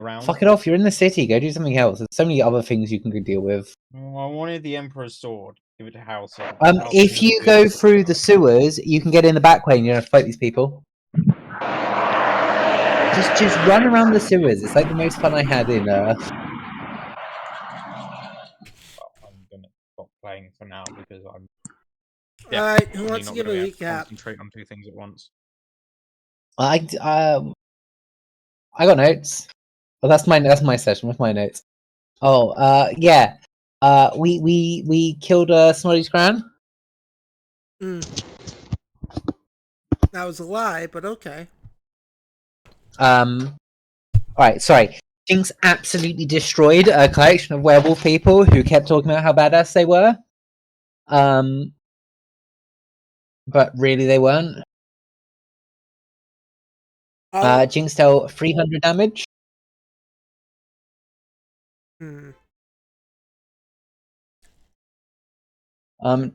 around. Fuck it off, you're in the city, go do something else. There's so many other things you can go deal with. Oh, I wanted the Emperor's sword. Give it to Hauser. If you go through the sewers, you can get in the back way and you don't have to fight these people. Just run around the sewers. It's like the most fun I had in I'm gonna stop playing for now because I'm Alright, who wants to not give a gonna be able to recap? concentrate on two things at once. I got notes. Well, that's my session with my notes. Oh, yeah. We killed Snotty's Gran. That was a lie, but okay. Alright, sorry. Jinx absolutely destroyed a collection of werewolf people who kept talking about how badass they were. But really they weren't. Jinx dealt 300 damage. I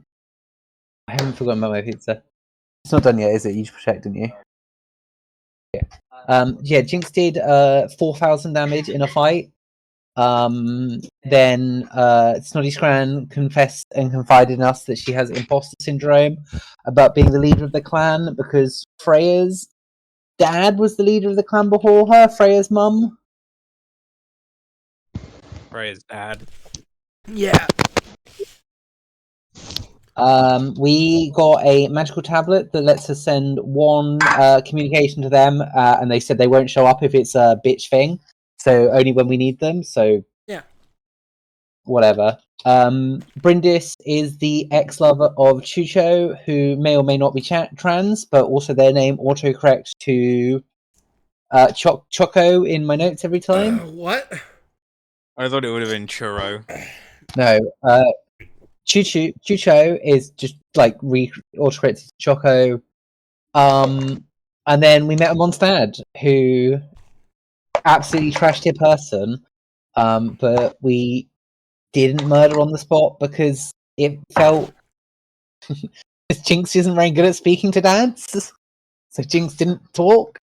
haven't forgotten about my pizza. It's not done yet, is it? You just checked, didn't you? Yeah. Yeah, Jinx did 4,000 damage in a fight. Then Snotty Scran confessed and confided in us that she has imposter syndrome about being the leader of the clan because Freya's dad was the leader of the clan before her, Freya's mum. Freya's dad. Yeah. We got a magical tablet that lets us send one communication to them, and they said they won't show up if it's a bitch thing, so only when we need them, so yeah. Whatever. Brindis is the ex-lover of Chucho, who may or may not be trans, but also their name autocorrects to Choco in my notes every time. What? I thought it would have been Churro. No, Chucho is just like autocorrected to Choco. And then we met a Mondstadt who absolutely trashed her person, but we didn't murder on the spot because it felt Jinx isn't very good at speaking to dads, so Jinx didn't talk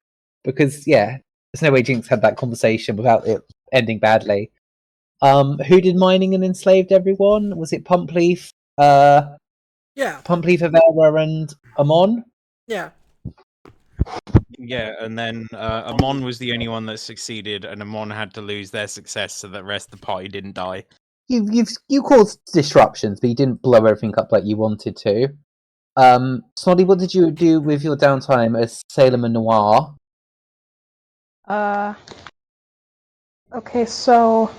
because there's no way Jinx had that conversation without it ending badly. Who did mining and enslaved everyone? Was it Pumpleaf? Yeah. Pumpleaf, Avera, and Amon? Yeah. Yeah, and then Amon was the only one that succeeded, and Amon had to lose their success so that the rest of the party didn't die. You caused disruptions, but you didn't blow everything up like you wanted to. Snoddy, what did you do with your downtime as Salem and Noir? Okay, so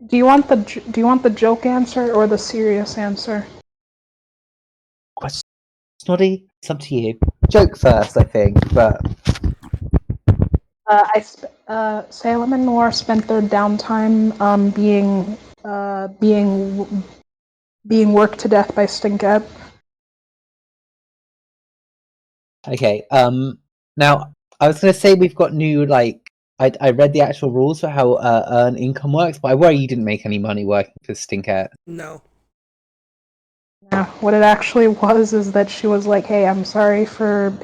do you want the joke answer or the serious answer? Snoddy, it's up to you. Joke first, I think, but Salem and Noir spent their downtime being worked to death by Stinkette. okay. Now I was gonna say we've got new I read the actual rules for how earn income works, but I worry you didn't make any money working for Stinkette. No. Yeah, what it actually was is that she was like, "Hey, I'm sorry for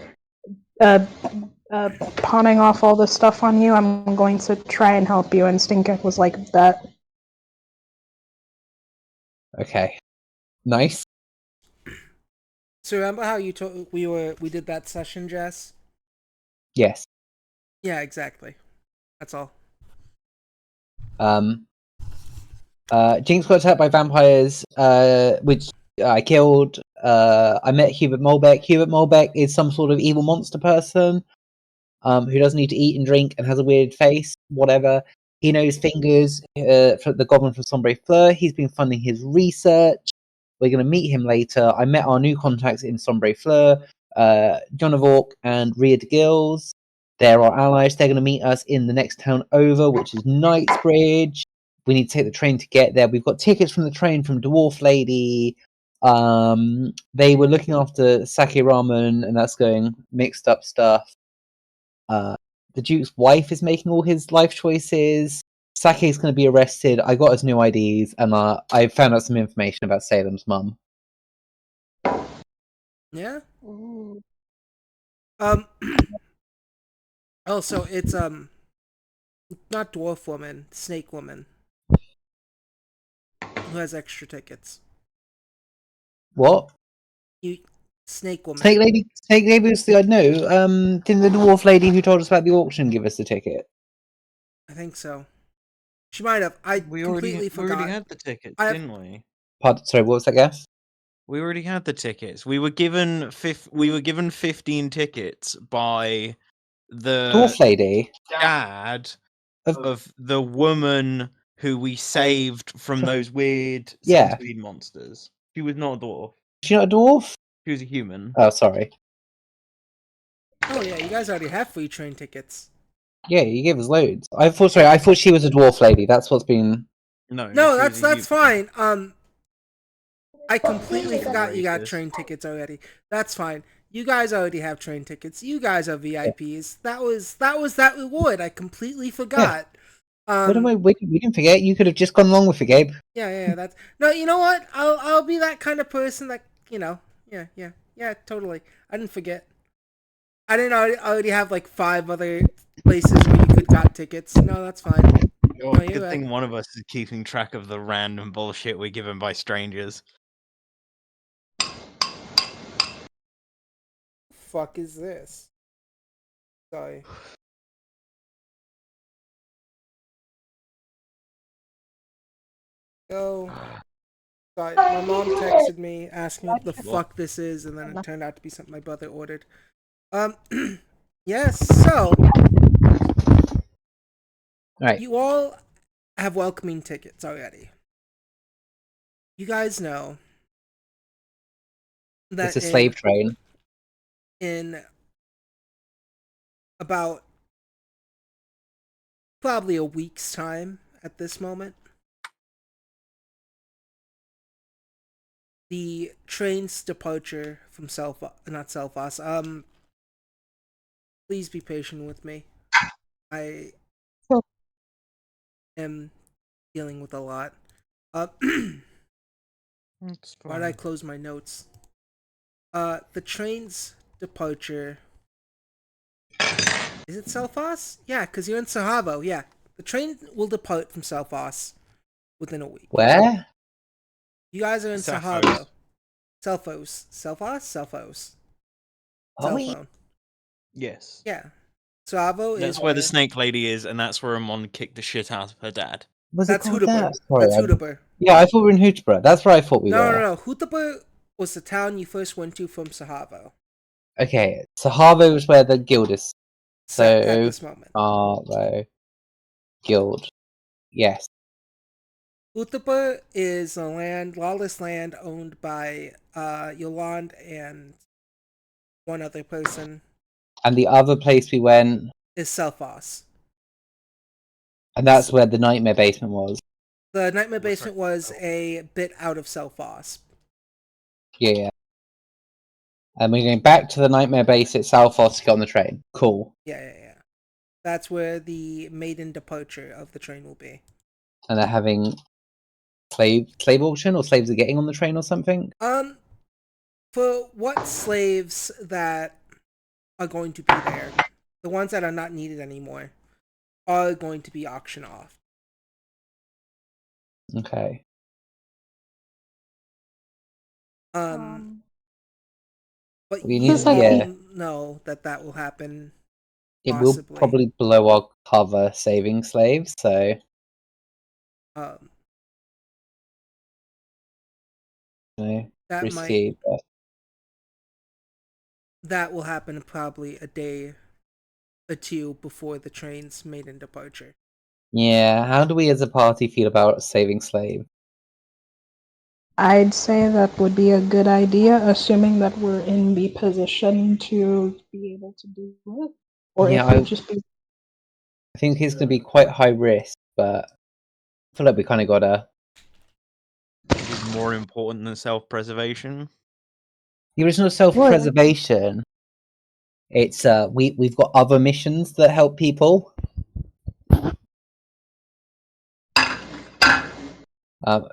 pawning off all this stuff on you. I'm going to try and help you." And Stinkette was like, "That." Okay, nice. So remember how you we did that session, Jess? Yes. Yeah, exactly. That's all. Jinx got attacked by vampires, which I killed. I met Hubert Molbeck. Hubert Molbeck is some sort of evil monster person who doesn't need to eat and drink and has a weird face. Whatever. He knows fingers for the goblin from Sombre Fleur. He's been funding his research. We're going to meet him later. I met our new contacts in Sombre Fleur, John of Orc and Rhea de Gills. They're our allies. They're going to meet us in the next town over, which is Knightsbridge. We need to take the train to get there. We've got tickets from the train from Dwarf Lady. They were looking after Sake Ramen, and that's going mixed up stuff. The Duke's wife is making all his life choices. Sake's going to be arrested. I got his new IDs, and I found out some information about Salem's mum. Yeah. Oh, so it's Not dwarf woman, snake woman. Who has extra tickets? What? You, snake woman. Snake lady. Snake lady was the I know. Didn't the dwarf lady who told us about the auction give us the ticket? I think so. She might have. I We completely already forgot. had the tickets, I have- didn't we? Pardon, sorry, what was that guess? We already had the tickets. We were given 15 tickets by the Dwarf lady. dad Of- of the woman who we saved from those weird Yeah. centipede monsters. She was not a dwarf. Is she not a dwarf? She was a human. Oh, sorry. Oh yeah, you guys already have free train tickets. Yeah, you gave us loads. I thought she was a dwarf lady. That's what's been. No, No, she was a that's human. fine. I completely forgot you got Racist. train tickets already. That's fine. You guys already have train tickets. You guys are VIPs. That was that reward. I completely forgot. What am I? We didn't forget. You could have just gone along with it, Gabe. Yeah. That's no. You know what? I'll be that kind of person that Yeah. Totally. I didn't forget. I didn't already have like 5 other places where you could got tickets. No, that's fine. Oh, No, you're good right. thing one of us is keeping track of the random bullshit we're given by strangers. Fuck is this? Sorry. Go. Sorry, my mom texted me asking what the fuck this is, and then it turned out to be something my brother ordered. Yes, so Right. you all have welcoming tickets already. You guys know that It's a slave train. in about probably a week's time at this moment, the train's departure from Selfos. Please be patient with me. I am dealing with a lot. Why did I close my notes? The train's departure. Is it Selfos? Yeah, because you're in Sahavo. Yeah. The train will depart from Selfos within a week. Where? You guys are in Selfos. Sahavo. Selfos? Are we? Cell phone. Yes. Yeah. Sahavo is That's where the snake lady is, and that's where Amon kicked the shit out of her dad. Was That's it called Hudabar. that? Sorry, That's Hudabar. yeah, I thought we were in Hootsborough. That's where I thought we were. No. Hudabar was the town you first went to from Sahavo. Okay, Sahavo is where the guild is. Set So, at this moment. Sahavo guild. Yes. Utapa is a lawless land owned by Yolande and one other person. And the other place we went, Is Selfos. and that's where the nightmare basement was. The Nightmare Basement was a bit out of Selfos. Yeah. And we're going back to the nightmare base itself to get on the train. Cool. Yeah. That's where the maiden departure of the train will be. And they're having slave auction, or slaves are getting on the train or something. For what slaves that are going to be there, the ones that are not needed anymore, are going to be auctioned off. Okay. But We you need- all yeah. know that will happen. It Possibly. will probably blow our cover saving slaves, so That risky. But that will happen probably a day or two before the train's maiden departure. yeah, how do we as a party feel about saving slaves? I'd say that would be a good idea, assuming that we're in the position to be able to do it. Or Yeah, if we just be. I think it's going to be quite high risk, but I feel like we kind of gotta. It is more important than self-preservation. The original self-preservation. It's we've got other missions that help people. But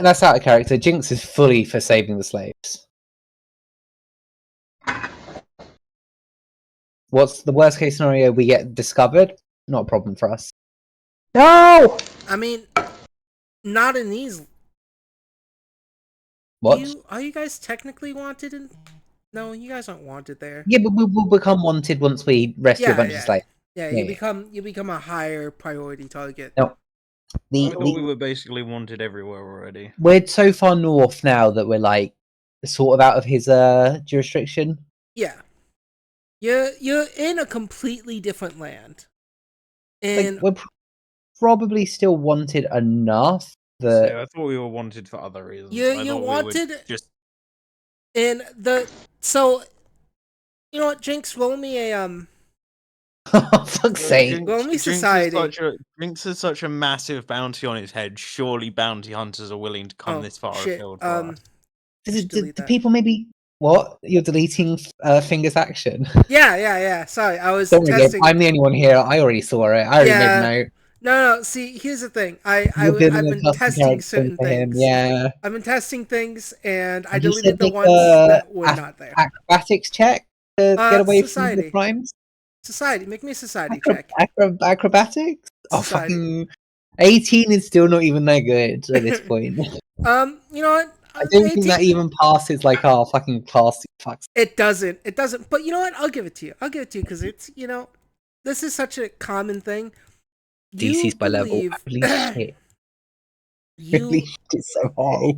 that's out of character. Jinx is fully for saving the slaves. What's the worst case scenario? We get discovered. Not a problem for us. No! I mean, not in these. What? Are you guys technically wanted in? No, you guys aren't wanted there. Yeah, but we'll become wanted once we rescue a bunch of slaves. Yeah. Yeah, You become a higher priority target. No. I thought we were basically wanted everywhere already. We're so far north now that we're like sort of out of his jurisdiction. Yeah. You're in a completely different land. And Like, we're probably still wanted enough that So I thought we were wanted for other reasons. you're I thought wanted we would just in the so you know what, Jinx, roll me a for fuck's sake. Roll me society. Jinx has such a massive bounty on his head. Surely bounty hunters are willing to come this far shit. afield for us. Just Do delete that. people maybe what? You're deleting Fingers action? Yeah. Sorry, I was Don't worry, Gabe, testing. I'm the only one here. I already saw it. I already made a note. No. See, here's the thing. I've building a been custom testing character certain for him, things. yeah. I've been testing things, and I And you deleted said the make ones a that were not there. acrobatics check to get away from the society. crimes. Society, make me a society check. Acrobatics? Oh, Society. fucking 18 is still not even that good at this point. You know what? I don't 18 think that even passes like our fucking class. Fucks. It doesn't. But you know what? I'll give it to you. Because it's, this is such a common thing. DC's by level. Holy shit. Holy shit, so high.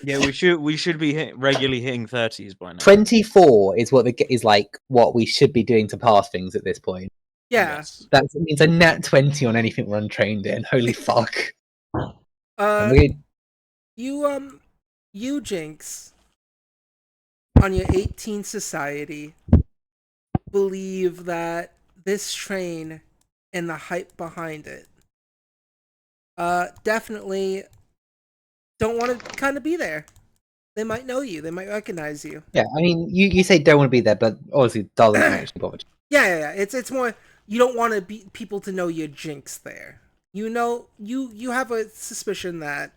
Yeah, we should be regularly hitting 30s by now. 24 is what we should be doing to pass things at this point. Yeah. Yes. That means a nat 20 on anything we're untrained in. Holy fuck. You Jinx, on your 18 society, believe that this train and the hype behind it, definitely don't want to kind of be there. They might know you. They might recognize you. Yeah, I mean, you say don't want to be there, but obviously doesn't actually bother. Yeah. It's more, you don't want to be people to know you're Jinx there. You have a suspicion that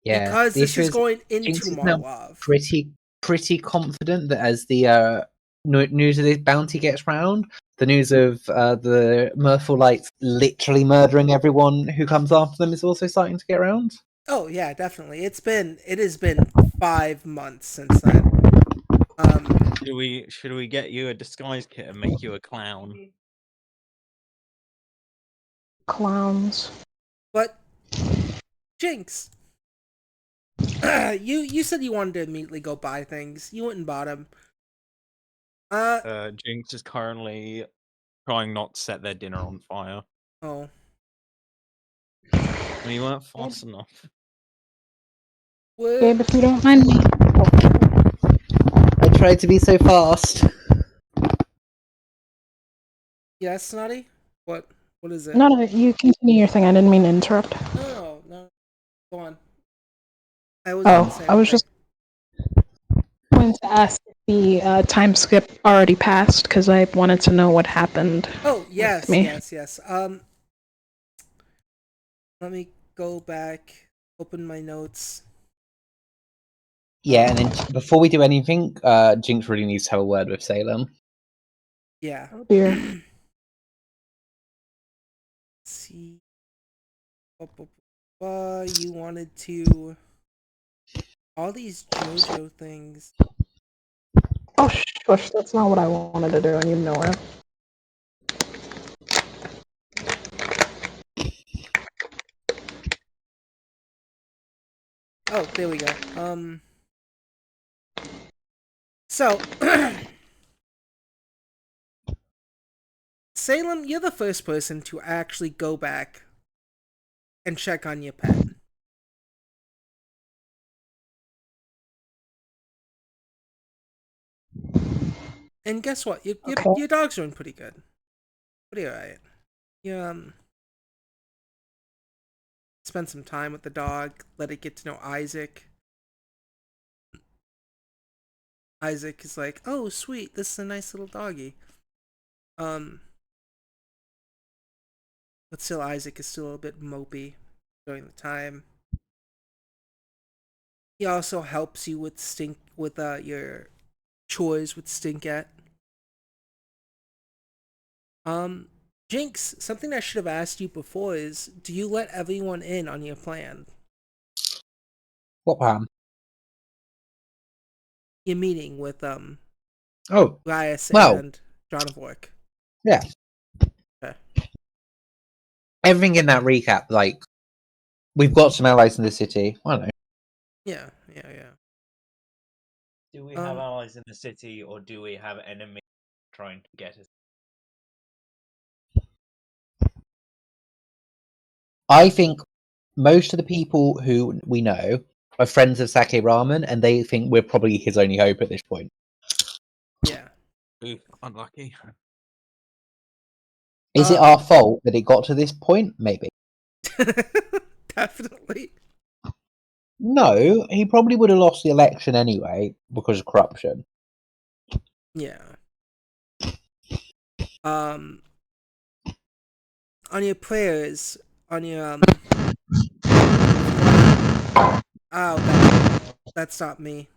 because this is going into Marlov. Pretty confident that as the news of this bounty gets round, the news of the Mirthful Lights literally murdering everyone who comes after them is also starting to get around. Oh yeah, definitely. It has been 5 months since then. Should we get you a disguise kit and make you a clown? Clowns. But Jinx, you said you wanted to immediately go buy things. You went and bought them. Jinx is currently trying not to set their dinner on fire. Oh. And you weren't fast enough. Gabe, if you don't mind me. I tried to be so fast. Yeah, Snotty? What is it? No, you continue your thing. I didn't mean to interrupt. No. Go on. I was just going to ask if the time skip already passed because I wanted to know what happened. Oh, yes. Let me go back, open my notes. Yeah, and then before we do anything, Jinx really needs to have a word with Salem. Yeah. Oh dear. Let's see. You wanted to... all these JoJo things. Oh, shush, that's not what I wanted to do, and you know it. Oh, there we go. So, Salem, you're the first person to actually go back and check on your pet. And guess what? Your dog's doing pretty good. Pretty alright. You, spend some time with the dog, let it get to know Isaac. Isaac is like, oh, sweet, this is a nice little doggy. But still, Isaac is still a little bit mopey during the time. He also helps you with your chores with Stinkat. Jinx, something I should have asked you before is, do you let everyone in on your plan? What plan? Your meeting with Oh, Gaius well, and John of Work. yeah. Okay. Everything in that recap, like, we've got some allies in the city. I don't know. Yeah. Do we have allies in the city, or do we have enemies trying to get us? I think most of the people who we know are friends of Sake Ramen, and they think we're probably his only hope at this point. Yeah. Ooh, unlucky. Is it our fault that it got to this point? Maybe. Definitely. No, he probably would have lost the election anyway because of corruption. Yeah. On your prayers, on your that's not me.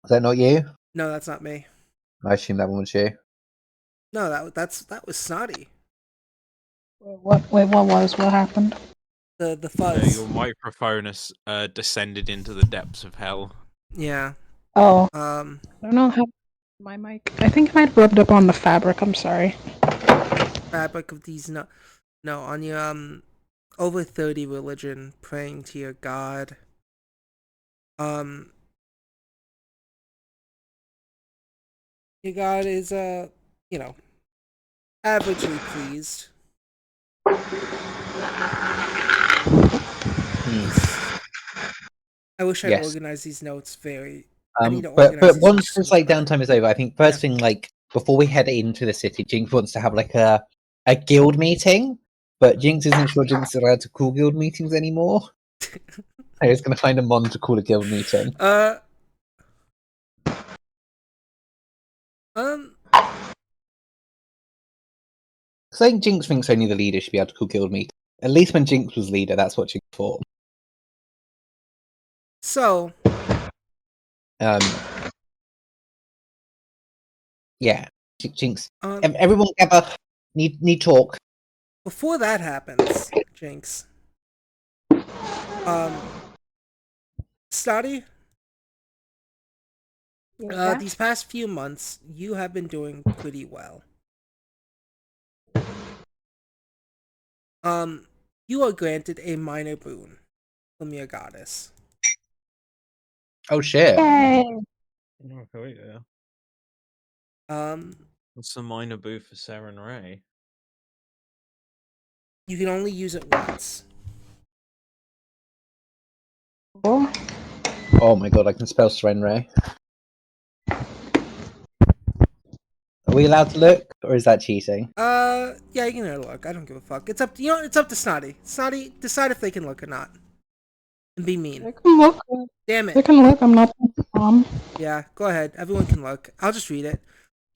Is that not you? No, that's not me. I assume that one was you. No, that was Snotty. What happened? The fuzz. Your microphone has descended into the depths of hell. Yeah. Oh, I don't know how my mic. I think it might have rubbed up on the fabric. I'm sorry. Fabric of these no on your over 30 religion, praying to your god. Your god is averagely pleased. I wish I Yes. organized these notes very. I need to But organize these once notes this a little like better. downtime is over, I think first thing, like before we head into the city, Jinx wants to have like a guild meeting. But Jinx isn't sure Jinx is allowed to call guild meetings anymore. I was going to find a mon to call a guild meeting. Because I think Jinx thinks only the leader should be able to call guild meetings. At least when Jinx was leader, that's what Jinx thought. So, yeah, Jinx. Everyone gather. Need talk. Before that happens, Jinx. Snotty. Yeah. These past few months, you have been doing pretty well. You are granted a minor boon from your goddess. Oh shit! Yay! Okay, yeah. What's the minor boo for Sarah and Ray? You can only use it once. Oh, Oh my god, I can spell Serenray. Are we allowed to look, or is that cheating? Yeah, you can look. I don't give a fuck. It's up to it's up to Snotty. Snotty, decide if they can look or not, and be mean. they can look. Damn They it. can look. I'm not mom. Yeah, go ahead. Everyone can look. I'll just read it.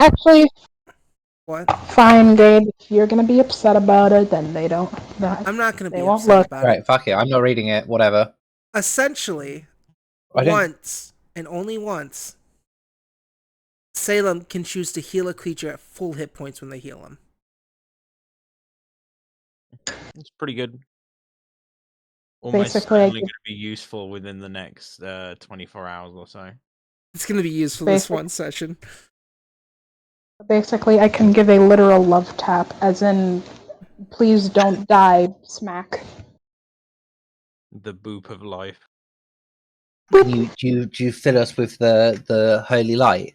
Actually, What? fine, Gabe. If you're gonna be upset about it, then they don't. I'm not gonna They be won't upset look. about it. Right, fuck it. I'm not reading it. Whatever. Essentially, I don't. once and only once, Salem can choose to heal a creature at full hit points when they heal him. It's pretty good. Almost Basically, only going to be useful within the next 24 hours or so. It's gonna be used for this one session. Basically, I can give a literal love tap, as in, please don't die, smack. The boop of life. Do you fill us with the holy light?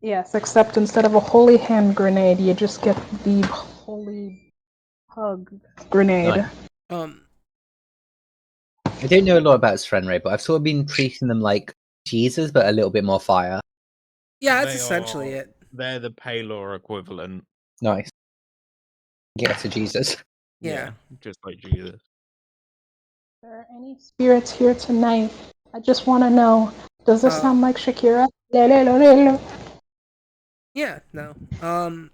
Yes, except instead of a holy hand grenade, you just get the holy hug grenade. Nice. I don't know a lot about Serenray, but I've sort of been treating them like Jesus, but a little bit more fire. Yeah, that's essentially it. They're the Palor equivalent. Nice. Get to Jesus. Yeah. Just like Jesus. If there are any spirits here tonight, I just want to know, does this sound like Shakira? Yeah, no.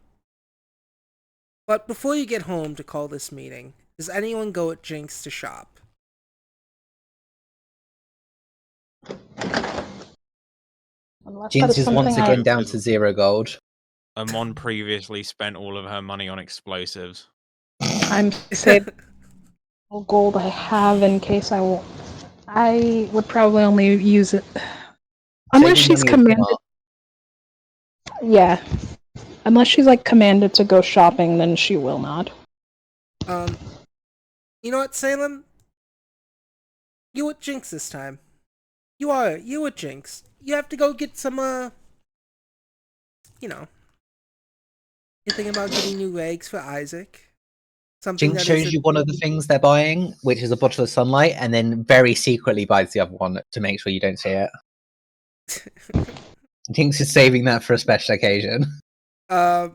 But before you get home to call this meeting, does anyone go at Jinx to shop? Jinx is once again down to 0 gold. Amon previously spent all of her money on explosives. I'm saving all gold I have in case I will. I would probably only use it unless Saving she's money is commanded. smart. Yeah, unless she's like commanded to go shopping, then she will not. You know what, Salem? You with Jinx this time. You with Jinx. You have to go get some, you know. You're thinking about getting new legs for Isaac. Something Jinx that shows isn't. you one of the things they're buying, which is a bottle of sunlight, and then very secretly buys the other one to make sure you don't see it. Jinx is saving that for a special occasion. Uh,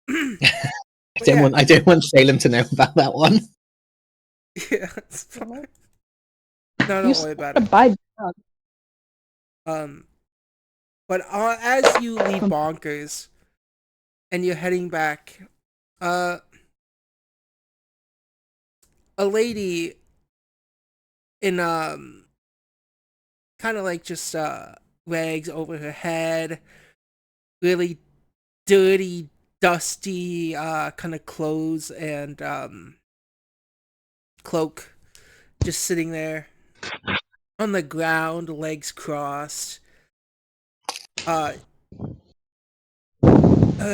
I don't want Salem to know about that one. Yeah, it's fine. No, You don't worry about to it. buy But as you leave Bonkers and you're heading back, a lady in kind of like just rags over her head, really dirty, dusty kind of clothes and cloak, just sitting there on the ground, legs crossed. Her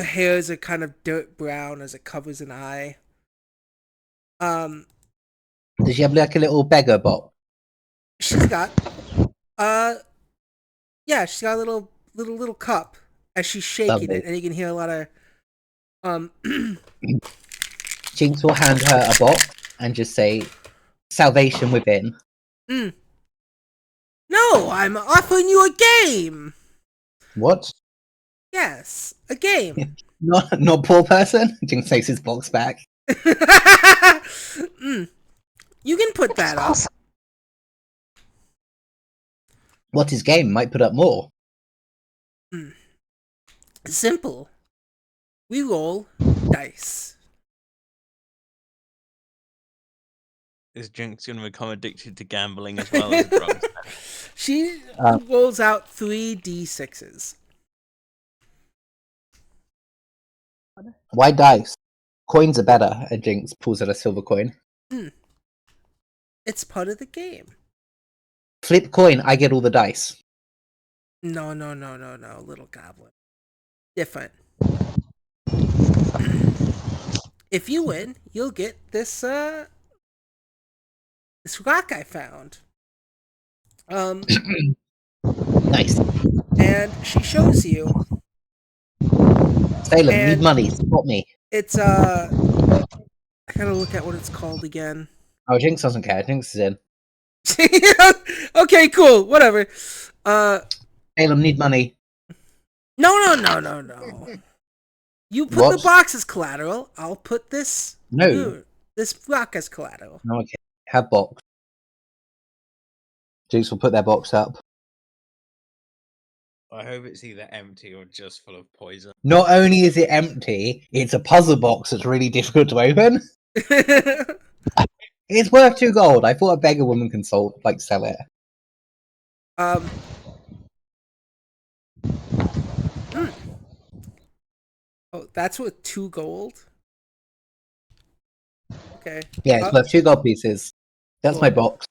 hairs are kind of dirt brown as it covers an eye. Does she have like a little beggar box? She's got yeah, she's got a little cup as she's shaking Lovely. it, and you can hear a lot of Jinx will hand her a box and just say, "Salvation within." No, I'm offering you a game. What? Yes, a game. Not poor person. Jinx takes his box back. You can put that up. What is game? Might put up more. Simple. We roll dice. Is Jinx going to become addicted to gambling as well as drugs? She rolls out 3d6s. Why dice? Coins are better. And Jinx pulls out a silver coin. It's part of the game. Flip coin. I get all the dice. No, little goblin. Different. If you win, you'll get this this rock I found. Nice. And she shows you. Salem, And need money. Spot me. it's I gotta look at what it's called again. Oh, Jinx doesn't care. Jinx is in. Okay, cool. Whatever. Salem, need money. No. You put What? the box as collateral. I'll put this this rock as collateral. Okay. Have box. Jinx will put their box up. I hope it's either empty or just full of poison. Not only is it empty, it's a puzzle box that's really difficult to open. It's worth 2 gold. I thought a beggar woman can sell it. Oh, that's worth 2 gold. Okay. Yeah, it's worth 2 gold pieces. That's Cool. my box.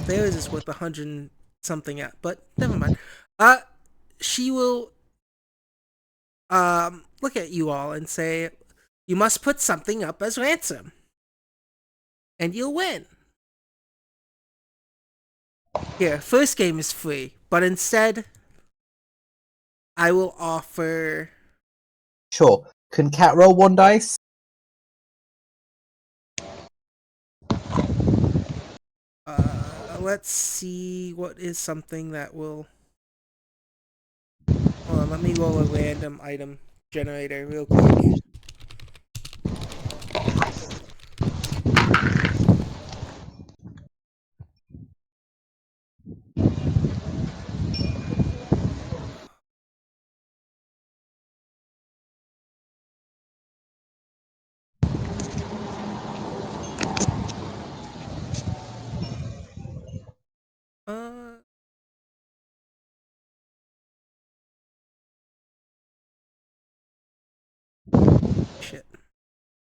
Theirs is worth 100 something at, but never mind. She will look at you all and say, "You must put something up as ransom, and you'll win." Here, first game is free, but instead, I will offer. Sure. Can Cat roll 1 dice? Let's see what is something that will. Hold on, let me roll a random item generator real quick.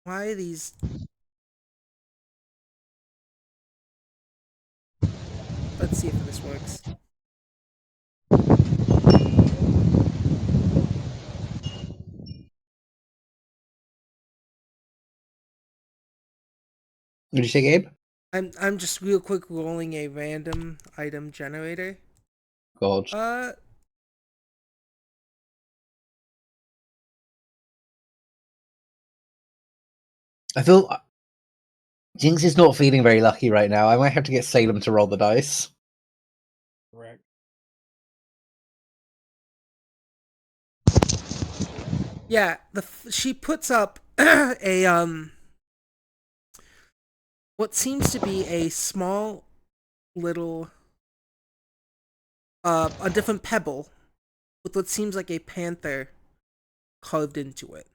Why are these? Let's see if this works. What did you say, Gabe? I'm just real quick rolling a random item generator. God. I feel Jinx is not feeling very lucky right now. I might have to get Salem to roll the dice. Correct. Yeah, she puts up a what seems to be a small little a different pebble with what seems like a panther carved into it.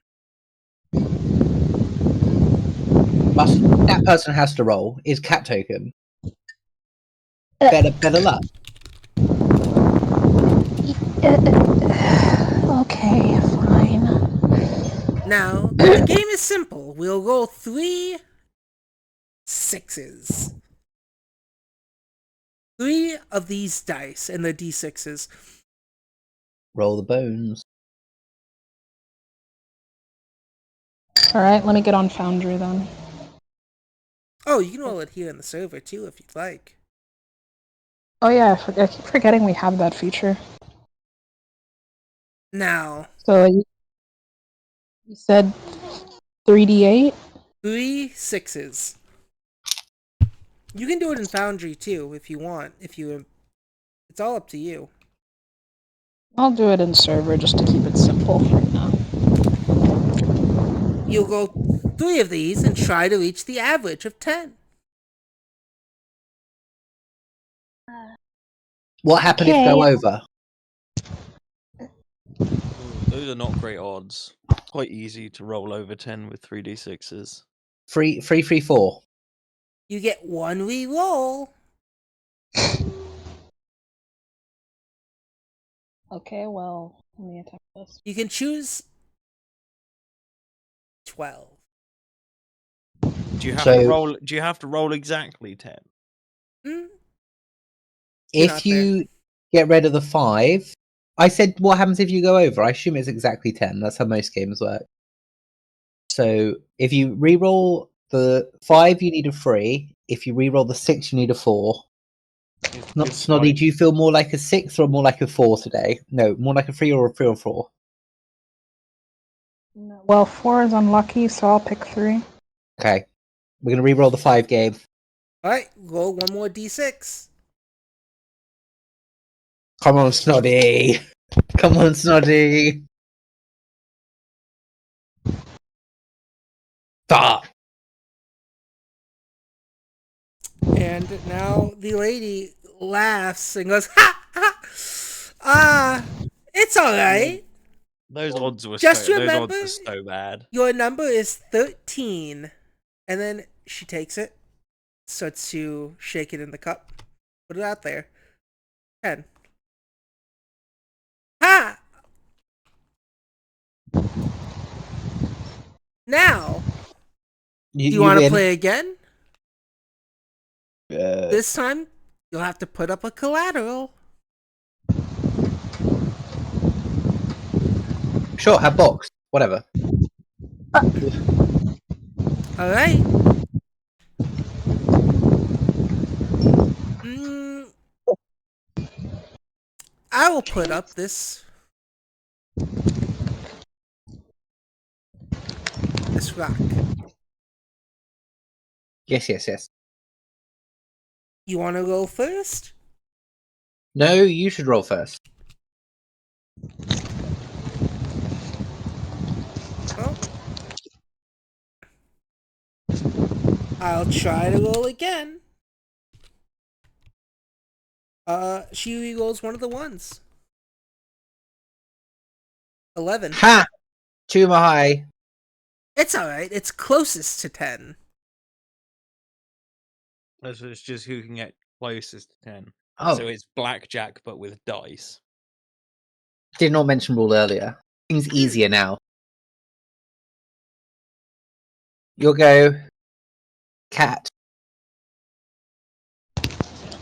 That person has to roll. Is cat token. Better luck. Okay, fine. Now, the game is simple. We'll roll 3 6s. 3 of these dice and the d6s. Roll the bones. Alright, let me get on Foundry then. Oh, you can roll it here in the server too if you'd like. Oh yeah, I keep forgetting we have that feature. Now, So you said 3d8? 3 6s. You can do it in Foundry too if you want. It's all up to you. I'll do it in server just to keep it simple right now. You'll go 3 of these and try to reach the average of 10. What happened if go over? Ooh, those are not great odds. Quite easy to roll over 10 with 3d6s. 3, 4. You get 1 re-roll. Okay, well, let me attack this. You can choose 12. Do you have So- to roll? Do you have to roll exactly 10? Hmm? If Not you get rid of the 5, I said what happens if you go over? I assume it's exactly 10. That's how most games work. So if you re-roll the 5, you need a 3. If you re-roll the 6, you need a 4. Not Snoddy, do you feel more like a 6 or more like a 4 today? No, more like a 3 or a 3 or 4. No, well, 4 is unlucky, so I'll pick 3. Okay. We're going to re-roll the 5 game. Alright, roll 1 more d6. Come on, Snoddy. Come on, Snoddy. Stop. And now the lady laughs and goes, ha ha! It's alright. Those odds were Just so, those remember- odds were so bad. Your number is 13. And then she takes it, starts to shake it in the cup, put it out there. 10. Ha! Now, do you want to win. play again? Uh, This time, you'll have to put up a collateral. Sure, have box. Whatever. Alright. Mm, I will put up this rock. Yes. You want to go first? No, you should roll first. Well, I'll try to roll again. She rolls one of the ones. 11. Ha! Tumor high. It's alright. It's closest to 10. So it's just who can get closest to 10. Oh, So it's blackjack, but with dice. did not mention rule earlier. Things easier now. You'll go cat.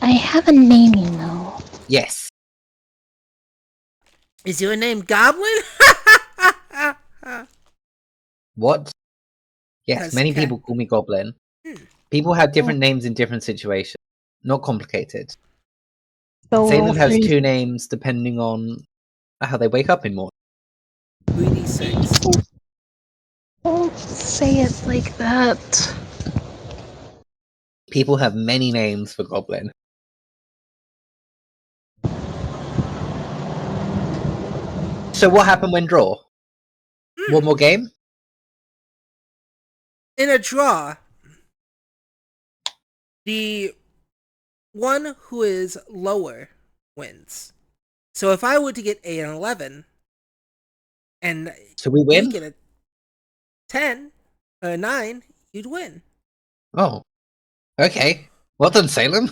I have a name, you know. Yes. Is your name Goblin? What? Yes, 'Cause many cat. people call me Goblin. Hmm. People have different names in different situations. Not complicated. So Salem has three- 2 names depending on how they wake up in morning. 3d6. Don't say it like that. People have many names for Goblin. So what happened when draw? One more game? In a draw, the one who is lower wins. So if I were to get 8 and 11, and So we you win? get a 10 or a 9, you'd win. Oh. Okay. Well done, Salem.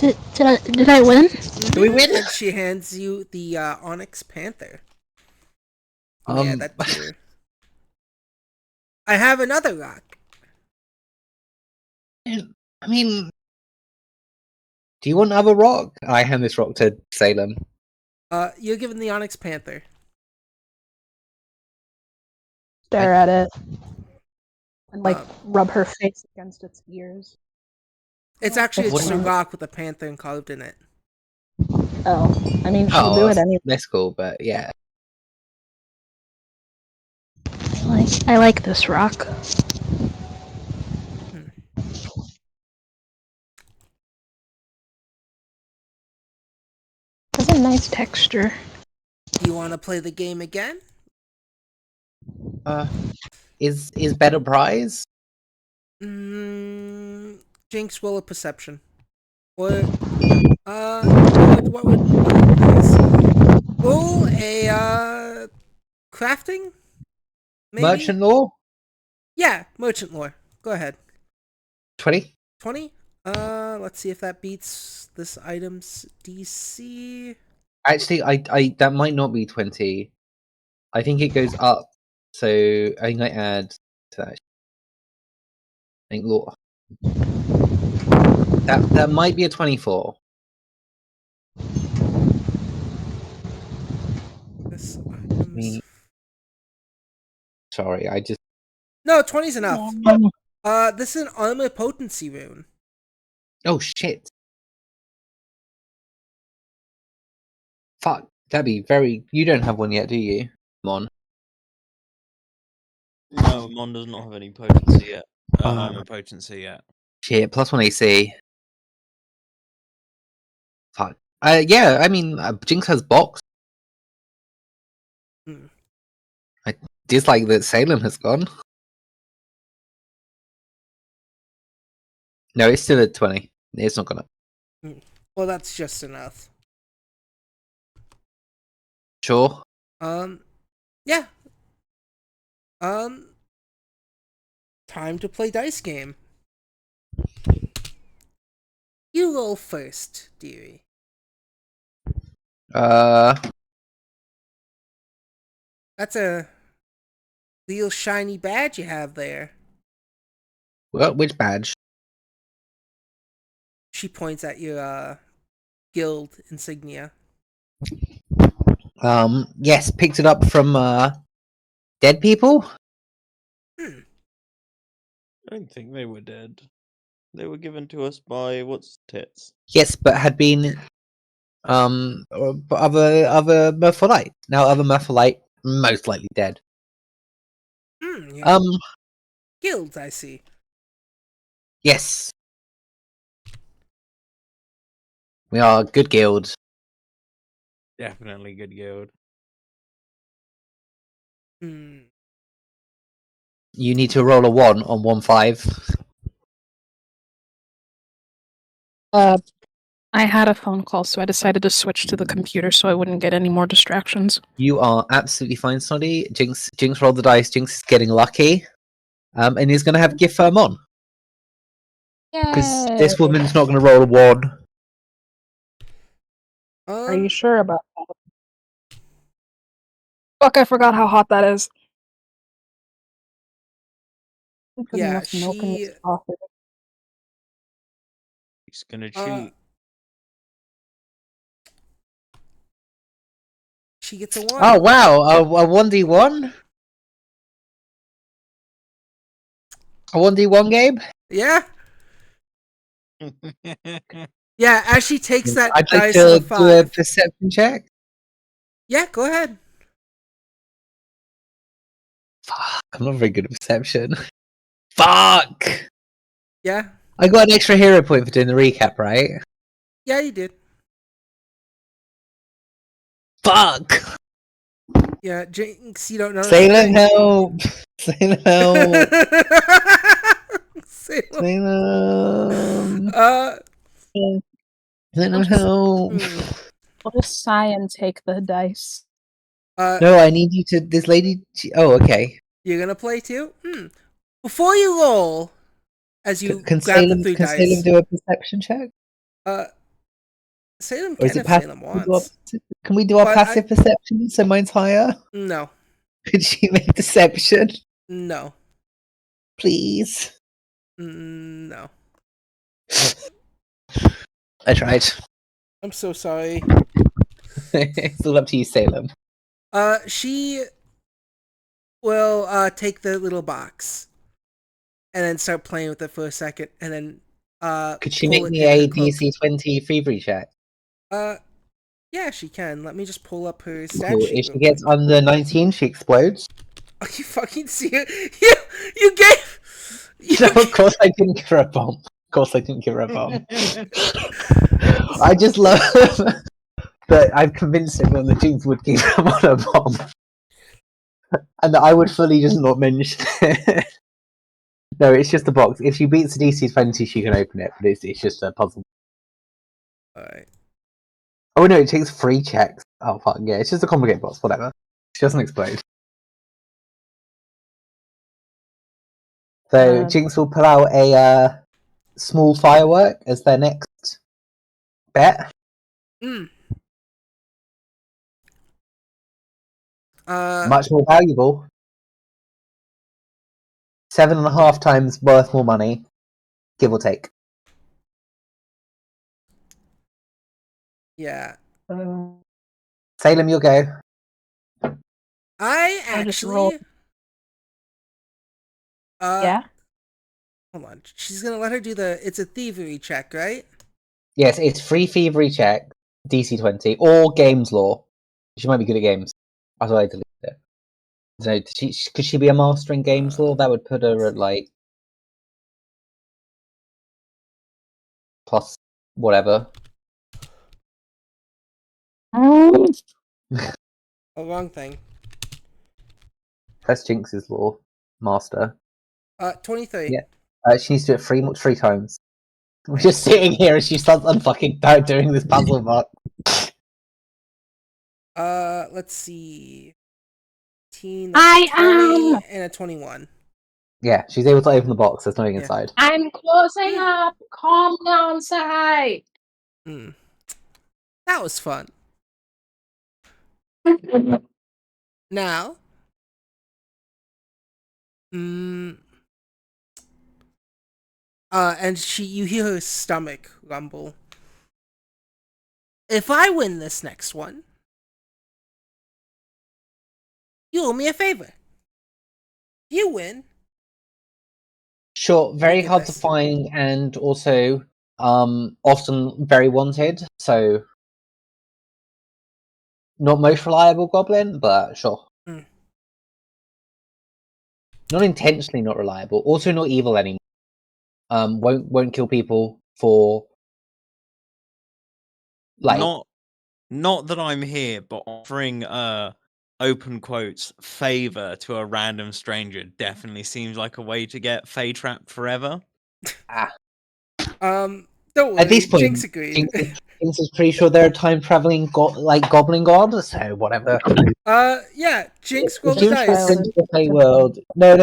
Did I win? Do we win? And she hands you the Onyx Panther. Yeah, that too. I have another rock. I mean, do you want another rock? I hand this rock to Salem. You're given the Onyx Panther. Stare at it. And Um, rub her face against its ears. It's actually What just do a you- rock with a panther carved in it. Oh, I mean, she'll do it anyway. That's cool, but yeah. I like this rock. Has a nice texture. Do you want to play the game again? Is better prize? Jinx, roll a perception. Or, what would be nice? Roll a, crafting? Maybe? Merchant law? Yeah, merchant lore. Go ahead. 20? 20? Let's see if that beats this item's DC. Actually, I that might not be 20. I think it goes up. So I think I add to that. I think law. That might be a 24. This item's... Sorry, I just No, 20's enough. This is an armor potency rune. oh shit. Fuck. That'd be very you don't have one yet, do you? Come on. No, Mon does not have any potency yet. Armor potency, yeah. Shit, +1 AC. Fuck. Yeah, I mean Jinx has box. Hmm. I dislike that Salem has gone. No, it's still at 20. It's not gonna. Well, that's just enough. Sure. Yeah. Time to play dice game. You roll first, dearie. That's a real shiny badge you have there. Well, which badge? She points at your guild insignia. Yes, picked it up from dead people. Hmm. I don't think they were dead. They were given to us by what's tits. Yes, but had been other Murpholite. Now other Murpholite most likely dead. Yeah. Um, Guilds, I see. yes. We are a good guild. Definitely good guild. Hmm. You need to roll a 1 on 1-5. I had a phone call, so I decided to switch to the computer so I wouldn't get any more distractions. You are absolutely fine, Snoddy. Jinx rolled the dice. Jinx is getting lucky. And he's gonna have gift firm on. Because this woman's not gonna roll a 1. Are you sure about that? Fuck, I forgot how hot that is. Put Yeah, enough milk in this coffee. He's gonna Uh, cheat. she gets a 1. Oh wow, a 1d1? A 1d1 game? Yeah. Yeah, as she takes that I'd like dice of a to do a 5. perception check. Yeah, go ahead. Fuck, I'm not very good at perception. Fuck! Yeah. I got an extra hero point for doing the recap, right? Yeah, you did. Fuck! Yeah, Jinx, you don't know. Sailor help! Sailor help! Salem. Sailor! Uh, Sailor help! hmm. I'll just sigh and take the dice. No, I need you to. This lady. Oh, okay. You're gonna play too? Before you roll, as you Can grab the Salem, 3 can Salem dice, do a perception check? Salem Or is can it if passive? Salem wants. Can we do our But passive perception so mine's higher? No. Could she make deception? No. Please? No. I tried. I'm so sorry. It's all up to you, Salem. She will take the little box and then start playing with it for a second, and then Could she pull make it me in a her cloak. DC 20 thievery check? Yeah, she can. Let me just pull up her stat Cool. sheet. If she real gets quick. under 19, she explodes. Are you fucking serious? You gave. No, of course I didn't give her a bomb. Of course I didn't give her a bomb. I just love that I've convinced everyone that Jinx would give someone a bomb. And that I would fully just not mention it. No, it's just a box. If she beats the DC 20, she can open it, but it's just a puzzle. Alright. Oh no, it takes 3 checks. Oh fuck yeah, it's just a complicated box, whatever. She doesn't explode. So Jinx will pull out a small firework as their next bet. Much more valuable. 7.5 times worth more money, give or take. Yeah. Salem, you'll go. I I'll just roll. actually. Yeah? Hold on. She's gonna let her do the. It's a thievery check, right? Yes, it's free thievery check, DC 20, or games law. She might be good at games. That's why I deleted it. So, could she be a master in games law? That would put her at like plus whatever. Oh, wrong thing. Press Jinx's law, master. 23. Yeah. She needs to do it three times. We're just sitting here and she starts unfucking doing this puzzle box. Let's see. 20 and a 21. Yeah, she's able to open the box. There's nothing Yeah. inside. I'm closing up. Calm down, Sai. That was fun. Now. And you hear her stomach rumble. If I win this next one, you owe me a favor. If you win. Sure, very hard to this. find and also often very wanted, so not most reliable goblin, but sure. Not intentionally not reliable, also not evil anymore. Won't kill people for like not that I'm here, but offering open quotes favor to a random stranger definitely seems like a way to get Fey trapped forever. Don't worry, at this point, Jinx agreed. Jinx is pretty sure they're a time traveling goblin god, so whatever. Yeah, Jinx roll the Jinx dice. walks into the Fey world. No.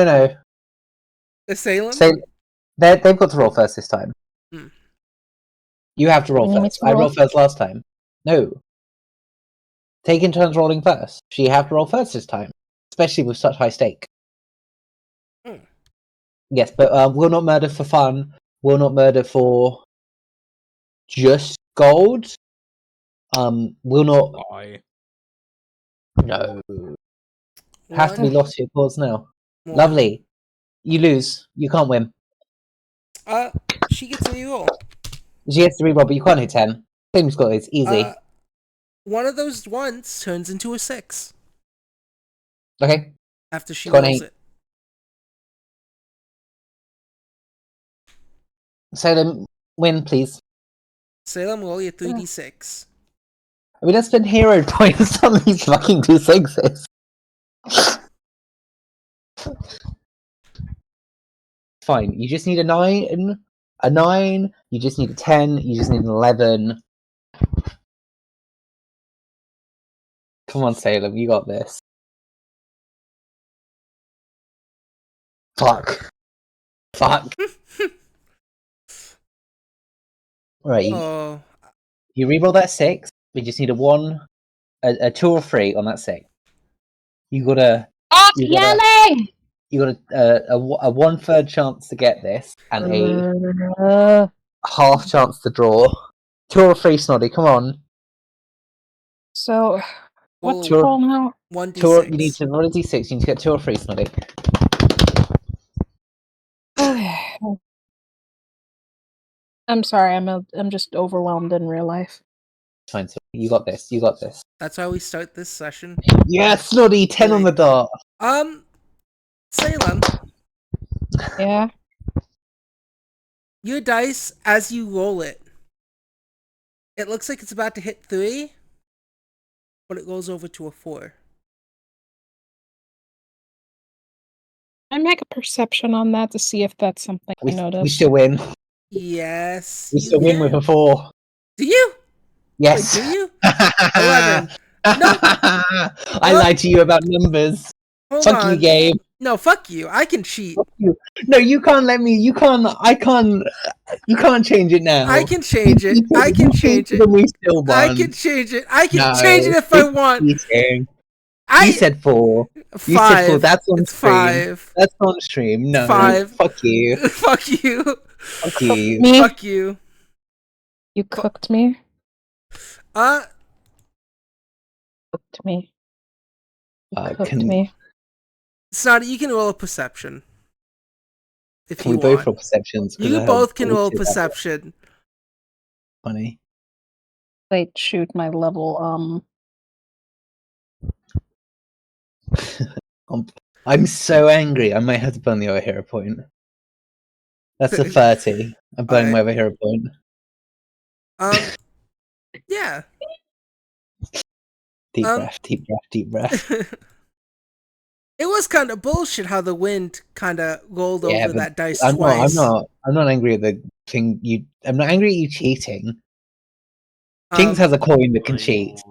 The Salem? They've got to roll first this time. You have to roll You want me first. to I roll? rolled first last time. No. Taking turns rolling first. She have to roll first this time, especially with such high stake. Yes, but will not murder for fun. Will not murder for just gold. Will not. Why? No. Have to be One. lost to your cause now. One. Lovely. You lose. You can't win. She gets a reroll. She gets to reroll, but you can't hit 10. Same score, it's easy. One of those ones turns into a 6 Okay. after she Got an rolls 8. it. So then, win, please. Salem, roll your 3d6. I mean, let's spend hero points on these fucking D6s. Fine. You just need a 9. A 9. You just need a 10. You just need an 11. Come on, Salem. You got this. Fuck. Fuck. Right. Oh, You reroll that 6. We just need a 1, a 2 or 3 on that 6. You got a. Stop You got yelling! You got a 1/3 chance to get this, and a half chance to draw. 2 or 3, Snoddy. Come on. So, what's roll roll now? 1d6. You need to roll a d6. You need to get 2 or 3, Snoddy. I'm sorry, I'm just overwhelmed in real life. Fine, so you got this. You got this. That's how we start this session. Yes, Snoddy. 10 on the dot. Salem, Yeah. your dice, as you roll it, it looks like it's about to hit 3, but it goes over to a 4. I make a perception on that to see if that's something I We noticed. still win. Yes, We still win with a 4. Do you? Yes. Wait, do you? 11. No. I lied to you about numbers. Hold Fuck on. you, Gabe. No, fuck you. I can cheat. Fuck you. No, you can't let me. You can't. I can't. You can't change it now. I can change it. You I can you change it. And we still won. I can change it. I can No, change it if I want. cheating. I You said 4. You 5. said 4. That's on It's stream. 5. That's on stream. No. 5. Fuck you. Fuck you. Fuck you. Me? Fuck you. You cooked me. Cooked me. You cooked me. Snotty, you can roll a perception. If Can you we both want. roll perceptions? You both can roll perception. Funny. Wait, shoot, my level, I'm so angry. I might have to burn the other hero point. That's a 30. I'm burning my other hero point. Yeah. Deep breath, deep breath, deep breath. It was kind of bullshit how the wind kind of rolled over that dice I'm twice. I'm not angry at the thing I'm not angry at you cheating. Jinx has a coin that can cheat.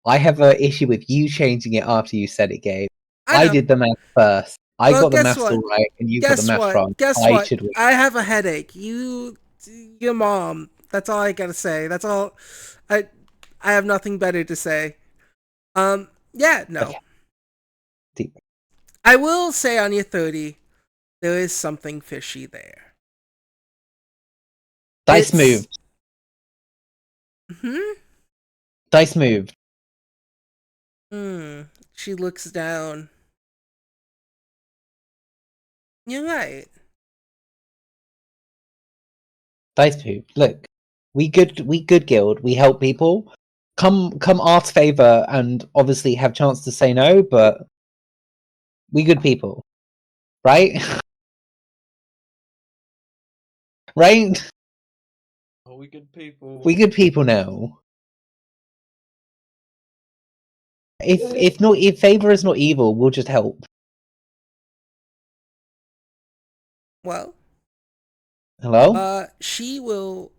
I have an issue with you changing it after you said it, Gabe. I did the math first. I got the maths all right, and you got the maths wrong. Guess I what? should win. I have a headache. Your mom. That's all I gotta say. That's all. I have nothing better to say. Yeah, no. Okay. Deep. I will say on your 30, there is something fishy there. Dice moved. Dice moved. She looks down. You're right. Dice moved. Look, we good guild. We help people. Come ask favor and obviously have chance to say no, but we good people. Right? Right? Are we good people? We good people now. If favor is not evil, we'll just help. Well. Hello? She will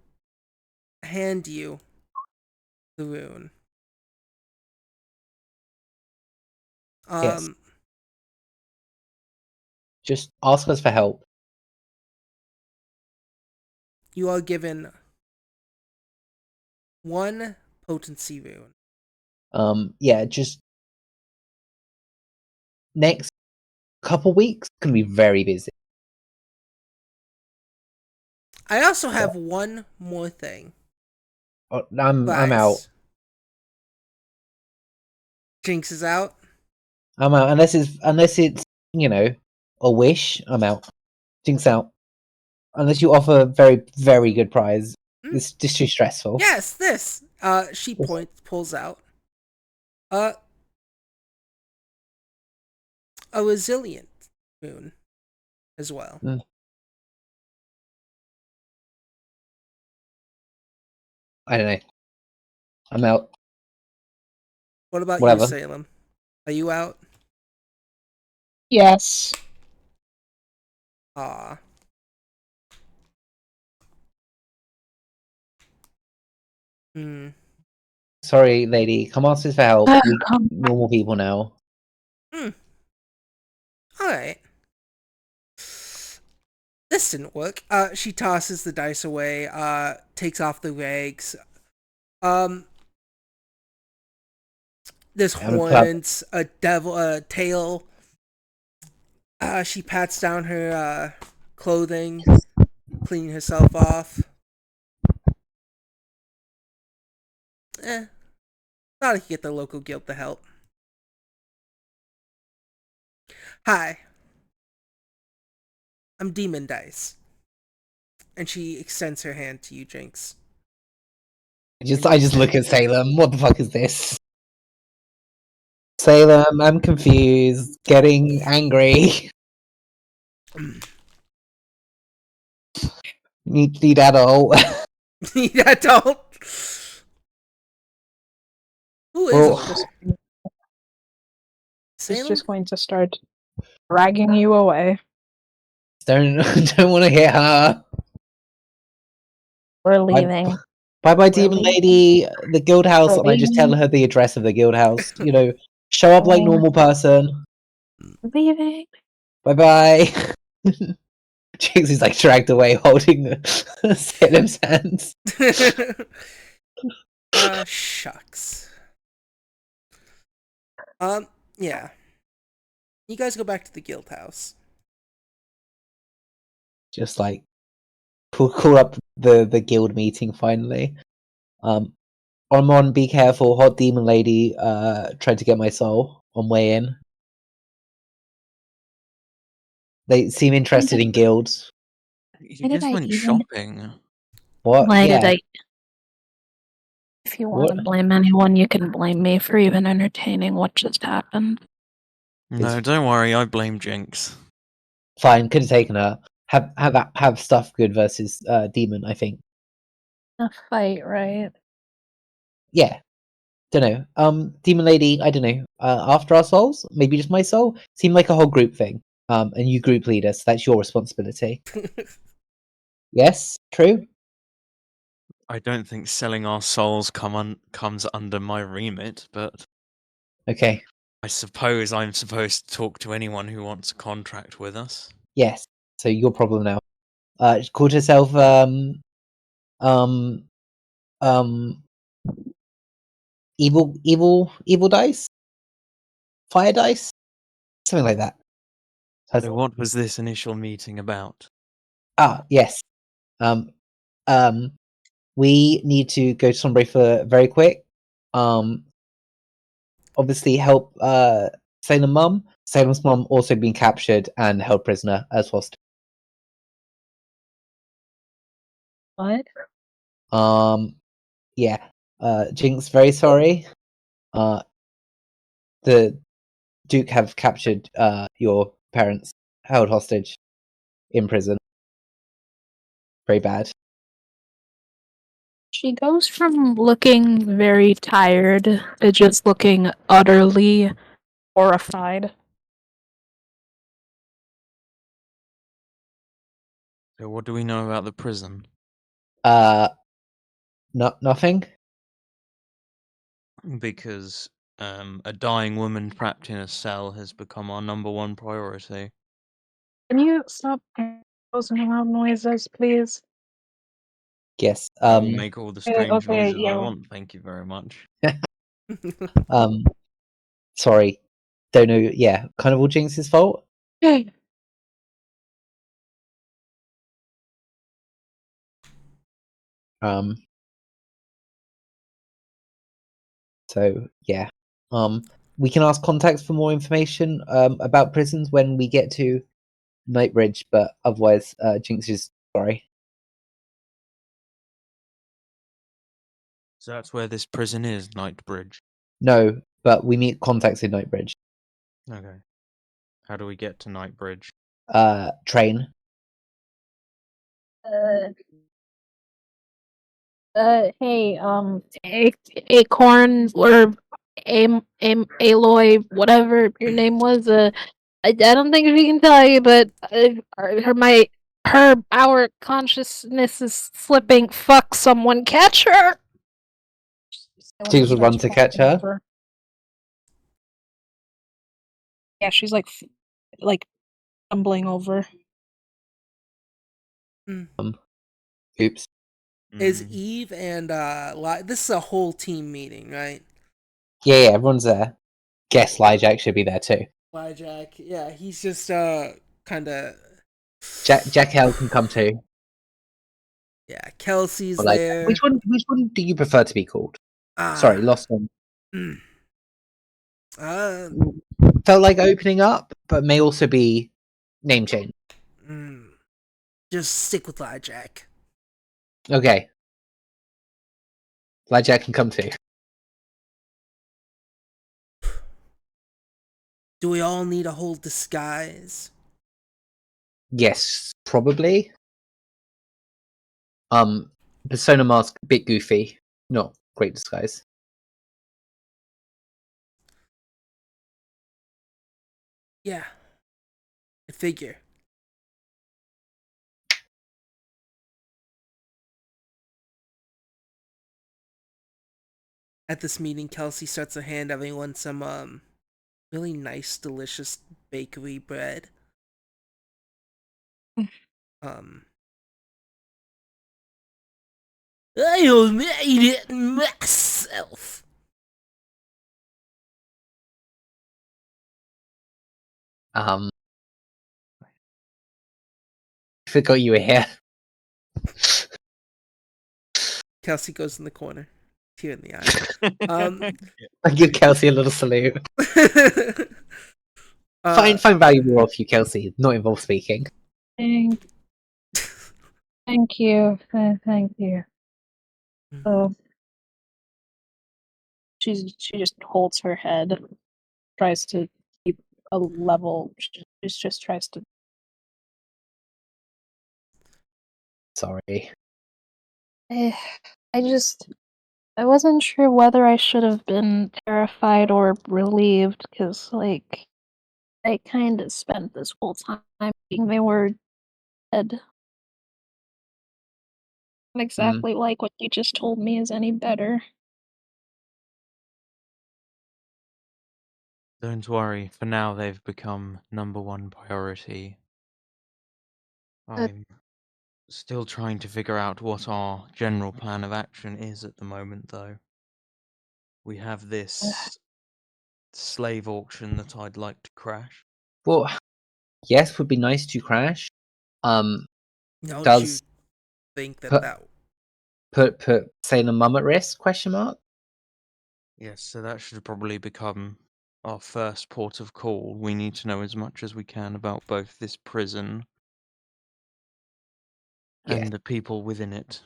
hand you the rune. Yes. Just ask us for help. You are given 1 potency rune. Yeah, just next couple weeks gonna be very busy. I also have one more thing. Oh, I'm Guys, out. Jinx is out. I'm out. Unless it's a wish. I'm out. Jinx out. Unless you offer a very very good prize. It's just too stressful. Yes, this. She pulls out. A resilient moon as well. I don't know. I'm out. What about Whatever. you, Salem? Are you out? Yes. Aw. Hmm. Sorry, lady. Come ask us for help. We Come normal people now. Alright. This didn't work. She tosses the dice away, takes off the rags. There's I'm gonna clap. horns, a devil, a tail. She pats down her clothing, cleaning herself off. Thought I could get the local guild to help. Hi. I'm Demon Dice. And she extends her hand to you, Jinx. I just look at Salem. What the fuck is this? Salem, I'm confused. Getting angry. Need adult. Yeah, don't. Who is Well, old? She's Salem? just going to start dragging you away. don't want to hit her. We're leaving. Bye bye, demon Really? lady. The guild house, and I just tell Leaving. her the address of the guild house. Show up like normal person. Leaving. Bye bye. Jinx is like dragged away, holding Salem's hands. Shucks. Yeah. You guys go back to the guild house. Just like call up the guild meeting finally. Ormond, be careful. Hot demon lady tried to get my soul on way in. They seem interested in guilds. You just went shopping. What? Why Yeah. did I? If you want What? to blame anyone, you can blame me for even entertaining what just happened. No, don't worry. I blame Jinx. Fine, could have taken her. Have stuff good versus demon. I think. A fight, right? Yeah. Don't know. Demon lady. I don't know. After our souls, maybe just my soul. Seemed like a whole group thing. And you group leader, so that's your responsibility. Yes, true. I don't think selling our souls comes under my remit, but Okay. I suppose I'm supposed to talk to anyone who wants a contract with us. Yes. So your problem now. She called herself um evil dice, fire dice, something like that. So what was this initial meeting about? Yes. Um, we need to go to Sombre for very quick. Obviously help Salem Mum. Salem's mum also been captured and held prisoner as hostage. What? Yeah. Jinx, very sorry. The Duke have captured your parents, held hostage in prison. Very bad. She goes from looking very tired to just looking utterly horrified. So what do we know about the prison? Nothing. Because a dying woman trapped in a cell has become our #1 priority. Can you stop causing loud noises, please? Yes. I'll make all the strange okay, noises I yeah. want. Thank you very much. Sorry. Don't know. Yeah, kind of all Jinx's fault. Okay. So yeah. We can ask contacts for more information about prisons when we get to Nightbridge, but otherwise, Jinx is sorry. So that's where this prison is, Nightbridge. No, but we need contacts in Nightbridge. Okay. How do we get to Nightbridge? Train. Hey, Acorn or Aloy, whatever your name was. I don't think she can tell you, but our consciousness is slipping. Fuck! Someone catch her! Jinx will run to catch her. Over. Yeah, she's like tumbling over. Oops. Is Eve and this is a whole team meeting, right? Yeah, everyone's there. Guess Lyjack should be there too. Jack, yeah, he's just kind of. Jack Hell can come too. Yeah, Kelsey's Like, there. which one do you prefer to be called? Sorry, lost one. Felt like opening up, but may also be name change. Just stick with Jack. Okay. Lyjack can come too. Do we all need a whole disguise? Yes, probably. Persona mask, bit goofy. Not great disguise. Yeah. I figure. At this meeting, Kelsey starts to hand everyone some really nice, delicious bakery bread. I made it myself. Forgot you were here. Kelsey goes in the corner, tear in the eye. I give Kelsey a little salute. Find valuable off you, Kelsey. Not involved speaking. Thank you. Thank you. So she just holds her head, tries to keep a level. She just tries to. Sorry. I wasn't sure whether I should have been terrified or relieved, because like I kind of spent this whole time thinking they were dead. Not exactly like what you just told me is any better. Don't worry, for now they've become #1 priority. I'm still trying to figure out what our general plan of action is at the moment, though. We have this slave auction that I'd like to crash. Well, yes, would be nice to crash. Don't Does you think that put saying a mum at risk? Question mark. Yes, so that should probably become our first port of call. We need to know as much as we can about both this prison and the people within it.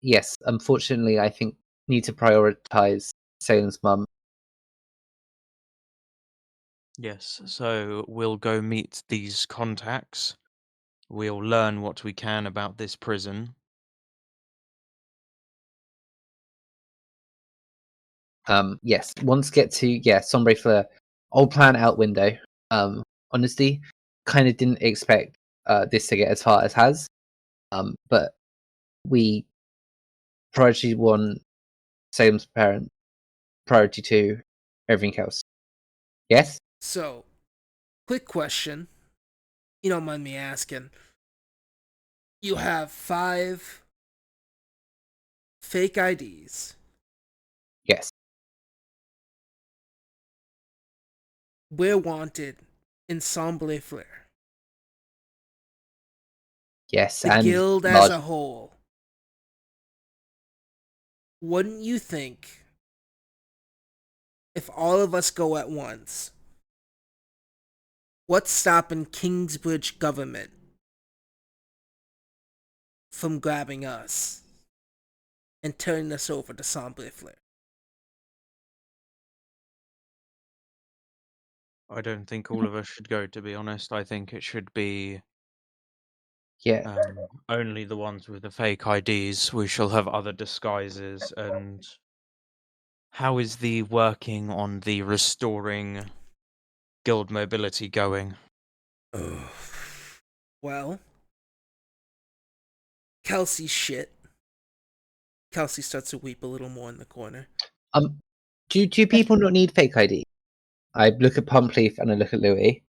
Yes. Unfortunately, I think need to prioritize Salem's mum. Yes, so we'll go meet these contacts. We'll learn what we can about this prison. Yes. Once get to Sombre Fleur. Old plan out window. Honestly, kind of didn't expect this to get as far as has. But we priority 1, Salem's parent. Priority 2, everything else. Yes. So, quick question. You don't mind me asking. You have 5 fake IDs. Yes. We're wanted in Ensemble Flare. Yes. The and guild as large, a whole. wouldn't you think if all of us go at once, what's stopping Kingsbridge government from grabbing us and turning us over to Sombrefleur? I don't think all of us should go, to be honest. I think it should be Yeah. only the ones with the fake IDs. We shall have other disguises. And how is the working on the restoring guild mobility going? Well, Kelsey's shit. Kelsey starts to weep a little more in the corner. Do people not need fake ID? I look at Pumpleaf and I look at Louis.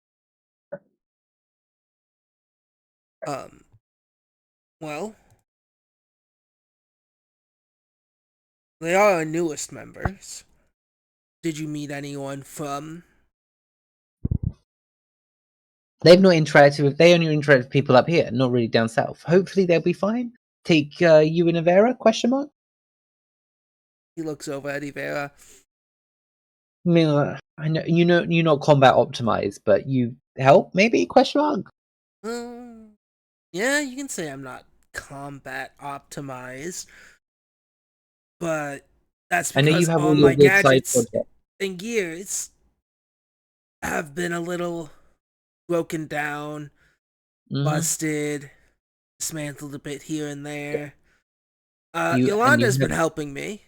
Well, they are our newest members. Did you meet anyone from? They've not interacted with. They only interact with people up here, not really down south. Hopefully, they'll be fine. Take you and Avera? Question mark. He looks over at Ivera. I mean, I know you're not combat optimized, but you help maybe? Question mark. Yeah, you can say I'm not combat optimized, but that's I know you because have all all your my weird side gadgets projects. and gears have been a little broken down, busted, dismantled a bit here and there. Yolanda's been helping me.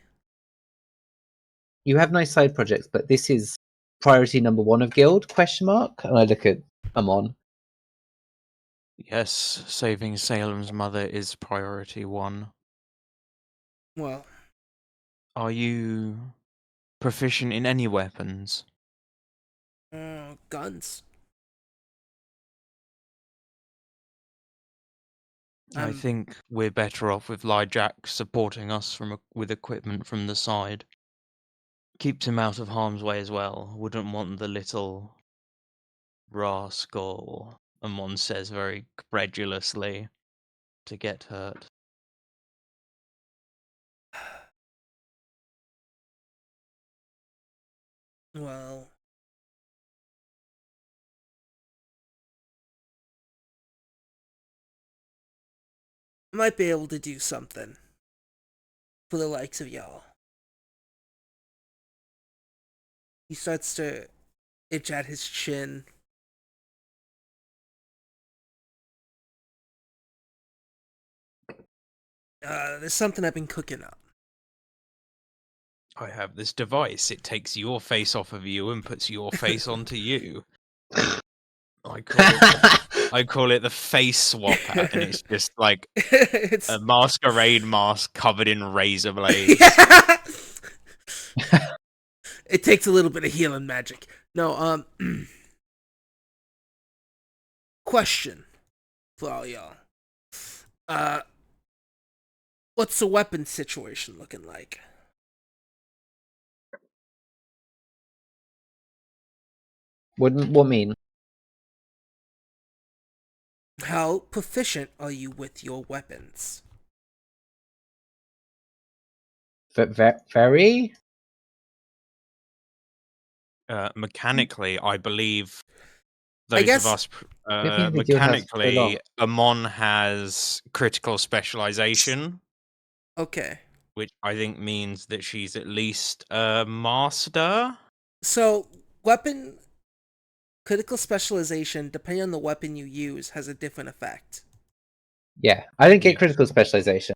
You have nice side projects, but this is priority number 1 of guild? Question mark. And I look at Amon. Yes, saving Salem's mother is priority 1. Well, are you proficient in any weapons? Guns. I think we're better off with Lyjack supporting us with equipment from the side. Keeps him out of harm's way as well. Wouldn't want the little rascal, Amon says very credulously, to get hurt. Well, I might be able to do something for the likes of y'all. He starts to itch at his chin. There's something I've been cooking up. I have this device. It takes your face off of you and puts your face onto you. I call it the face swapper, and it's just like It's a masquerade mask covered in razor blades. It takes a little bit of healing magic. No, question for all y'all. What's the weapon situation looking like? What mean? How proficient are you with your weapons? Very? Mechanically, I believe I those guess- of us the guild has so long. mechanically, Amon has critical specialization, Okay. which I think means that she's at least a master. So, weapon critical specialization, depending on the weapon you use, has a different effect. Yeah, I didn't get Yeah. critical specialization.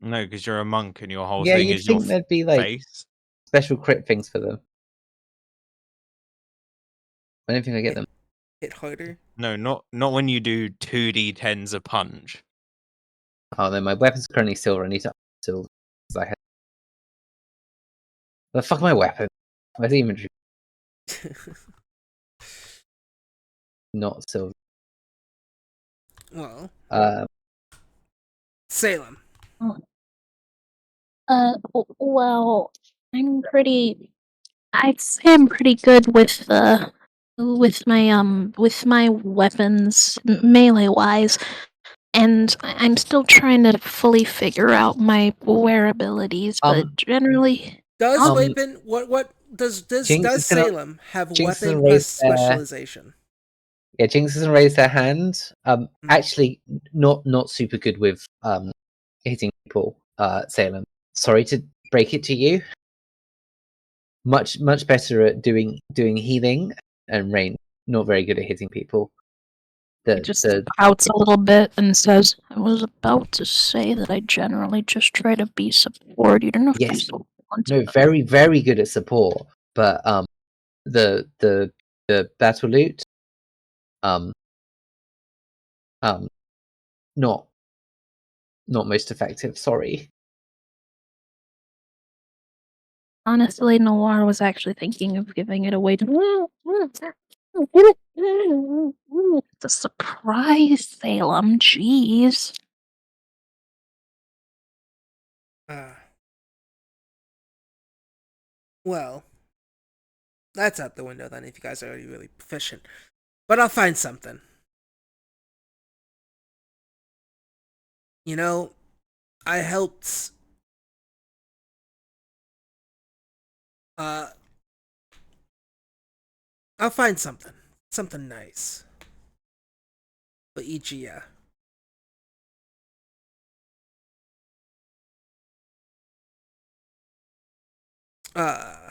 No, because you're a monk and your whole Yeah, thing you'd is your think there'd be like face. special crit things for them. I don't think I get them. Hit harder. No, not when you do 2d10s a punch. Oh, then my weapon's currently silver. I need to up silver. 'Cause I had... The fuck my weapon? Where's the inventory? Not silver. Well, Salem. Well, I'd say I'm pretty good with my weapons melee wise, and I'm still trying to fully figure out my wear abilities, but generally, Does I'll- weapon what does Jinx is gonna- Salem have Jinx is weapon gonna raise their- specialization? Yeah, Jinx doesn't raise their hand. Hmm. Actually, not super good with hitting people. Salem. Sorry to break it to you. Much better at doing healing and rain. Not very good at hitting people. He just pouts a little bit and says, I was about to say that I generally just try to be support. You don't have to be Yes. so No, very good at support. But the battle loot not most effective. Sorry. Honestly, Noir was actually thinking of giving it away to. It's a surprise, Salem. Jeez. Well, that's out the window then if you guys are already really proficient. But I'll find something. You know, I helped I'll find something. Something nice. But Ichiya.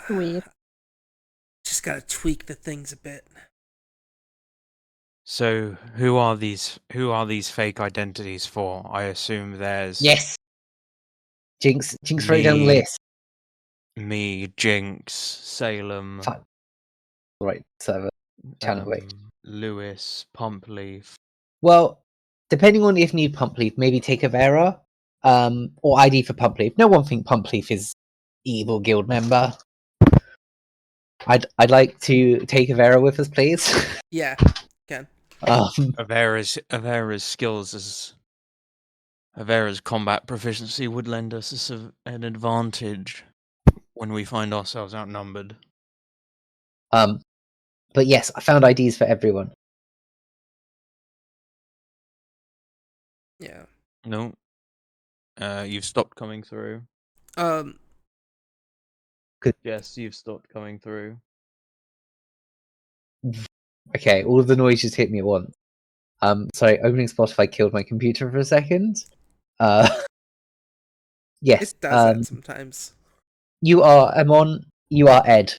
Sweet. Just gotta tweak the things a bit. So who are these fake identities for? I assume there's Yes. Jinx wrote down the Me. list. me, Jinx, Salem, Fine. Right, so channel wait. Lewis, Pumpleaf. Well, depending on if you need Pumpleaf, maybe take a Vera, or ID for Pumpleaf. No one think Pumpleaf is evil guild member. I'd like to take a Vera with us, please. Yeah, can. Avera's skills as Avera's combat proficiency would lend us an advantage when we find ourselves outnumbered. But yes, I found IDs for everyone. Yeah. No. You've stopped coming through. Good. Yes, you've stopped coming through. Okay, all of the noise just hit me at once. Sorry, opening Spotify killed my computer for a second. Yes. It does that sometimes. You are Amon. You are Ed.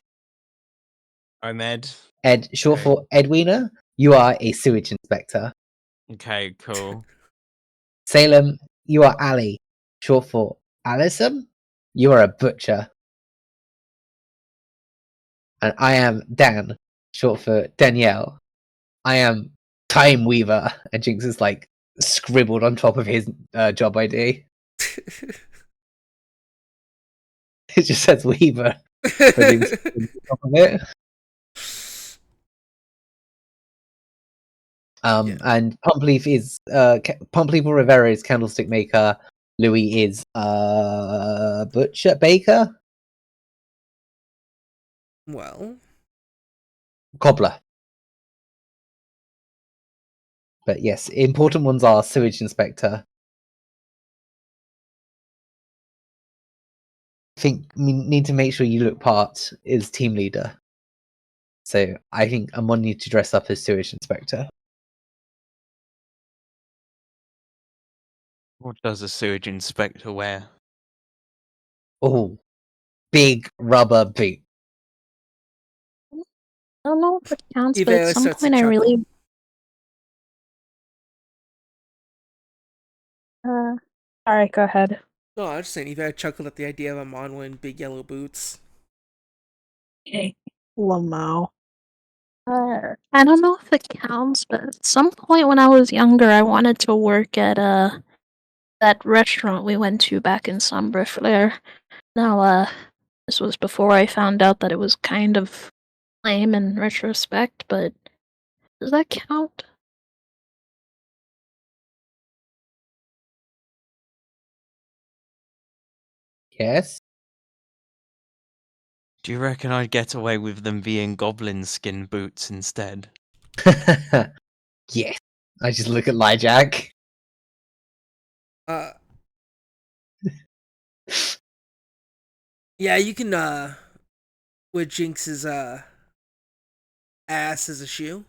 I'm Ed. Ed, short Okay. for Edwina. You are a sewage inspector. Okay, cool. Salem, you are Ali. Short for Alison. You are a butcher. And I am Dan. Short for Danielle. I am Time Weaver. And Jinx is like scribbled on top of his job ID. It just says Weaver. But Jinx is on top of it. And Pumpleaf is Pumpleaf or Rivera is candlestick maker. Louis is butcher baker. Well, Cobbler. But yes, important ones are sewage inspector. I think we need to make sure you look part is team leader. So I think Amon needs to dress up as sewage inspector. What does a sewage inspector wear? Oh, big rubber boot. I don't know if it counts, but Ivera at some starts to point I chuckle. really. Alright, go ahead. No, I was just saying, Ivera chuckled at the idea of Amon wearing big yellow boots. Lamau. I don't know if it counts, but at some point when I was younger, I wanted to work at that restaurant we went to back in Sombrefleur. Now, this was before I found out that it was kind of lame in retrospect, but does that count? Yes. Do you reckon I'd get away with them being goblin skin boots instead? Yes. I just look at Lijack. Yeah, you can wear Jinx's ass as a shoe.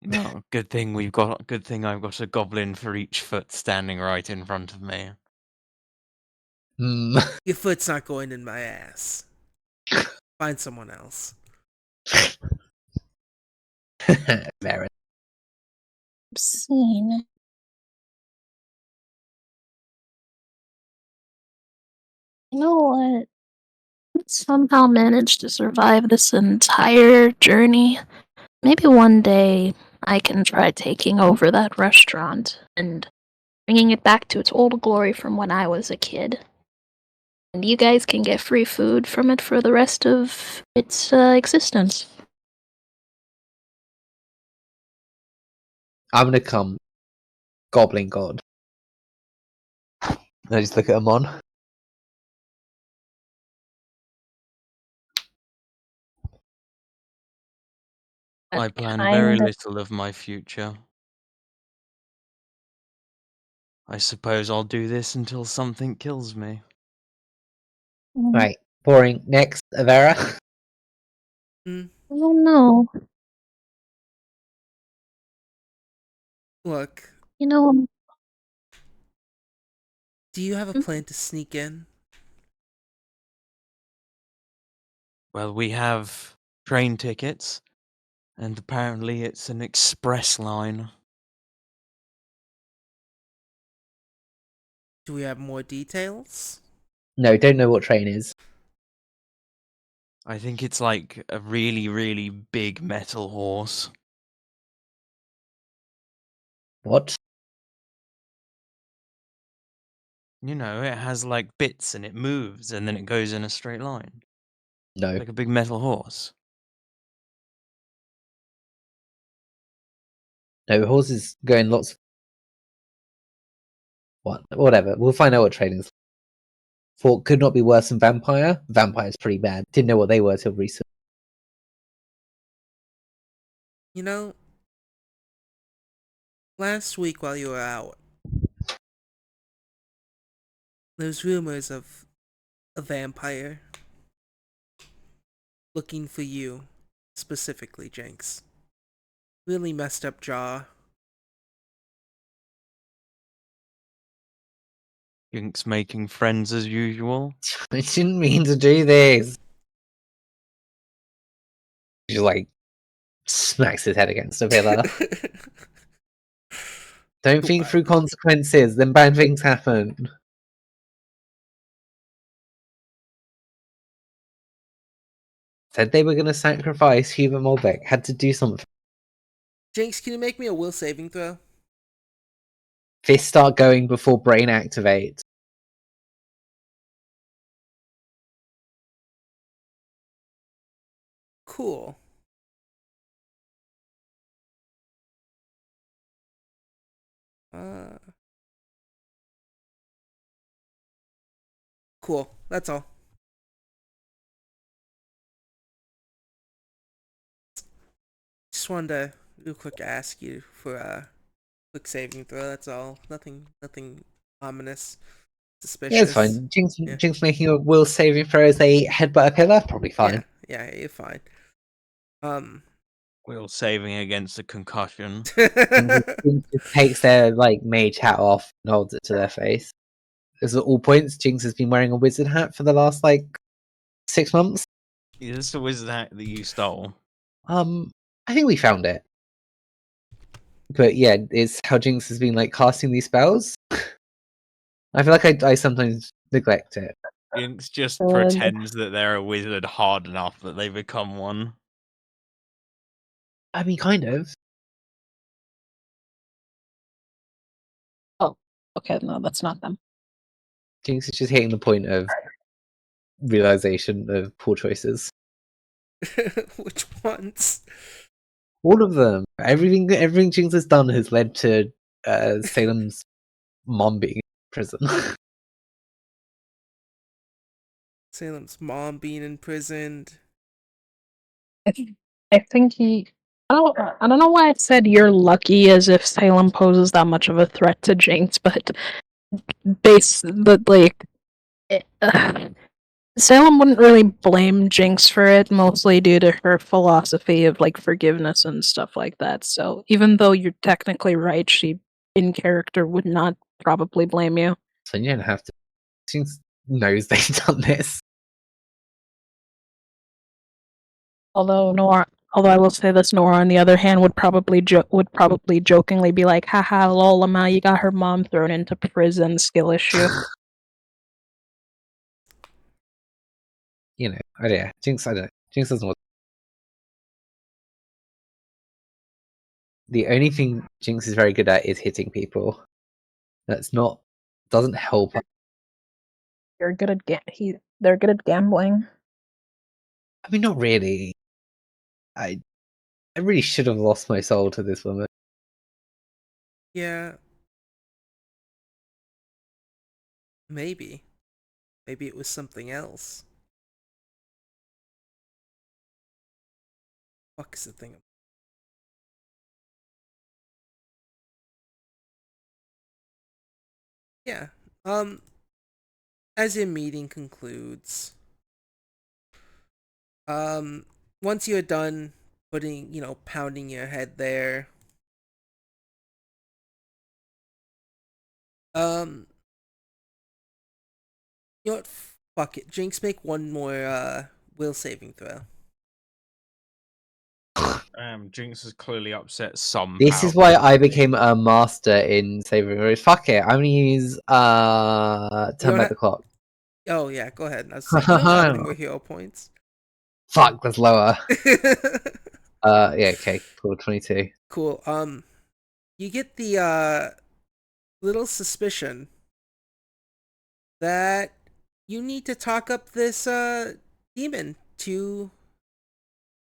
No, good thing I've got a goblin for each foot standing right in front of me. Hmm. Your foot's not going in my ass. Find someone else. Very. Obscene. You know what? Somehow managed to survive this entire journey. Maybe one day I can try taking over that restaurant and bringing it back to its old glory from when I was a kid. And you guys can get free food from it for the rest of its existence. I'm gonna come, Goblin God. And I just look at Amon. I That plan very kind of. little of my future. I suppose I'll do this until something kills me. Right, boring. Next, Avera. Hmm. I don't know. Look, You know, do you have a plan to sneak in? Well, we have train tickets, and apparently it's an express line. Do we have more details? No, don't know what train is. I think it's like a really, really big metal horse. What? You know, it has like bits and it moves and then it goes in a straight line. No. Like a big metal horse. No, horses go in lots of... What? Whatever. We'll find out what train is. Thought could not be worse than Vampire. Vampire's pretty bad. Didn't know what they were till recently. You know, last week while you were out, there's rumors of a vampire looking for you, specifically, Jinx. Really messed up jaw. Jinx making friends as usual. I didn't mean to do this. She like smacks his head against a pillar. Don't think What? through consequences, then bad things happen. Said they were going to sacrifice Hubert Molbeck. Had to do something. Jinx, can you make me a will saving throw? Fists start going before brain activates. Cool. Uh, cool. That's all. Just wanted to real quick ask you for a quick saving throw. That's all. Nothing ominous, Yeah, it's suspicious. fine. Jinx, Yeah. Jinx making a will saving throw as they headbutt a pillar? Probably fine. Yeah, you're fine. Will saving against a concussion. Jinx just takes their like mage hat off and holds it to their face. As at all points, Jinx has been wearing a wizard hat for the last like 6 months. Is this the wizard hat that you stole? I think we found it. But yeah, it's how Jinx has been like casting these spells. I feel like I sometimes neglect it. Jinx just Good. pretends that they're a wizard hard enough that they become one. I mean, kind of. Oh, okay, no, that's not them. Jinx is just hitting the point of realization of poor choices. Which ones? All of them. Everything Jinx has done has led to Salem's mom being in prison. Salem's mom being imprisoned. I think he. I don't know why I said you're lucky as if Salem poses that much of a threat to Jinx, but Salem wouldn't really blame Jinx for it, mostly due to her philosophy of like forgiveness and stuff like that. So even though you're technically right, she in character would not probably blame you. So you don't have to. Jinx knows they've done this. Although I will say this, Nora, on the other hand, would probably jokingly be like, "Haha, lol, Lama, you got her mom thrown into prison, skill issue." You know, yeah, Jinx. I don't know. Jinx doesn't want. The only thing Jinx is very good at is hitting people. That's not doesn't help. They're good at gambling. I mean, not really. I really should have lost my soul to this woman. Yeah. Maybe. Maybe it was something else. Fuck is the thing? Yeah. As your meeting concludes, once you're done putting, pounding your head there, you know what? Fuck it. Jinx, make one more, will saving throw. Jinx is clearly upset somehow. This is why I became a master in saving throws. Fuck it, I'm gonna use turn back the clock. Oh, yeah, go ahead. I was like, you don't have any more hero points. Fuck, that's lower. Yeah, okay, cool, 22. Cool. You get the, little suspicion that you need to talk up this, demon to,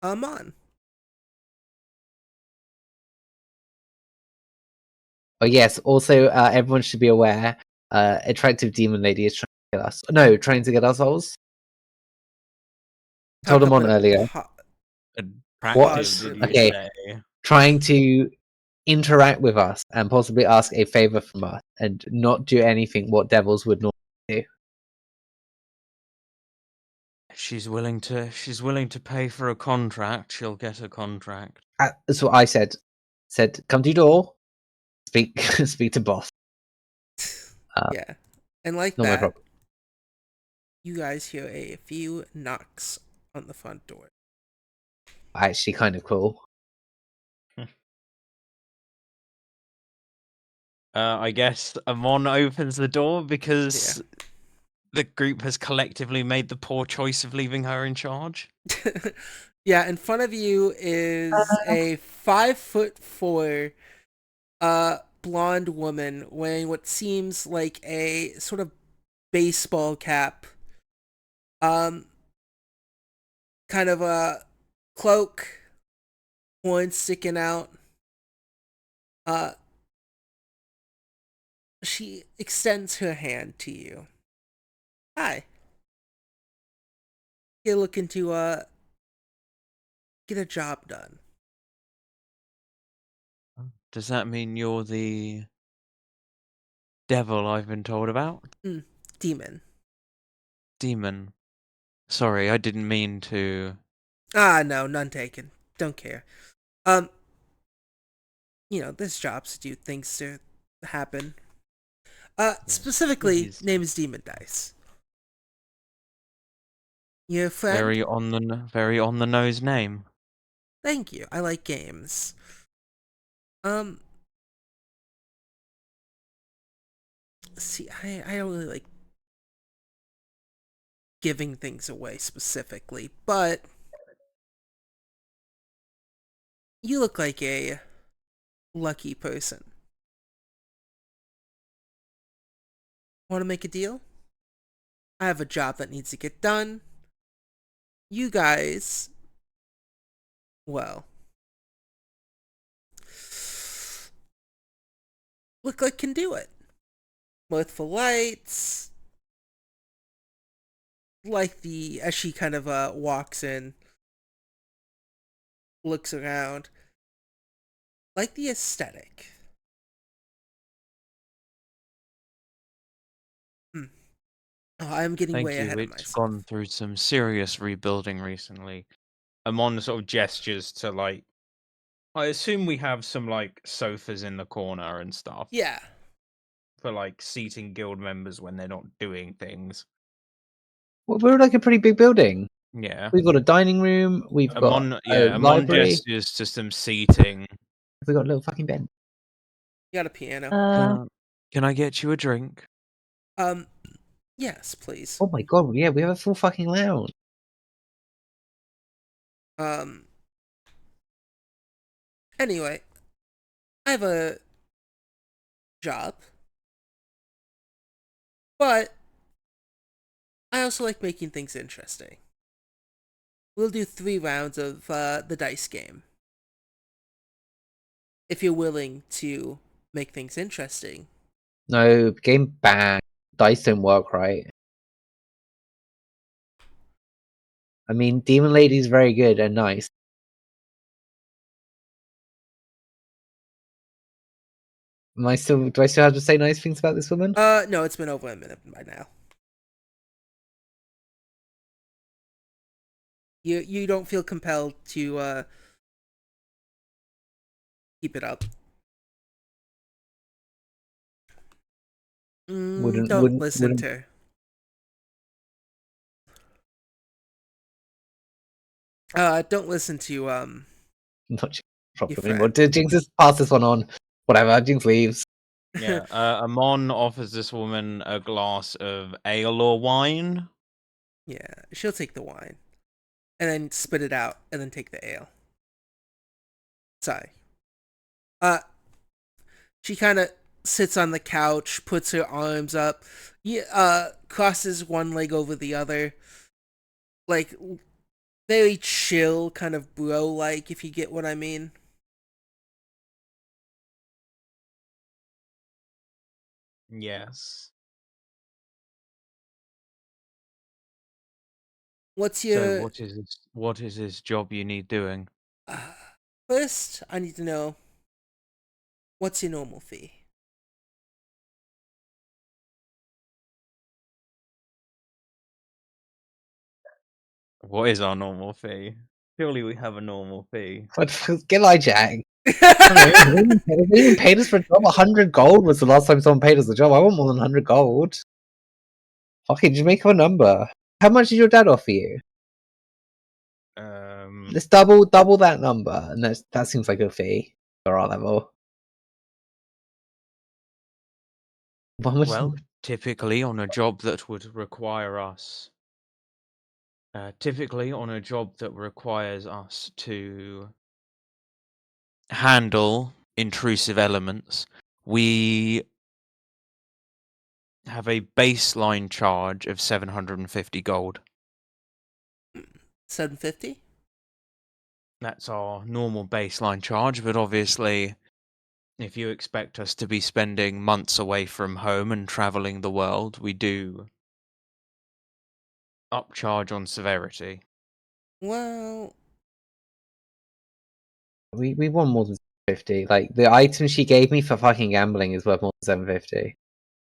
Mon. Oh yes, also everyone should be aware, attractive demon lady is trying to get us. No, trying to get our souls. Told Talk him up on earlier. Attractive, did you Okay. say? Trying to interact with us and possibly ask a favor from us and not do anything what devils would normally do. She's willing to pay for a contract. She'll get a contract. That's what I said. Said, come to your door, speak speak to boss. Yeah. And like Not my that, problem. you guys hear a few knocks on the front door. Actually kind of cool. I guess Amon opens the door because the group has collectively made the poor choice of leaving her in charge. Yeah, in front of you is a 5'4", blonde woman wearing what seems like a sort of baseball cap. Kind of a cloak, horns sticking out. She extends her hand to you. Hi. You're looking to get a job done. Does that mean you're the devil I've been told about? Demon. Demon. Sorry, I didn't mean to. No, none taken. Don't care. There's jobs to do, things to happen. Specifically, Please. name is Demon Dice. Your friend? Very on the nose name. Thank you. I like games. See, I don't really like giving things away specifically, but you look like a lucky person. Want to make a deal? I have a job that needs to get done. You guys, well, look like can do it. Mirthful lights, like as she kind of walks in, looks around, like the aesthetic. Oh, I'm getting Thank way you. ahead of It's myself. gone through some serious rebuilding recently. Amon sort of gestures to like. I assume we have some like sofas in the corner and stuff Yeah. for like seating guild members when they're not doing things. Well, we're like a pretty big building. Yeah. We've got a dining room. We've got Amon, a yeah, Amon library. gestures to some seating. We've got a little fucking bench. You got a piano. Can I get you a drink? Yes, please. Oh my god, yeah, we have a full fucking lounge. Anyway, I have a job, but I also like making things interesting. We'll do 3 rounds of the dice game. If you're willing to make things interesting. No, game bang. Dice don't work right. I mean, Demon Lady's very good and nice. Do I still have to say nice things about this woman? No, it's been over a minute by now. You don't feel compelled to keep it up. Don't listen to her. Don't listen to Not your problem anymore. friend. Jinx, just pass this one on. Whatever, Jinx leaves. Yeah. Amon offers this woman a glass of ale or wine. Yeah, she'll take the wine, and then spit it out, and then take the ale. Sorry. She kind of sits on the couch, puts her arms up, crosses one leg over the other, like very chill, kind of bro-like, if you get what I mean. Yes. What's So your what is this job you need doing? first? I need to know what's your normal fee. What is our normal fee? Surely we have a normal fee. Get like Jack. They even paid us for a job. 100 gold was the last time someone paid us a job. I want more than 100 gold. Fucking just make up a number. How much did your dad offer you? Let's double that number, and that seems like a fee for our level. Well, typically on a job that would require us to handle intrusive elements, we have a baseline charge of 750 gold. 750? That's our normal baseline charge, but obviously, if you expect us to be spending months away from home and traveling the world, we do upcharge on severity. Well, we want more than 750. Like the item she gave me for fucking gambling is worth more than 750.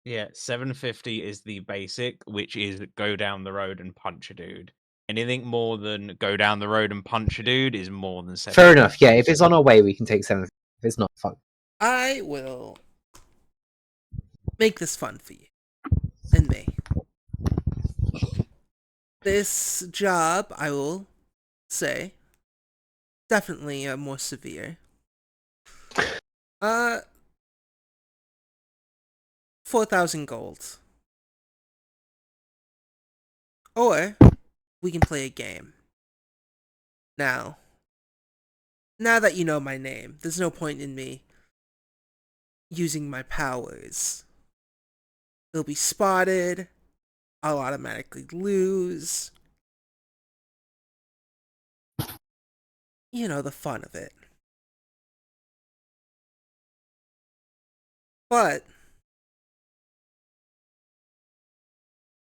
Yeah, 750 is the basic, which is go down the road and punch a dude. Anything more than go down the road and punch a dude is more than 750. Fair enough. Yeah, if it's on our way, we can take 750. If it's not, fuck. I will make this fun for you and me. This job, I will say, definitely more severe. 4,000 gold. Or we can play a game. Now that you know my name, there's no point in me using my powers. They'll be spotted. I'll automatically lose. You know, the fun of it. But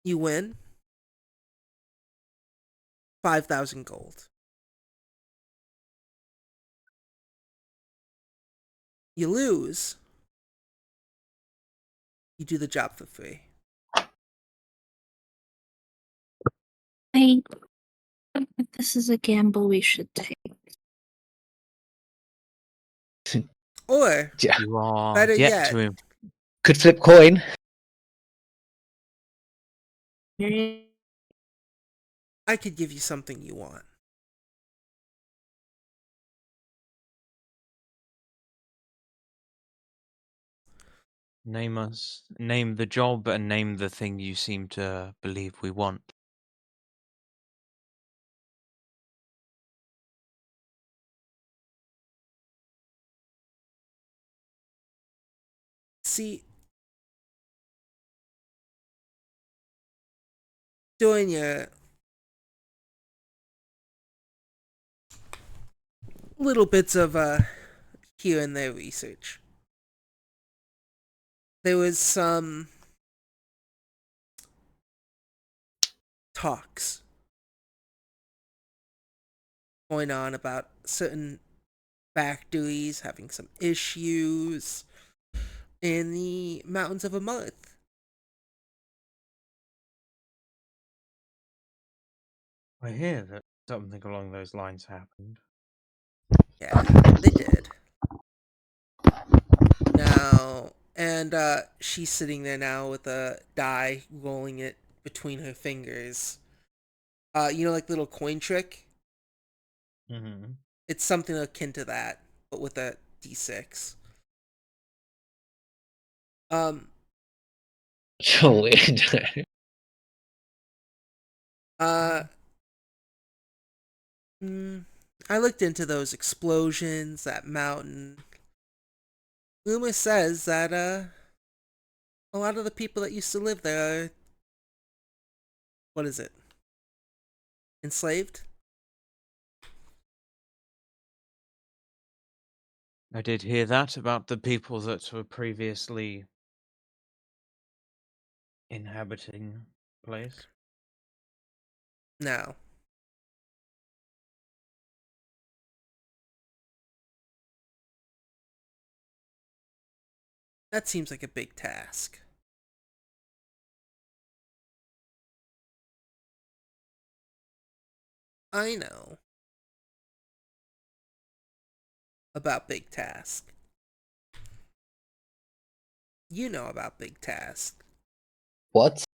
you win 5,000 gold. You lose, you do the job for free. I don't think this is a gamble we should take. Or, Yeah. You are better yet yet, to Could flip coin. I could give you something you want. name the job and name the thing you seem to believe we want. See, doing your little bits of here and there research, there was some talks going on about certain factories having some issues in the mountains of Amarth. I hear that something along those lines happened. Yeah, they did. Now, and she's sitting there now with a die, rolling it between her fingers. You know, like little coin trick. Mm-hmm. It's something akin to that, but with a d6. Um, Surely. uh, I looked into those explosions, that mountain. Rumor says that a lot of the people that used to live there are, what is it? Enslaved? I did hear that about the people that were previously inhabiting the place. Now, that seems like a big task. I know about big task. You know about big task. What?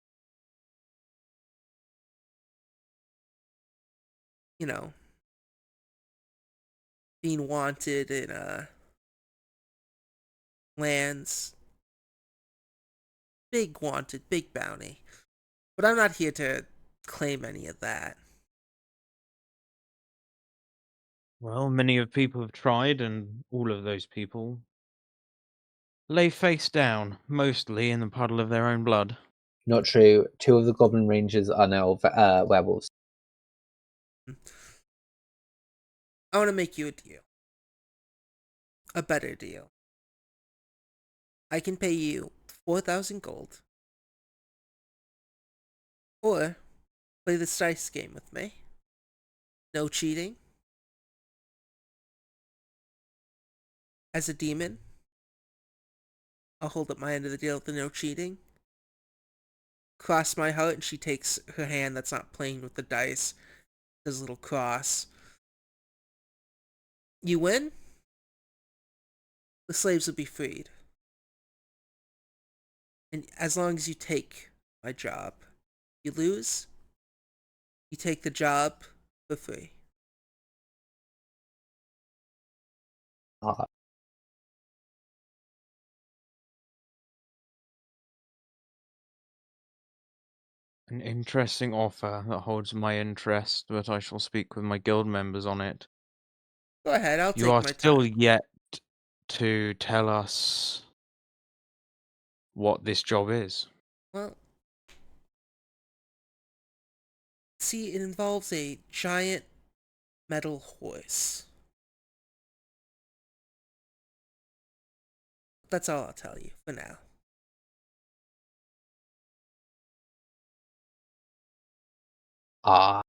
You know, being wanted in lands. Big wanted, big bounty. But I'm not here to claim any of that. Well, many of people have tried, and all of those people lay face down, mostly in the puddle of their own blood. Not true. 2 of the Goblin Rangers are now werewolves. I want to make you a deal. A better deal. I can pay you 4,000 gold. Or play this dice game with me. No cheating. As a demon, I'll hold up my end of the deal with the no cheating. Cross my heart, and she takes her hand that's not playing with the dice, does a little cross. You win, the slaves will be freed. And as long as you take my job, you lose, you take the job for free. Ah, An interesting offer that holds my interest, but I shall speak with my guild members on it. Go ahead, I'll You take are my still time. yet to tell us what this job is. Well, see, it involves a giant metal horse. That's all I'll tell you for now. ah.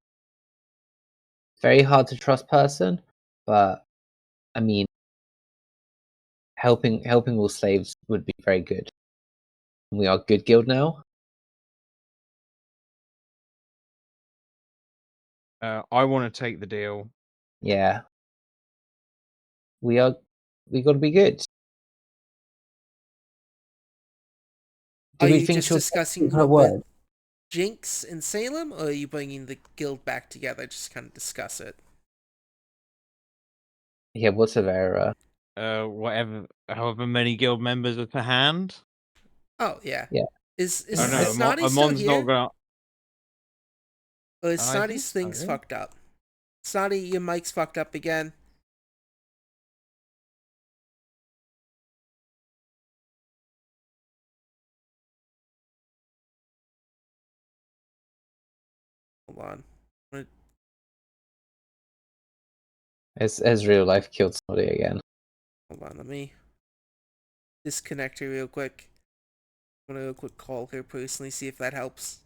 Very hard to trust person, but I mean, helping all slaves would be very good. We are good guild now. I want to take the deal. Yeah. We got to be good. Do Are we you think just she'll discussing keep her with word? Jinx and Salem, or are you bringing the guild back together just kind of discuss it? Yeah, what's her error? However many guild members are to hand. Oh yeah. Yeah. Is Oh no, Snotty still Amon's here? not gonna. Or is I think Snotty's so. things fucked up? Snotty, your mic's fucked up again. Hold on. As real life killed somebody again. Hold on, let me disconnect her real quick. I'm gonna real quick call her personally, see if that helps.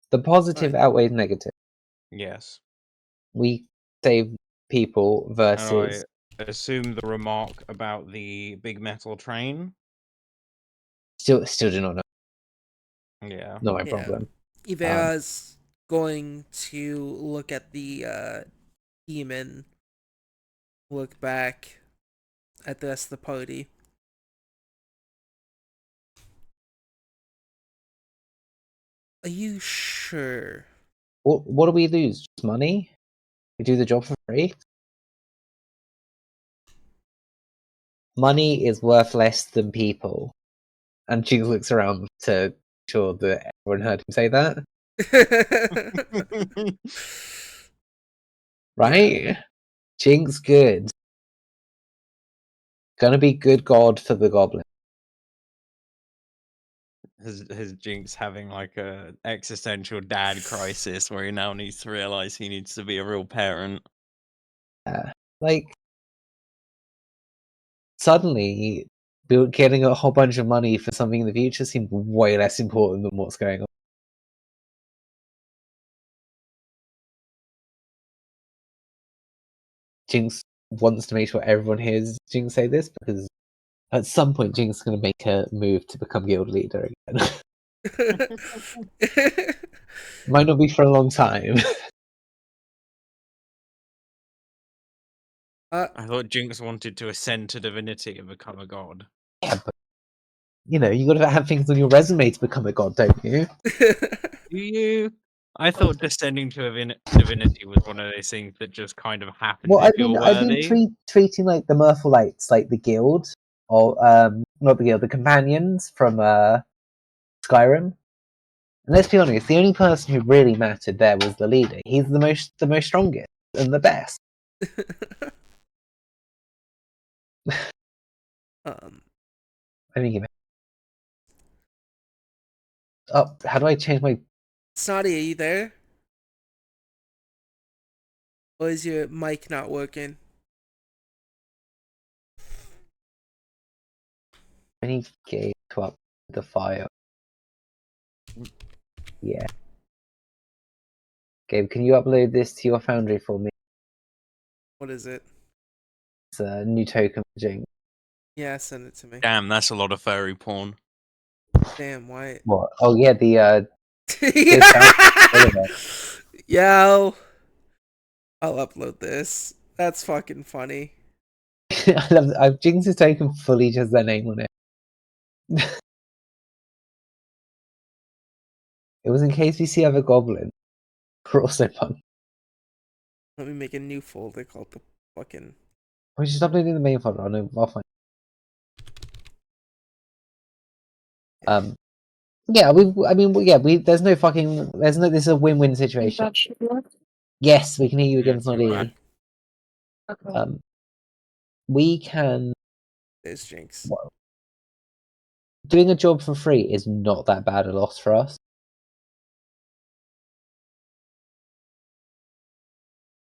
The positive outweighs negative. Yes. We save people And versus. I assume the remark about the big metal train. Still do not know. Yeah. Not my Yeah. problem. Ivera's going to look at the demon, look back at the rest of the party. Are you sure? What do we lose? Just money? We do the job for free? Money is worth less than people. And she looks around to sure that everyone heard him say that. Right? Yeah. Jinx good. Gonna be good god for the goblin. His Jinx having like a existential dad crisis where he now needs to realize he needs to be a real parent. Like, suddenly, getting a whole bunch of money for something in the future seemed way less important than what's going on. Jinx wants to make sure everyone hears Jinx say this because at some point Jinx is going to make a move to become guild leader again. Might not be for a long time. I thought Jinx wanted to ascend to divinity and become a god. Yeah, but you know, you got to have things on your resume to become a god, don't you? Do you? I thought descending to divinity was one of those things that just kind of happens Well, if you're I've been worthy. treating like the Merfollites like the guild, or not the guild, the companions from Skyrim. And let's be honest, the only person who really mattered there was the leader. He's the most strongest and the best. I think he. Oh, how do I change my? Snotty, are you there? Or is your mic not working? I need Gabe to up the file. Yeah. Gabe, can you upload this to your Foundry for me? What is it? It's a new token for Jinx. Yeah, send it to me. Damn, that's a lot of furry porn. Damn, why? What? Oh yeah, the Yo, I'll upload this. That's fucking funny. I love that. Jinx's token fully just their name on it. It was in case we see other goblins. We're also punk. Let me make a new folder called the fucking. We're just uploading the main folder. I'll find. Yeah, there's no fucking, this is a win-win situation. That should work. Yes, we can hear you again, it's not Right. Okay. we can, There's Jinx. what, doing a job for free is not that bad a loss for us.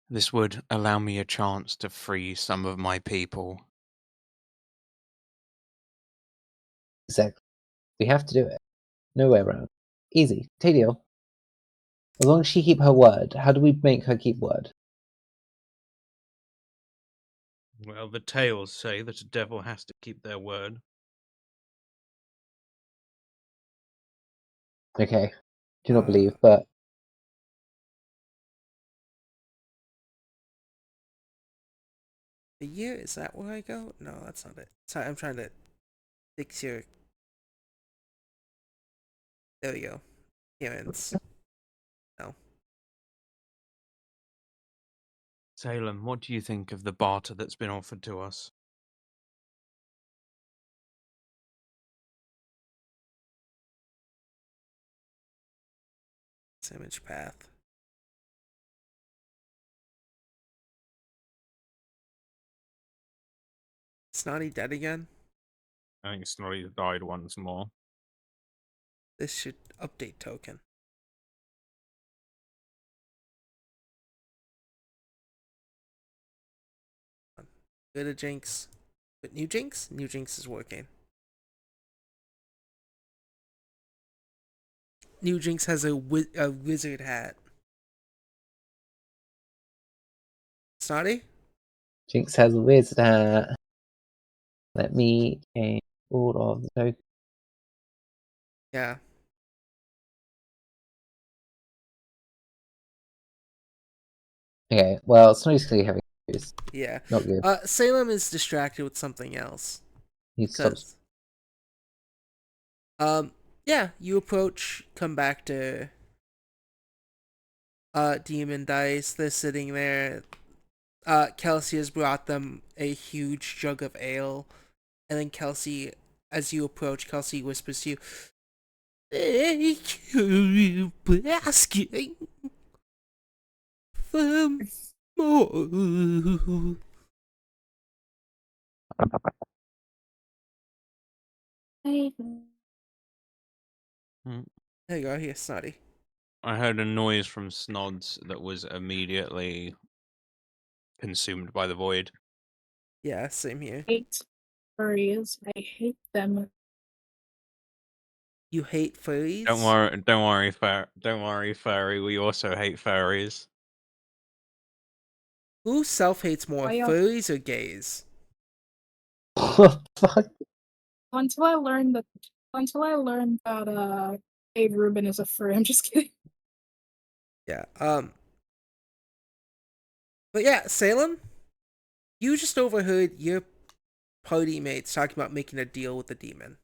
This would allow me a chance to free some of my people. Exactly. We have to do it. No way around. Easy. Take deal. As long as she keep her word, how do we make her keep word? Well, the tales say that a devil has to keep their word. Okay. Do not believe, but The year, is that where I go? No, that's not it. Sorry, I'm trying to fix your. There we go. Appearance. No. Salem, what do you think of the barter that's been offered to us? Image path. Snotty dead again? I think Snotty died once more. This should update token. Go to Jinx. But New Jinx? New Jinx is working. New Jinx has a wizard hat. Snotty? Jinx has a wizard hat. Let me change all of the tokens. Yeah. Okay, well, Snow's clearly having issues. Yeah. Not good. Salem is distracted with something else. He stops. Yeah, you approach, come back to Demon Dice. They're sitting there. Kelsey has brought them a huge jug of ale. And then Kelsey, as you approach, Kelsey whispers to you, "Thank you for asking for more." There you go, here, Snotty. I heard a noise from Snods that was immediately consumed by the void. Yeah, same here. Hate furries. I hate them. You hate furries? Don't worry, furry. We also hate furries. Who self-hates more, Why furries or gays? What the fuck? Until I learned that Dave Rubin is a furry. I'm just kidding. Yeah, but yeah, Salem, you just overheard your party mates talking about making a deal with the demon.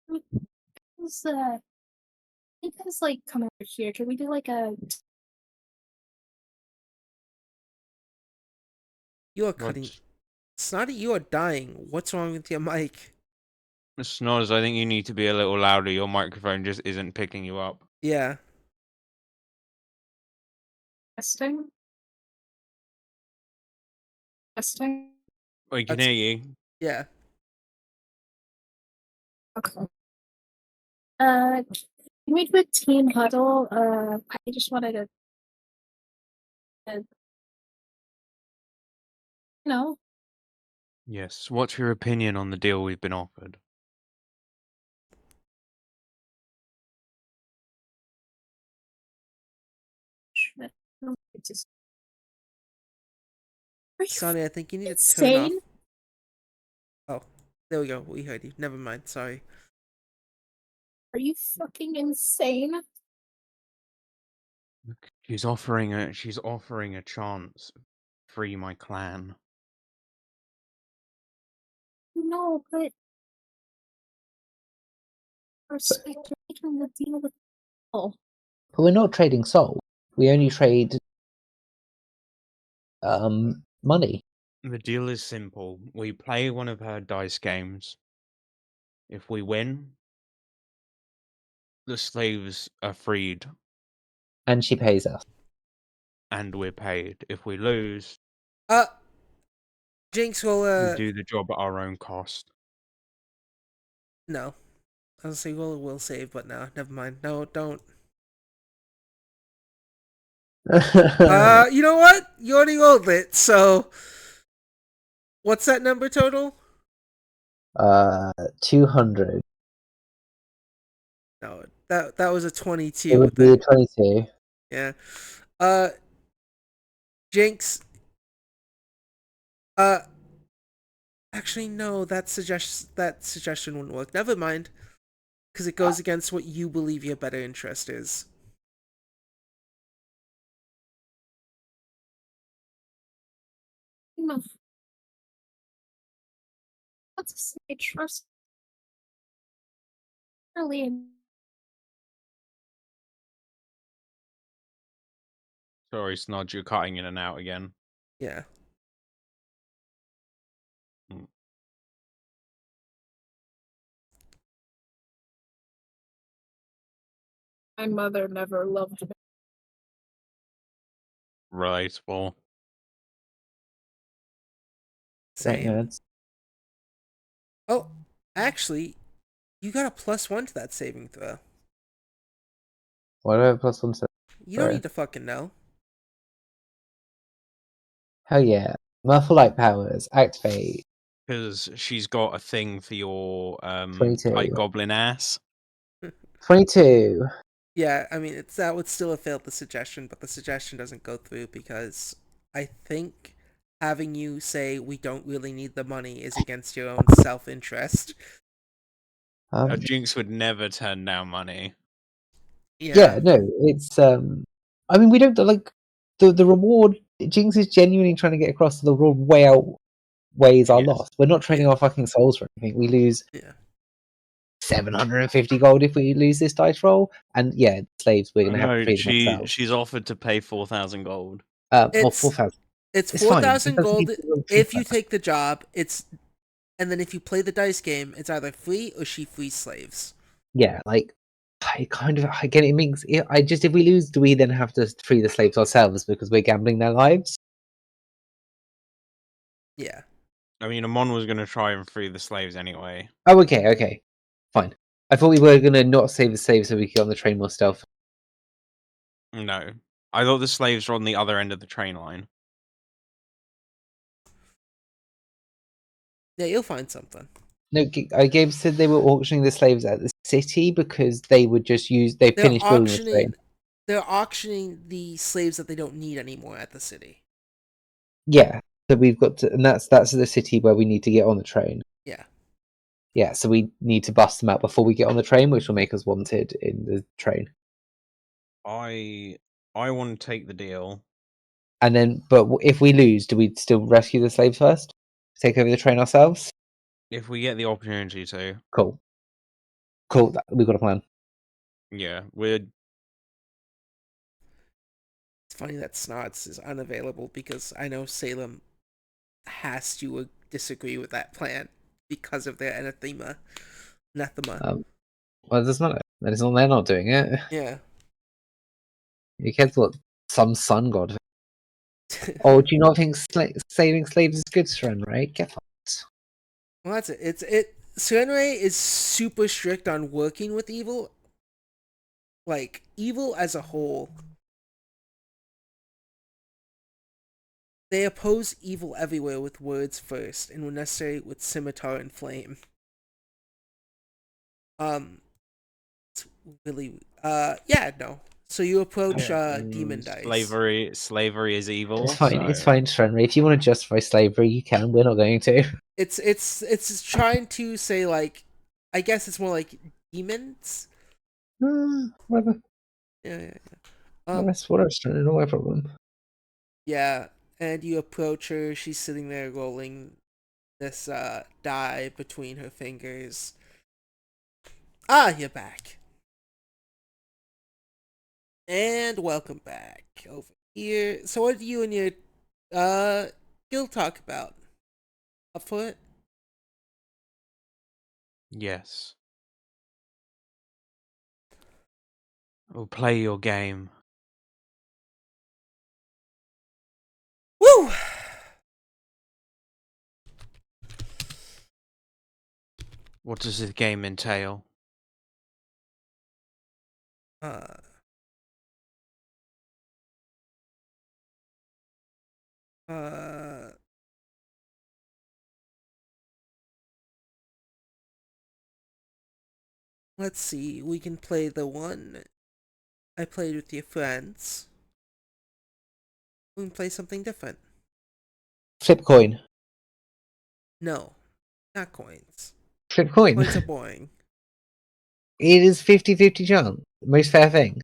Who's you guys like come over here? Can we do like a You are cutting. Snotty, you are dying. What's wrong with your mic? Snods, I think you need to be a little louder. Your microphone just isn't picking you up. Yeah. testing? Testing? We can That's- hear you. Yeah. Okay. Can we do a team huddle? I just wanted to, you know, Yes. What's your opinion on the deal we've been offered? it's just. Are you Sonny, I think you need to turn off. insane? Oh, there we go. We heard you. Never mind. Sorry. Are you fucking insane? She's offering a chance. Free my clan. No, but respect, you're making the deal with people. But we're not trading soul. We only trade money. The deal is simple. We play one of her dice games. If we win, the slaves are freed And she pays us. and we're paid. If we lose, Uh, Jinx will We do the job at our own cost. no. I was say we'll save, but no, never mind. No, don't. You know what? You already rolled it, so what's that number total? 200. No, that was a It 22 would with be the a 22. yeah. Uh, Jinx. Uh, actually, no. That suggestion wouldn't work. Never mind, because it goes against what you believe your better interest is. What's a snake trust? Really? Sorry, Snodge, you're cutting in and out again. Yeah. My mother never loved me. Right, well, Same. Nerds. Oh, actually, you got a +1 to that saving throw. What do I have plus 1 to? You don't need to fucking know. Hell yeah. Muffle light powers. Activate. because she's got a thing for your 22. tight goblin ass. 22. Yeah, I mean, that would still have failed the suggestion, but the suggestion doesn't go through because I think having you say we don't really need the money is against your own self-interest. Jinx would never turn down money. Yeah, no, it's I mean we don't like the reward. Jinx is genuinely trying to get across the reward way outweighs our Yes. loss. We're not trading our fucking souls for anything. We lose 750 gold if we lose this dice roll, and yeah, slaves we're gonna have to No, free them ourselves. she's offered to pay 4,000 gold. Well, It's 4,000. it's It's fine. 4,000 It doesn't need gold to go if you cheaper. take the job. And then if you play the dice game, it's either free or she frees slaves. Yeah, like I get it. It makes if we lose, do we then have to free the slaves ourselves because we're gambling their lives? Yeah. I mean, Amon was going to try and free the slaves anyway. Oh, okay, fine. I thought we were gonna not save the slaves so we could get on the train more stealth. No. I thought the slaves were on the other end of the train line. Yeah, you'll find something. No, Gabe said they were auctioning the slaves at the city because they would just they They're finished building the train. auctioning the slaves that they don't need anymore at the city. Yeah, so we've got to, and that's the city where we need to get on the train. Yeah. Yeah, so we need to bust them out before we get on the train, which will make us wanted in the train. I want to take the deal. And then, but if we lose, do we still rescue the slaves first? Take over the train ourselves? If we get the opportunity to. Cool. We've got a plan. Yeah, we're... It's funny that Snots is unavailable because I know Salem has to disagree with that plan because of their anathema. Well, it doesn't matter. They're not doing it. Yeah. Who cares what some sun god? Oh, do you not think saving slaves is good, Sren, right? Get fucked. Well, that's it. Serenray is super strict on working with evil. Like, evil as a whole. They oppose evil everywhere with words first, and when necessary with scimitar and flame. It's really, yeah, no. So you approach, demon dice. Slavery is evil. It's fine. So... It's fine, Srenry. If you want to justify slavery, you can. We're not going to. It's trying to say, like, I guess it's more like demons. Whatever. Yeah. That's Srenry. No problem. Yeah, and you approach her. She's sitting there rolling this die between her fingers. Ah, you're back. And welcome back over here. So what do you and your guild talk about? Up for it? Yes. We'll play your game. Woo! What does this game entail? Uh, uh, let's see. We can play the one I played with your friends. We can play something different. Flip coin. No, not coins. Flip coin. Coins are boring. It is 50-50 chance. Most fair thing.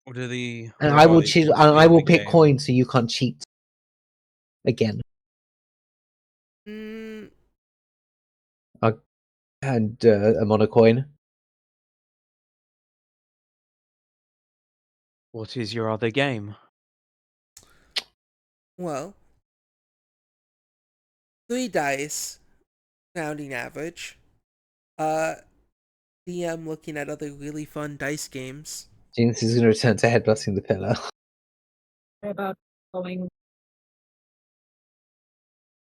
What are the And I will morality choose. And to I will the pick game? coins so you can't cheat. Again. Mm, And I'm on a coin. What is your other game? well, 3 dice, rounding average. DM looking at other really fun dice games. Jinx is going to return to headbutting the pillar. About going.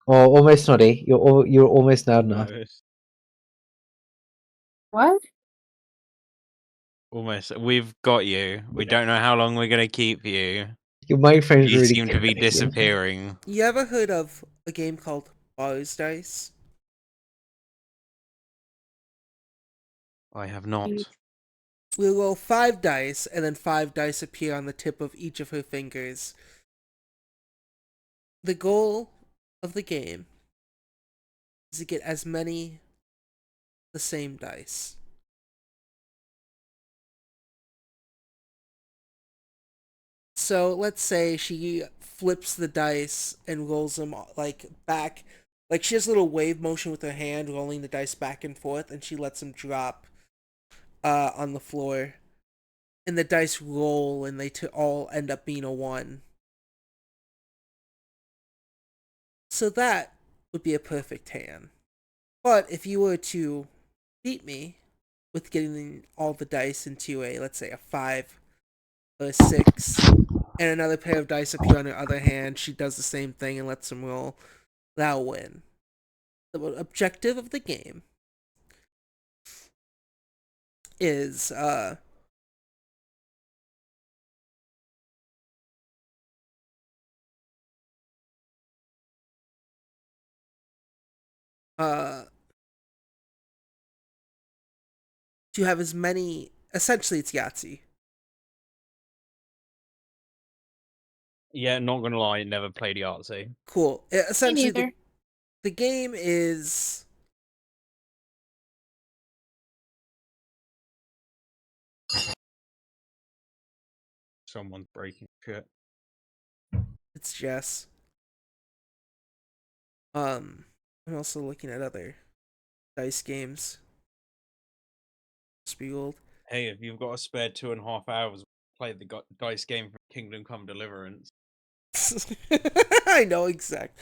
Oh, almost Noddy. You're almost loud enough. Almost. What? Almost. We've got you. We don't know how long we're gonna keep you. Your microphone's You really seem to be cracky. disappearing. You ever heard of a game called Bars Dice? I have not. We roll 5 dice, and then 5 dice appear on the tip of each of her fingers. The goal of the game is to get as many the same dice. So let's say she flips the dice and rolls them like back, like she has a little wave motion with her hand, rolling the dice back and forth, and she lets them drop on the floor, and the dice roll, and they all end up being a 1. So that would be a perfect hand. But if you were to beat me with getting all the dice into a, let's say, a 5 or a 6, and another pair of dice appear on her other hand, she does the same thing and lets them roll, that'll win. The objective of the game is to have as many, essentially it's Yahtzee. Yeah, not gonna lie, never played Yahtzee. Cool. Essentially neither. the game is Someone's breaking shit. it's Jess. I'm also looking at other dice games. Spiegel. Hey, if you've got a spare 2.5 hours, play the dice game from Kingdom Come Deliverance. I know exact.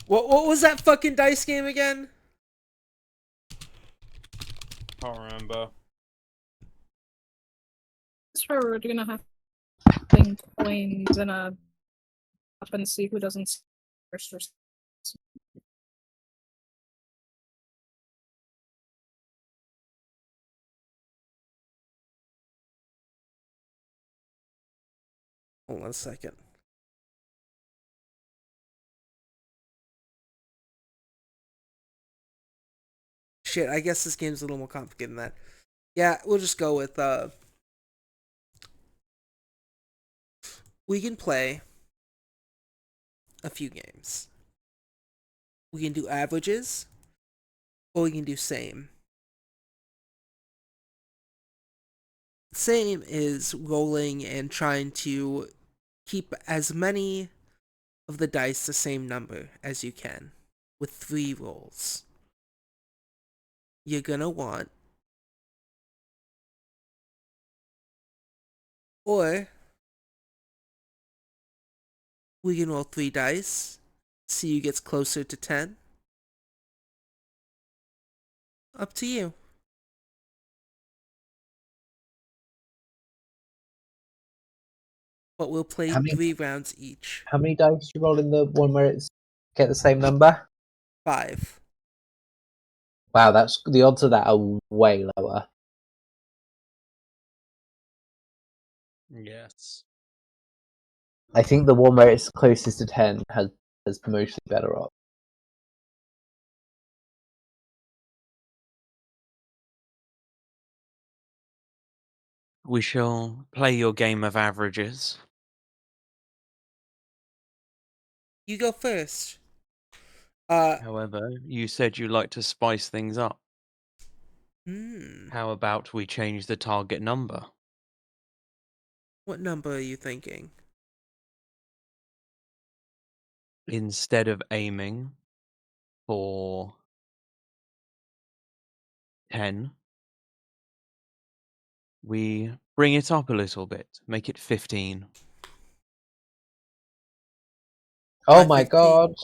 What was that fucking dice game again? Can't remember. That's where we're gonna have playing coins and up and see who doesn't first or Hold on a second. Shit, I guess this game's a little more complicated than that. Yeah, we'll just go with we can play a few games. We can do averages, or we can do same. Same is rolling and trying to keep as many of the dice the same number as you can with 3 rolls. You're gonna want, or we can roll 3 dice, see who gets closer to 10. Up to you. But we'll play How many- 3 rounds each. How many dice do you roll in the one where it's get the same number? 5. Wow, that's the odds of that are way lower. Yes. I think the one where it's closest to 10 has mostly better odds. We shall play your game of averages. You go first. However, you said you like to spice things up. Hmm. How about we change the target number? What number are you thinking? Instead of aiming for 10, we bring it up a little bit. Make it 15. Oh Try my 15. god!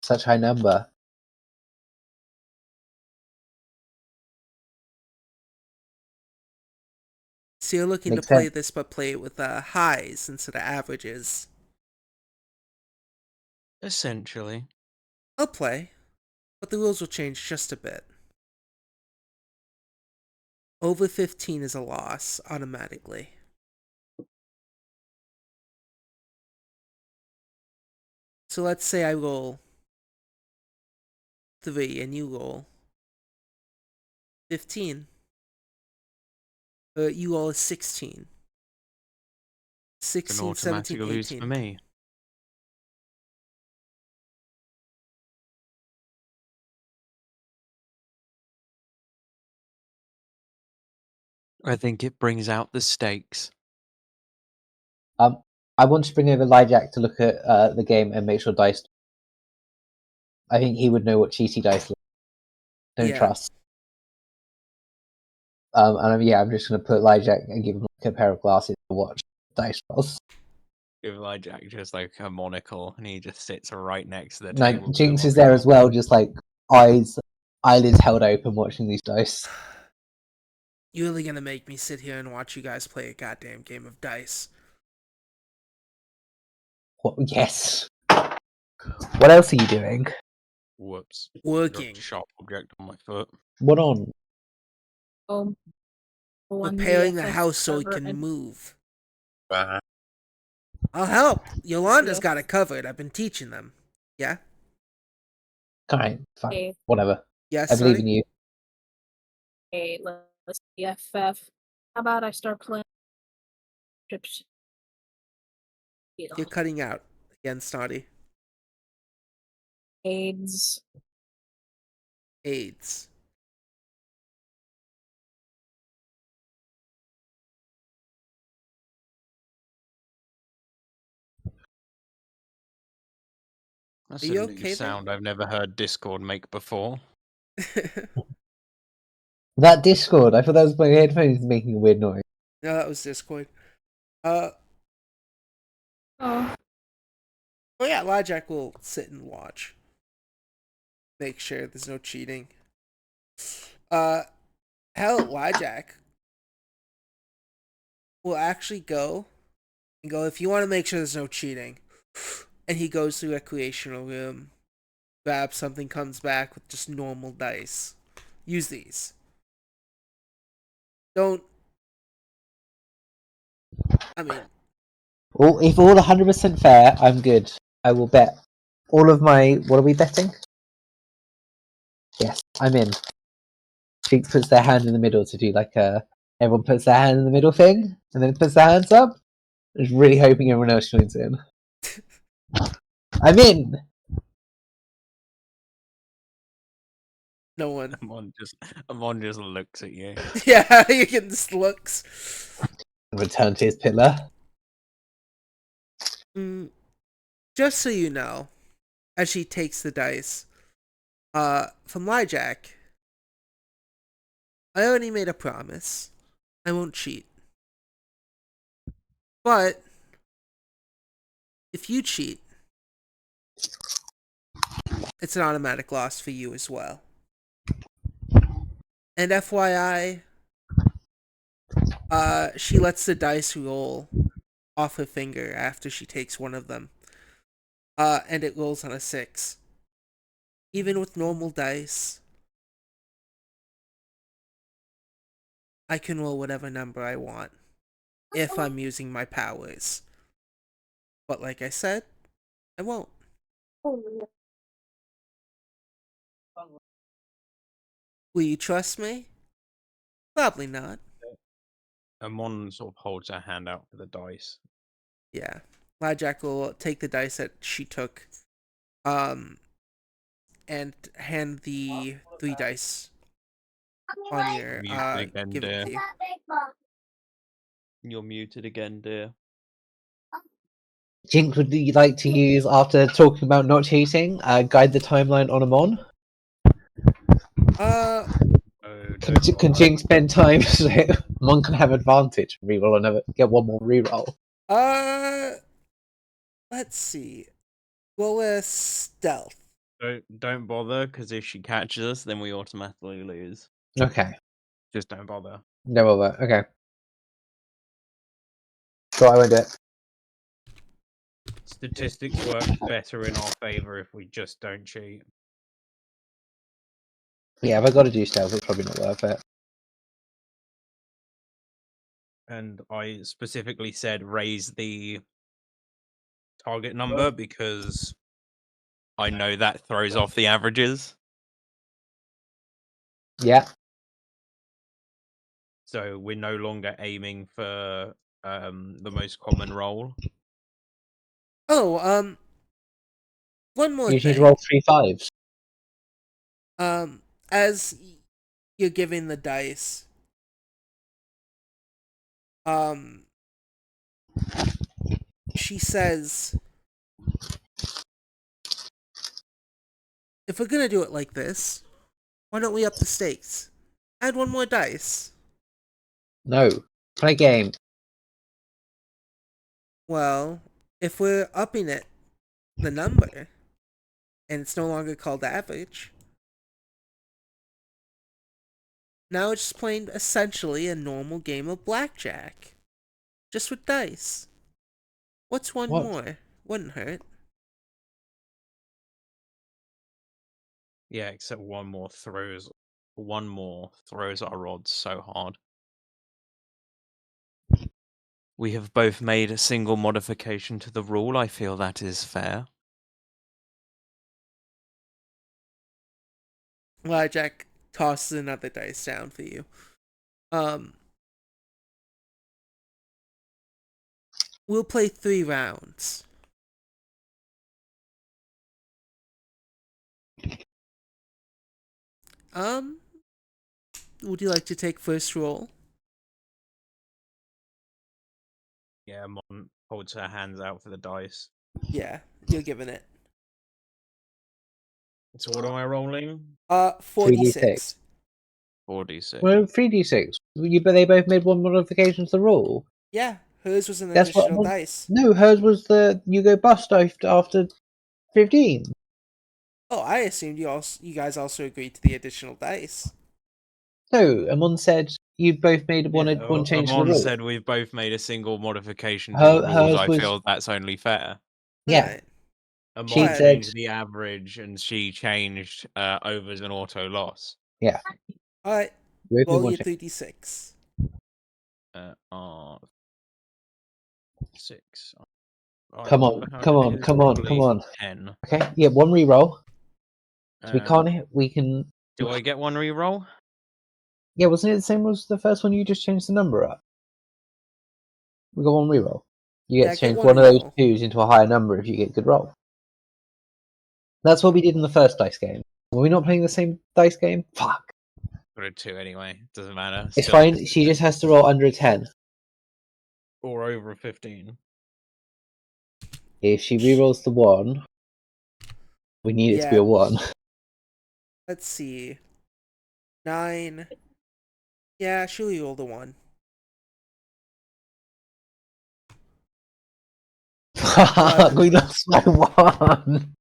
Such high number. So you're looking Makes to play sense. this, but play it with highs instead of averages. Essentially. I'll play, but the rules will change just a bit. Over 15 is a loss, automatically. So let's say I roll 3 and you roll 15. You roll a 16. An 16, automatic 17, lose for 18. me. I think it brings out the stakes. I want to bring over Lyjack to look at the game and make sure dice. I think he would know what cheaty dice look. Don't Yeah. trust. I'm just going to put Lyjack and give him like a pair of glasses to watch dice rolls. Give my Jack just like a monocle and he just sits right next to the Like table. with Jinx them is on there top. as well, just like eyelids held open, watching these dice. You're really gonna make me sit here and watch you guys play a goddamn game of dice. What? Yes. What else are you doing? Whoops. Working. Dropped a sharp object on my foot. What on? Preparing the house so it can move. I'll help. Yolanda's got it covered. I've been teaching them. Yeah? Fine. Whatever. Yes, I believe sorry? in you. Okay, let's see. FF. How about I start playing chips? You're cutting out. Again, Snotty. AIDS. AIDS. That's Are a you new okay there? sound I've never heard Discord make before. That Discord. I thought that was my headphones making a weird noise. No, that was Discord. Oh. Oh yeah, Lojack will sit and watch. Make sure there's no cheating. Hell, Lojack will actually go and go, if you want to make sure there's no cheating. And he goes to the recreational room, grabs something, comes back with just normal dice. Use these. Don't. I mean, If all 100% fair, I'm good. I will bet all of my. What are we betting? Yes, I'm in. Jinx puts their hand in the middle to do like a. Everyone puts their hand in the middle thing, and then puts their hands up. Just really hoping everyone else joins in. I'm in. no one. Amon just looks at you. Yeah, you get this looks. Return to his pillar. Just so you know, as she takes the dice, from Lyjack, I already made a promise. I won't cheat. But if you cheat, it's an automatic loss for you as well. And FYI, she lets the dice roll off her finger after she takes one of them. And it rolls on a 6. even with normal dice, I can roll whatever number I want if I'm using my powers. But like I said, I won't. Will you trust me? Probably not. Amon sort of holds her hand out for the dice. Yeah. Blackjack will take the dice that she took, and hand the 3 dice on your Muted again, give it dear. to you. You're muted again, dear. Jinx, would you like to use, after talking about not cheating, guide the timeline on Amon? Uh Oh, Can Jinx spend time so Amon can have advantage? Reroll another, get one more reroll. let's see. Roll a stealth. Don't bother, because if she catches us, then we automatically lose. Okay, Just don't bother. no bother. Okay. So I won't do it. Statistics work better in our favor if we just don't cheat. Yeah, if I got to do stealth, it's probably not worth it. And I specifically said raise the target number because I know that throws off the averages. Yeah. So we're no longer aiming for the most common roll. Oh, one more You need to thing. roll 3 5s. As you're giving the dice, she says, if we're gonna do it like this, why don't we up the stakes? Add 1 more dice. No. Play game. Well, if we're upping it, the number, and it's no longer called average, now it's just playing essentially a normal game of blackjack. Just with dice. What's 1 What? more? Wouldn't hurt. Yeah, except one more throws our odds so hard. We have both made a single modification to the rule. I feel that is fair. Blackjack tosses another dice down for you. We'll play 3 rounds. Would you like to take first roll? Yeah, Mon holds her hands out for the dice. Yeah, you're giving it. So what am I rolling? 4d6. 4d6. Well, 3d6. But they both made one modification to the rule. Yeah, hers was an That's what. additional dice. No, hers was the you go bust after 15. Oh, I assumed you guys also agreed to the additional dice. No, Amon said you both made one change to the Amon rule. said we've both made a single modification to the rules. Hers I was feel that's only fair. yeah. Right. Amon She said changed the average and she changed overs and auto loss. yeah. Alright, You both made roll one your change. 3d6. R6. I Come remember on, how come to on, do this come on, properly. come on. 10. Okay, yeah, one reroll. So we can't. We can. Do I get one reroll? Yeah, wasn't it the same as the first one? You just changed the number up. We got one reroll. You get Yeah, to get change one one of those reroll. twos into a higher number if you get good roll. That's what we did in the first dice game. Were we not playing the same dice game? Fuck. Put a 2 anyway. Doesn't matter. It's Still fine. She just has to roll under a 10. or over a 15. If she rerolls the 1, we need it to be Yeah. a 1. Let's see. 9. Yeah, she'll roll the 1. Fuck, we lost by 1.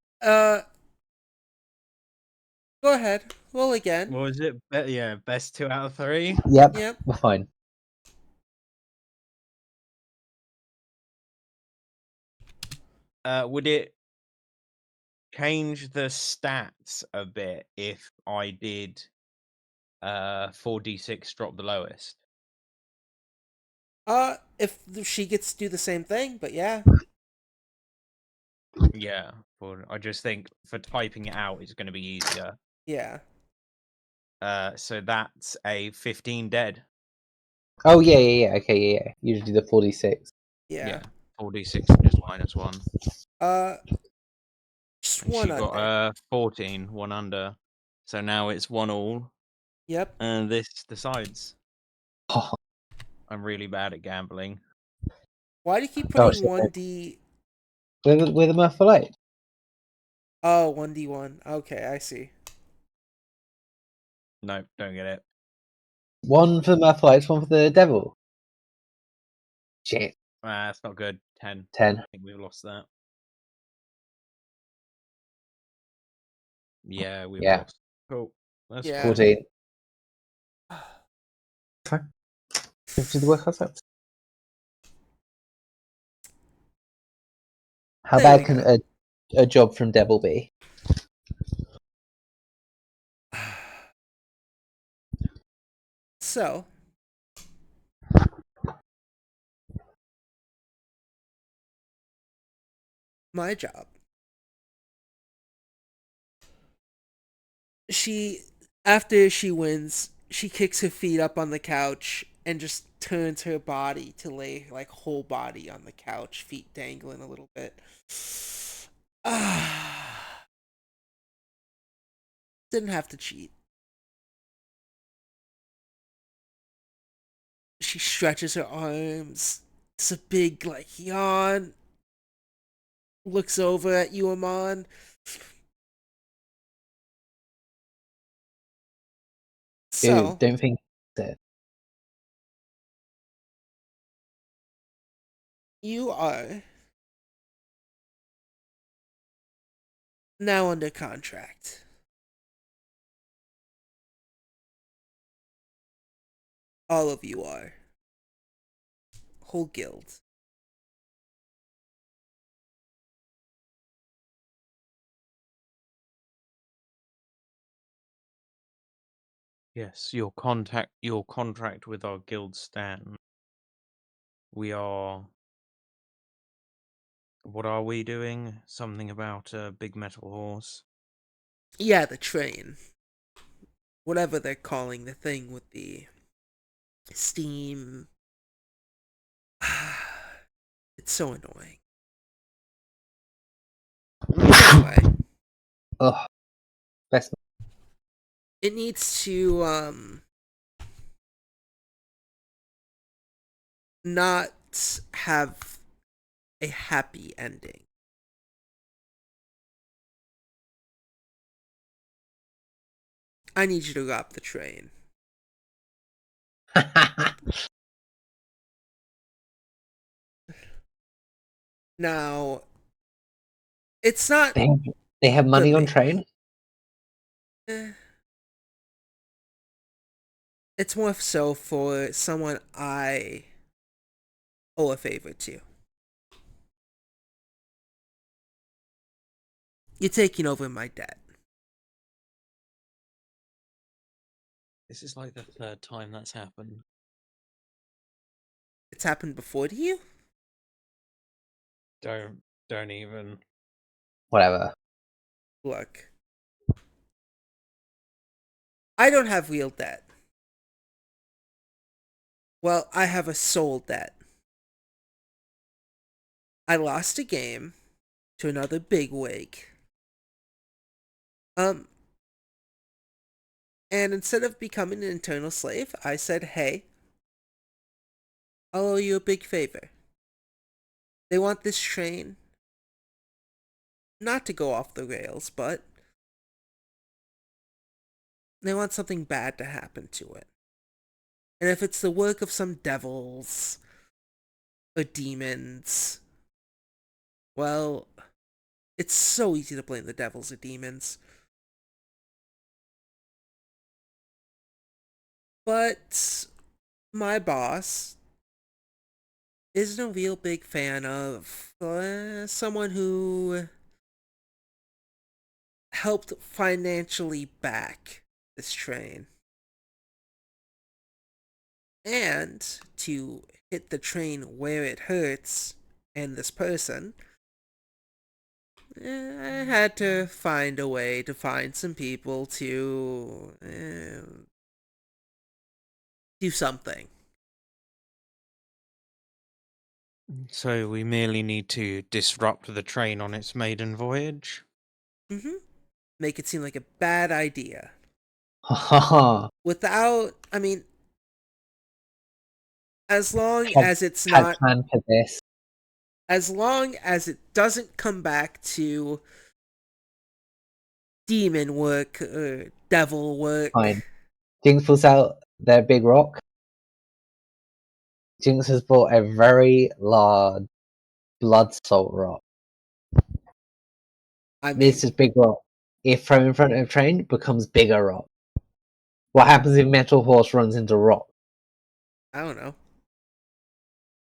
Go ahead. Roll again. What was it? Yeah, best 2 out of 3. Yep, Yep. we're fine. Would it change the stats a bit if I did 4d6 drop the lowest? If she gets to do the same thing, but yeah. Yeah, I just think for typing it out, it's going to be easier. Yeah. So that's a 15 dead. Oh yeah. Okay, yeah. You just do the 46. Yeah. 4d6 and just -1. Just And one she got under. 14, one under. So now it's 1-all. Yep. And this decides. Oh, I'm really bad at gambling. Why do you keep oh putting shit. 1d? With a Mirth for Light. Oh, 1d1. Okay, I see. Nope, don't get it. One for the Mirth for Lights, one for the Devil. Shit. That's not good. 10. 10. I think we've lost that. Yeah, we've Yeah. lost. Cool. That's Yeah. 14. Fine. Do the work ourselves. How There we bad can go. a job from Devil be? So, my job. After she wins, she kicks her feet up on the couch and just turns her body to lay like whole body on the couch, feet dangling a little bit. Didn't have to cheat. She stretches her arms. It's a big like yawn. Looks over at you, Amon. Dude, So, don't think it. you are now under contract. All of you are. Whole guild. Yes, your contract with our guild stand. We are. What are we doing? Something about a big metal horse. Yeah, the train. Whatever they're calling the thing with the steam. It's so annoying. Anyway, Ugh. Best. it needs to not have a happy ending. I need you to rob the train. Now, it's not they have for money on me. train? Eh. It's more so for someone I owe a favor to. You're taking over my debt. This is like the third time that's happened. It's happened before to you? Don't even. Whatever. Look. I don't have real debt. Well, I have a soul debt. I lost a game to another bigwig. And instead of becoming an eternal slave, I said, hey, I'll owe you a big favor. They want this train not to go off the rails, but they want something bad to happen to it. And if it's the work of some devils or demons, well, it's so easy to blame the devils or demons. But my boss isn't a real big fan of someone who helped financially back this train. And to hit the train where it hurts and this person, I had to find a way to find some people to do something. So we merely need to disrupt the train on its maiden voyage? Make it seem like a bad idea. Haha. Without, I mean, as long had as it's had not, planned for this. as long as it doesn't come back to demon work or devil work. Fine. Jinx pulls out their big rock. Jinx has bought a very large blood salt rock. I mean, This is big rock. If thrown in front of a train, it becomes bigger rock. What happens if Metal Horse runs into rock? I don't know.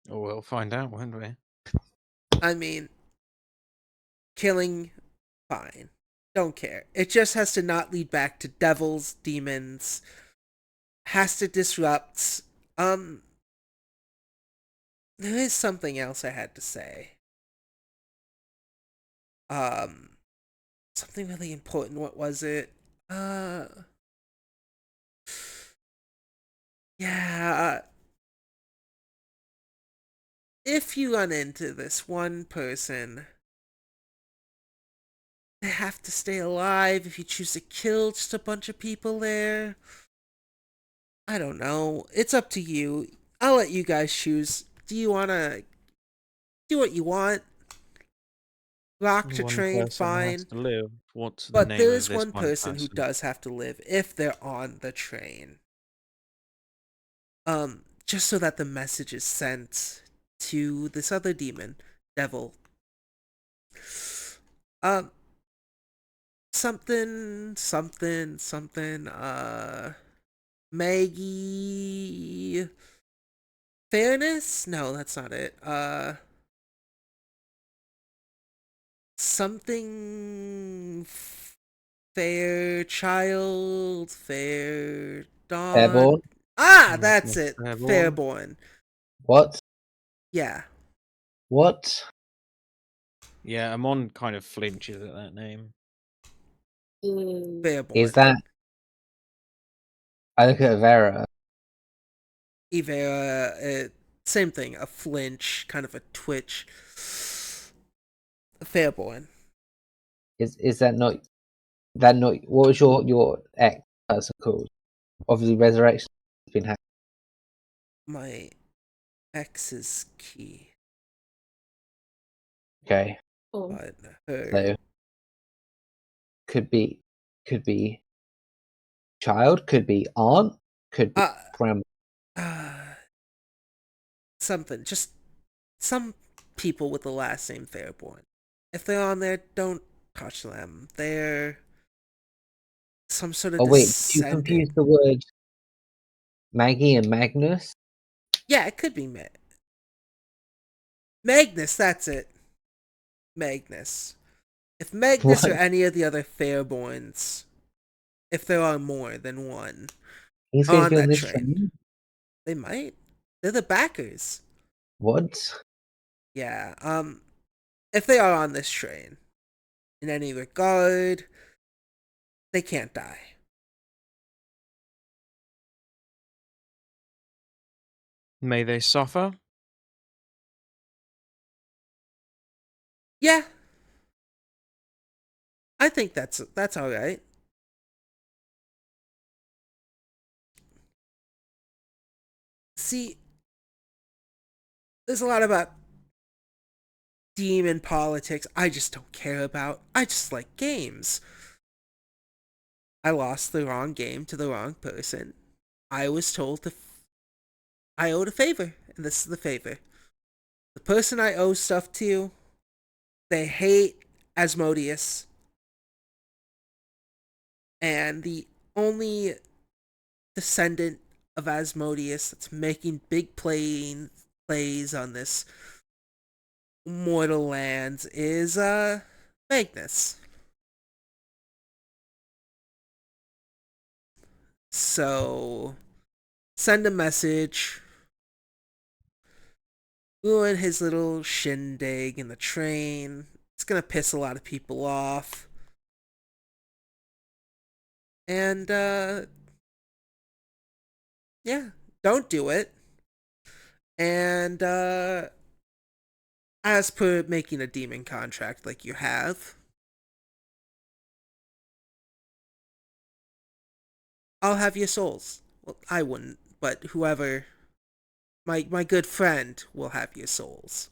Oh, we'll find out, won't we? I mean, killing, fine. Don't care. It just has to not lead back to devils, demons. Has to disrupt. There is something else I had to say. Something really important. What was it? Yeah. If you run into this one person, they have to stay alive. If you choose to kill just a bunch of people there, I don't know. It's up to you. I'll let you guys choose. Do you want to do what you want? Rock to One train, person has fine. to live. What's the But name there of is this one one person who person? does have to live if they're on the train. Just so that the message is sent to this other demon, devil. Um, something, Maggie. Fairness? No, that's not it. Something Fairchild, Fair Airborne? Dawn. Ah, Like that's Miss it. Fairborn? Fairborn. What? Yeah. What? Yeah, Amon kind of flinches at that name. Is Fairborn. that? I look at Vera. Evera, same thing. A flinch, kind of a twitch. Fairborn. Is that not? That not? What was your ex person called? Obviously, resurrection has been happening. My ex's key. Okay, But her. so could be child, could be aunt, could be Uh, grandma. Something. Just some people with the last name Fairborn. If they're on there, don't touch them. They're some sort of Oh wait, did you confuse descendant. the word Maggie and Magnus? Yeah, it could be Magnus, that's it. Magnus. If Magnus What? or any of the other Fairborns, if there are more than one, He's going to on be on that this train, train? they might. They're the backers. What? Yeah, if they are on this train, in any regard, they can't die. May they suffer? Yeah, I think that's all right. See, there's a lot about demon politics I just don't care about. I just like games. I lost the wrong game to the wrong person. I was told I owed a favor, and this is the favor. The person I owe stuff to, they hate Asmodeus, and the only descendant of Asmodeus that's making big plays on this mortal lands is Magnus. So send a message. Doing his little shindig in the train. It's gonna piss a lot of people off. And yeah, don't do it. And as per making a demon contract like you have, I'll have your souls. Well, I wouldn't, but whoever, my good friend will have your souls.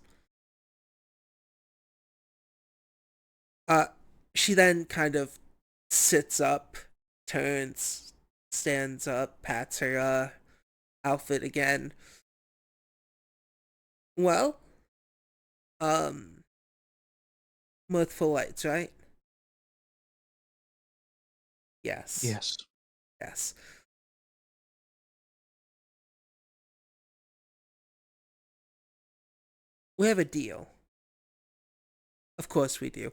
Uh, she then kind of sits up, turns, stands up, pats her outfit again. Well, um, mirthful lights, right? Yes, Yes. yes. We have a deal. Of course we do.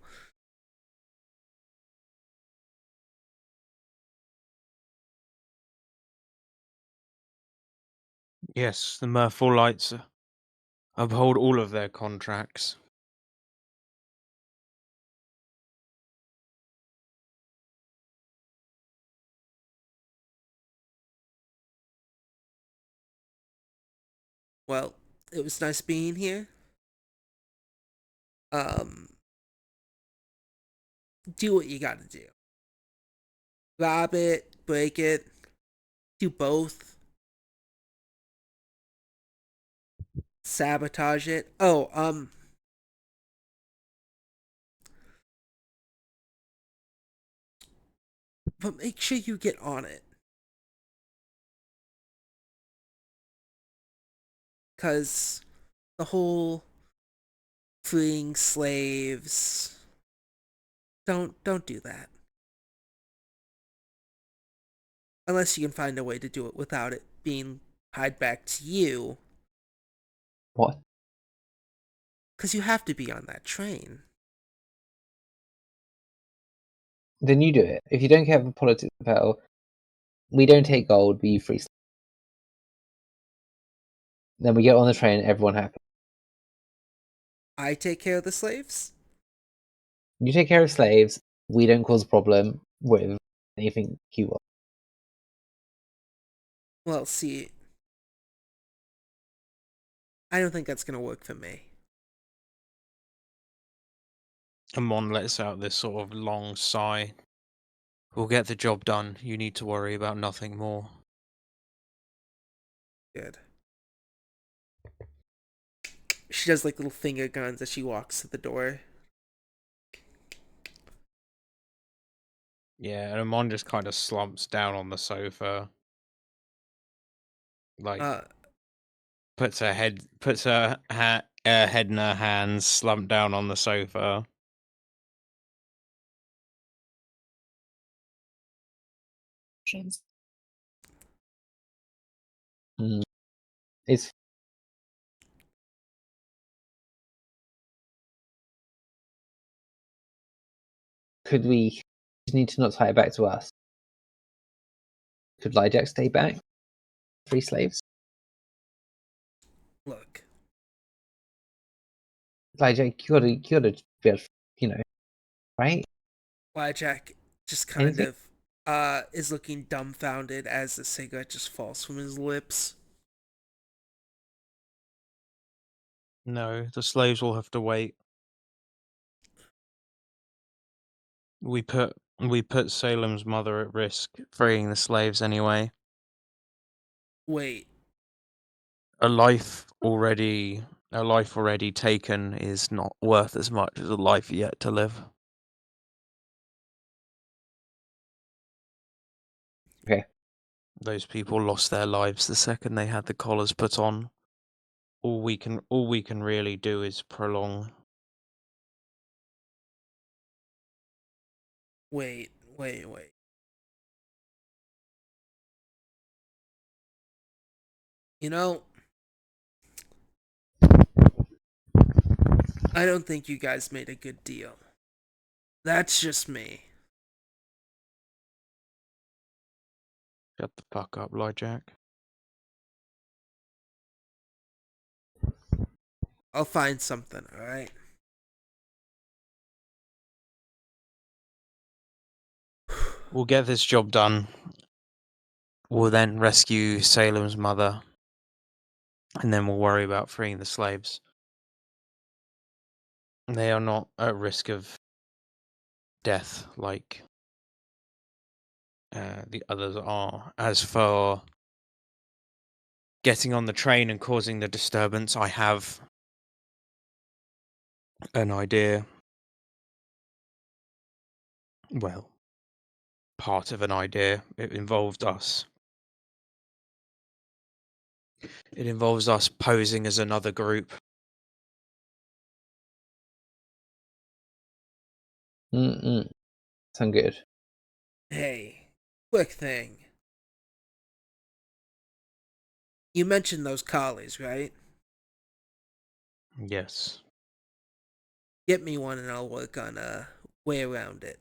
Yes, the Merfolk Lights uphold all of their contracts. Well, it was nice being here. Um, do what you gotta do. Rob it, break it, do both. Sabotage it. Oh, but make sure you get on it. Cause the whole freeing slaves, don't do that. Unless you can find a way to do it without it being tied back to you. What? Cause you have to be on that train. Then you do it. If you don't care for politics of hell, we don't take gold, we free. Then we get on the train, everyone happy. I take care of the slaves? You take care of slaves, we don't cause a problem with anything you want. Well, see, I don't think that's gonna work for me. Amon lets out this sort of long sigh. We'll get the job done. You need to worry about nothing more. Good. She does like little finger guns as she walks to the door. Yeah, and Amon just kind of slumps down on the sofa, like Uh, puts her head head in her hands, slumped down on the sofa. It's could we just need to not tie it back to us? Could Lyjack stay back? Free slaves? look, Lyjack, you gotta be able to, right? Jack just kind Anything? of is looking dumbfounded as the cigarette just falls from his lips. No, the slaves will have to wait. We put Salem's mother at risk, freeing the slaves anyway. Wait, A life already taken is not worth as much as a life yet to live. Okay. Those people lost their lives the second they had the collars put on. All we can really do is prolong. wait. You know, I don't think you guys made a good deal. That's just me. Shut the fuck up, Lyjack. I'll find something, alright? We'll get this job done. We'll then rescue Salem's mother. And then we'll worry about freeing the slaves. They are not at risk of death like the others are. As for getting on the train and causing the disturbance, I have an idea. Well, part of an idea. It involved us. It involves us posing as another group. Sound good. Hey, quick thing. You mentioned those collies, right? Yes. Get me one and I'll work on a way around it.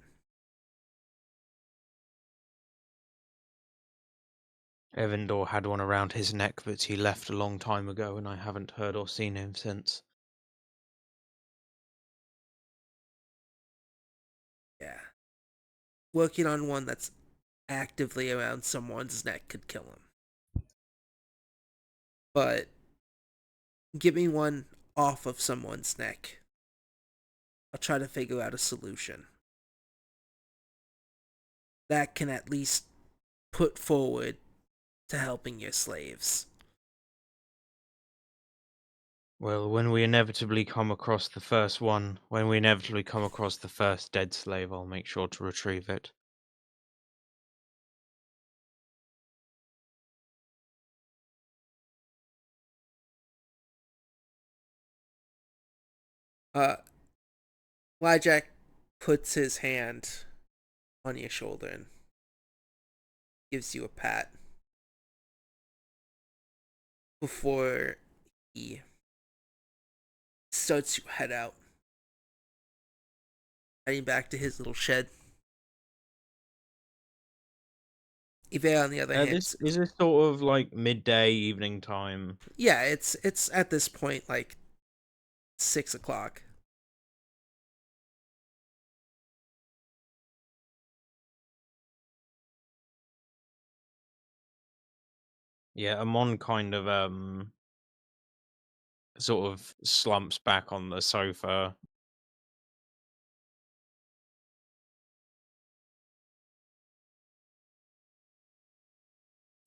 Evandor had one around his neck, but he left a long time ago, and I haven't heard or seen him since. Yeah. Working on one that's actively around someone's neck could kill him. But give me one off of someone's neck. I'll try to figure out a solution. That can at least put forward to helping your slaves. Well, when we inevitably come across the first one, when we inevitably come across the first dead slave, I'll make sure to retrieve it. Lyjack puts his hand on your shoulder and gives you a pat before he starts to head out, heading back to his little shed. Yvair, on the other hand, This is this sort of like midday evening time. yeah, it's at this point like 6 o'clock. Yeah, Amon kind of sort of slumps back on the sofa.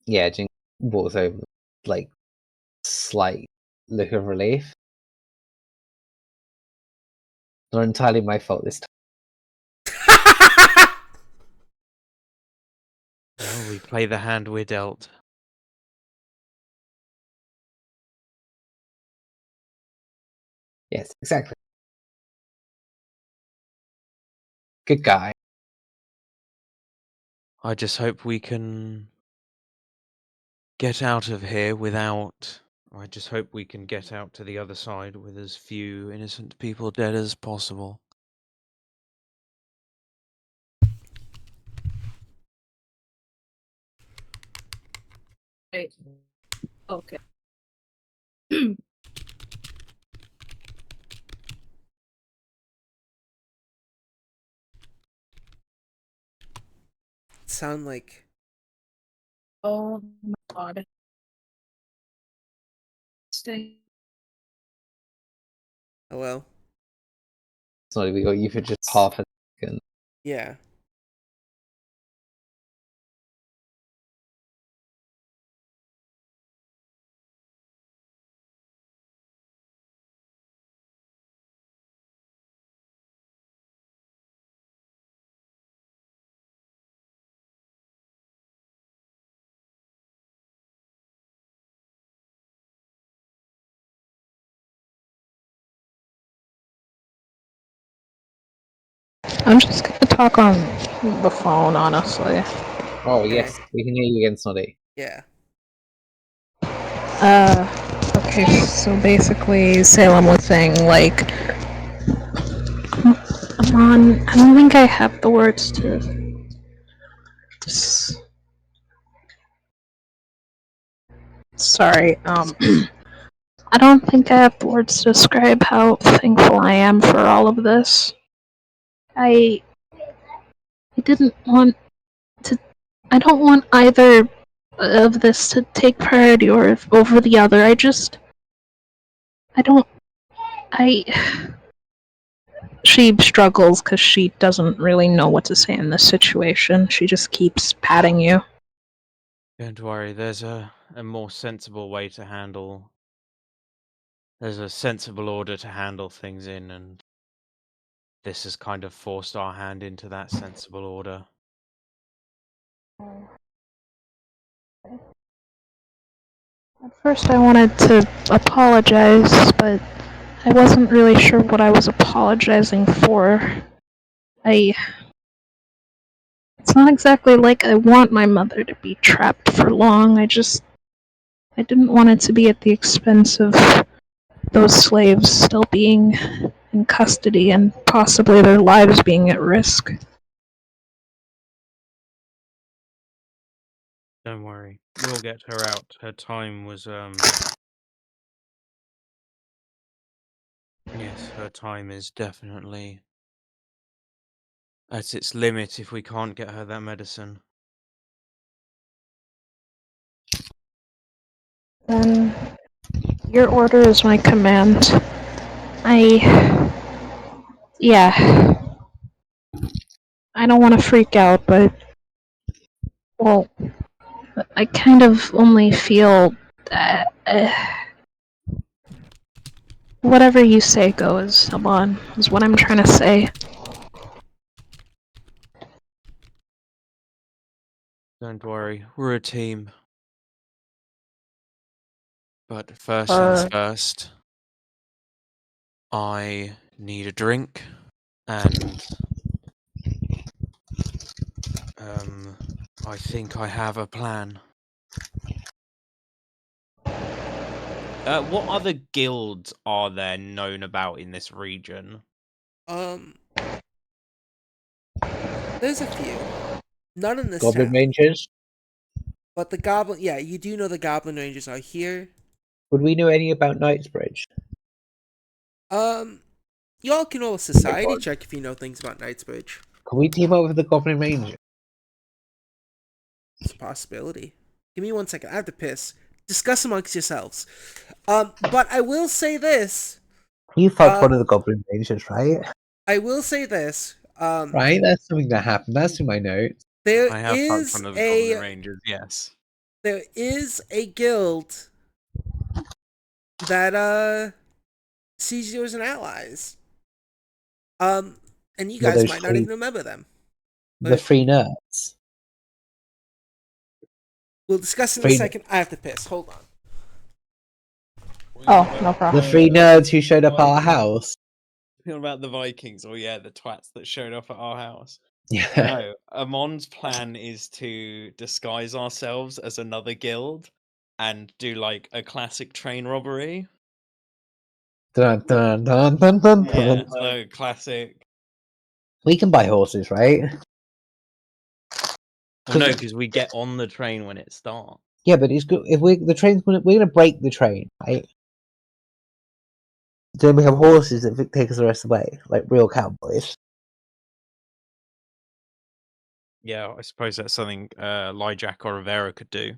Yeah, Jing walks over, like, slight look of relief. Not entirely my fault this time. Well, we play the hand we're dealt. Yes, exactly. Good guy. I just hope we can get out of here without... I just hope we can get out to the other side with as few innocent people dead as possible. Right. Okay. Sound like Oh my god. Stay. hello? Sorry, we got you for just half a second. Yeah. I'm just gonna talk on the phone, honestly. Oh, Okay. yes, we can hear you again, Snoddy. Yeah. Okay, so basically, Salem was saying, like, I don't think I have the words to. Sorry, I don't think I have words to describe how thankful I am for all of this. I didn't want to. I don't want either of this to take priority or over the other. I don't. I. She struggles because she doesn't really know what to say in this situation. She just keeps patting you. Don't worry, there's a more sensible way to handle. There's a sensible order to handle things in, and this has kind of forced our hand into that sensible order. At first, I wanted to apologize, but I wasn't really sure what I was apologizing for. It's not exactly like I want my mother to be trapped for long. I didn't want it to be at the expense of those slaves still being in custody and possibly their lives being at risk. Don't worry, we'll get her out. Her time was Yes, her time is definitely at its limit if we can't get her that medicine. Then your order is my command. Yeah. I don't want to freak out, but well, I kind of only feel whatever you say goes, Amon, is what I'm trying to say. Don't worry, we're a team. But first things first, I need a drink, and I think I have a plan. what other guilds are there known about in this region? There's a few. None in this Goblin town. Rangers. But the Goblin... Yeah, you do know the Goblin Rangers are here. Would we know any about Knightsbridge? Y'all can roll a society check if you know things about Knightsbridge. Can we team up with the Goblin Rangers? It's a possibility. Give me 1 second. I have to piss. Discuss amongst yourselves. But I will say this. You fucked one of the Goblin Rangers, right? I will say this. Right? That's something that happened. That's in my notes. There I have fucked is one of the Goblin Rangers, yes. there is a guild that sees you as an allies. And you Well, guys those might not three- even remember them. The three nerds. We'll discuss in a Three- second. I have to piss. Hold on. Oh, no problem. The three nerds who showed up at our house. Feel about the Vikings, or yeah, the twats that showed up at our house. Yeah. No, Amon's plan is to disguise ourselves as another guild and do like a classic train robbery. Dun, dun, dun, dun, dun, Yeah, dun. so classic. We can buy horses, right? Well, no, because we get on the train when it starts. Yeah, but it's good if we're gonna break the train, right? Then we have horses that take us the rest of the way, like real cowboys. Yeah, I suppose that's something Lyjack or Rivera could do.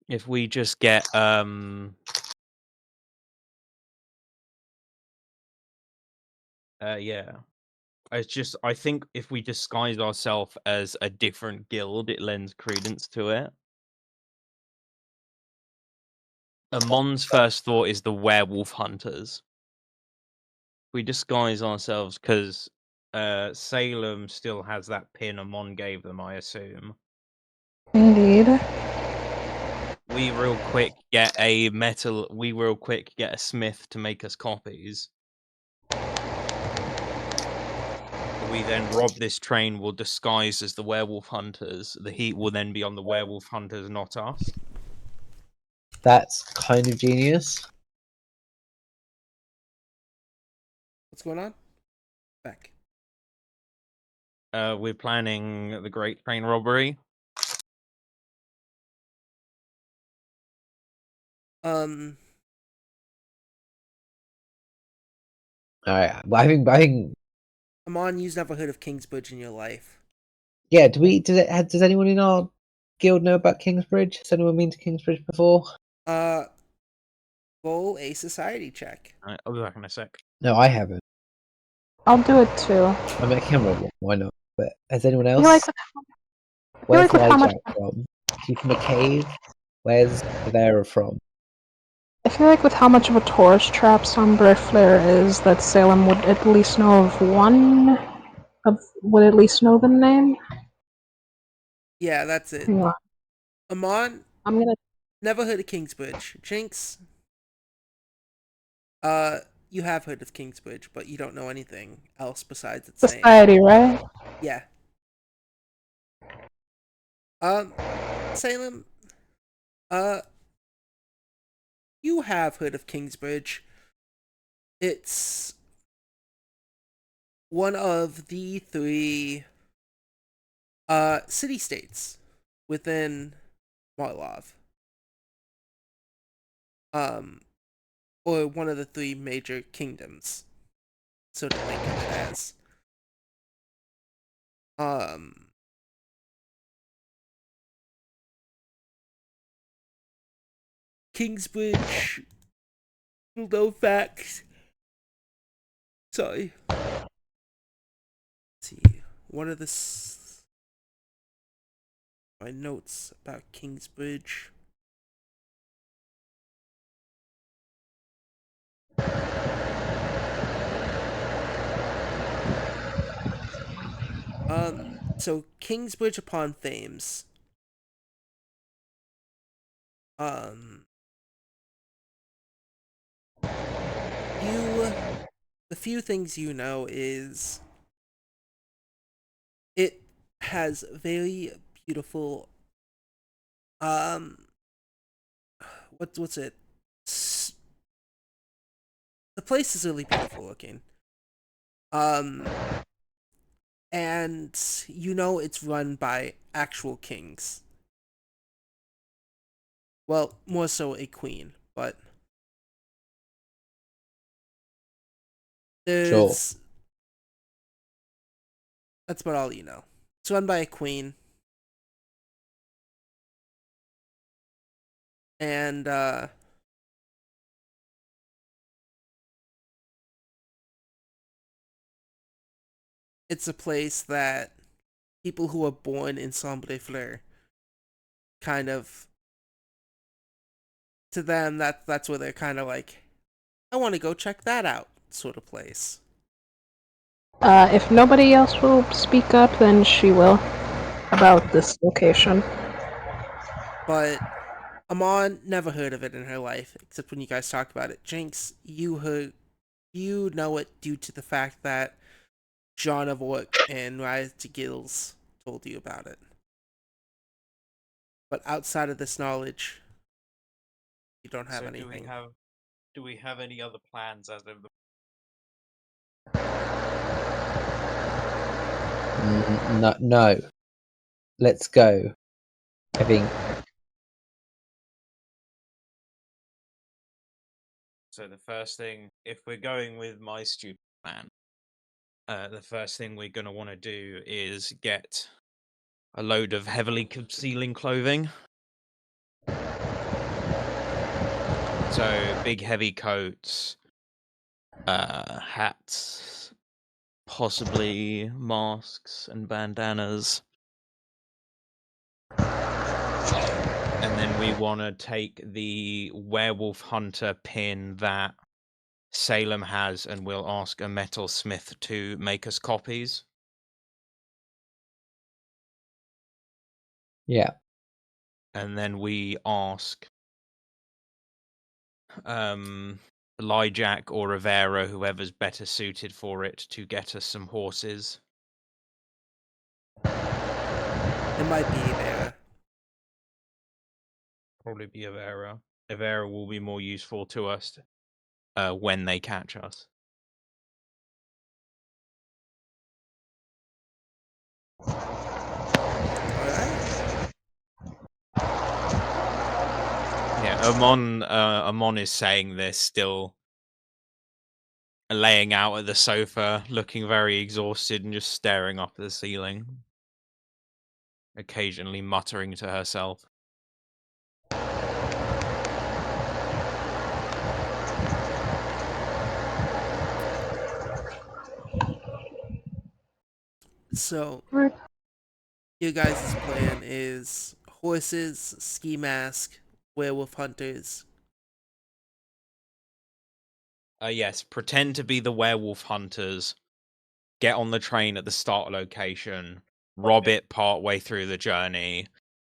If we just get Yeah. I think if we disguise ourselves as a different guild, it lends credence to it. Amon's first thought is the werewolf hunters. We disguise ourselves because Salem still has that pin Amon gave them, I assume. Indeed. We real quick get a smith to make us copies. We then rob this train, will disguise as the werewolf hunters. The heat will then be on the werewolf hunters, not us. That's kind of genius. What's going on? Back. We're planning the great train robbery. Um, All right. Well, I think. Amon, you've never heard of Kingsbridge in your life. Yeah. Does anyone in our guild know about Kingsbridge? Has anyone been to Kingsbridge before? Roll a society check. Alright, I'll be back in a sec. No, I haven't. I'll do it too. I mean, I can roll one. Why not? But has anyone I feel like else? I feel Where's like with how much Lyjack from? Is he from a cave? Where's Vera from? I feel like with how much of a tourist trap Sunbreath Flare is, that Salem would at least know of one would at least know the name. Yeah, that's it. Hang on. Amon, I'm gonna never heard of Kingsbridge. Jinx, you have heard of Kingsbridge, but you don't know anything else besides its name. society, right? Yeah. Salem, you have heard of Kingsbridge. It's one of the 3 city-states within Marlov. Or one of the 3 major kingdoms. So to think of it as. Kingsbridge, no facts. Sorry. Let's see. What are my notes about Kingsbridge? So Kingsbridge upon Thames. The few things you know is it has very beautiful what's it? The place is really beautiful looking. And you know it's run by actual kings. Well, more so a queen, but Sure. that's about all you know. It's run by a queen. And it's a place that people who are born in Sombre Fleur kind of, to them, that's where they're kind of like, I want to go check that out, sort of place. If nobody else will speak up, then she will about this location. But Amon never heard of it in her life, except when you guys talk about it. Jinx, you know it due to the fact that John of Orc and Rise to Gills told you about it. But outside of this knowledge, you don't have anything. Do we have any other plans as of the No. Let's go. I think. So the first thing, if we're going with my stupid plan, the first thing we're going to want to do is get a load of heavily concealing clothing. So big heavy coats, hats, possibly masks and bandanas. And then we want to take the werewolf hunter pin that Salem has, and we'll ask a metalsmith to make us copies. Yeah. And then we ask Lyjack or Rivera, whoever's better suited for it, to get us some horses. It might be there. Probably be Rivera. Rivera will be more useful to us when they catch us. Alright. Yeah, Amon is saying this, still laying out at the sofa, looking very exhausted and just staring up at the ceiling, occasionally muttering to herself. So, Right. your guys' plan is horses, ski mask, werewolf hunters. Yes, pretend to be the werewolf hunters, get on the train at the start location, rob it part way through the journey,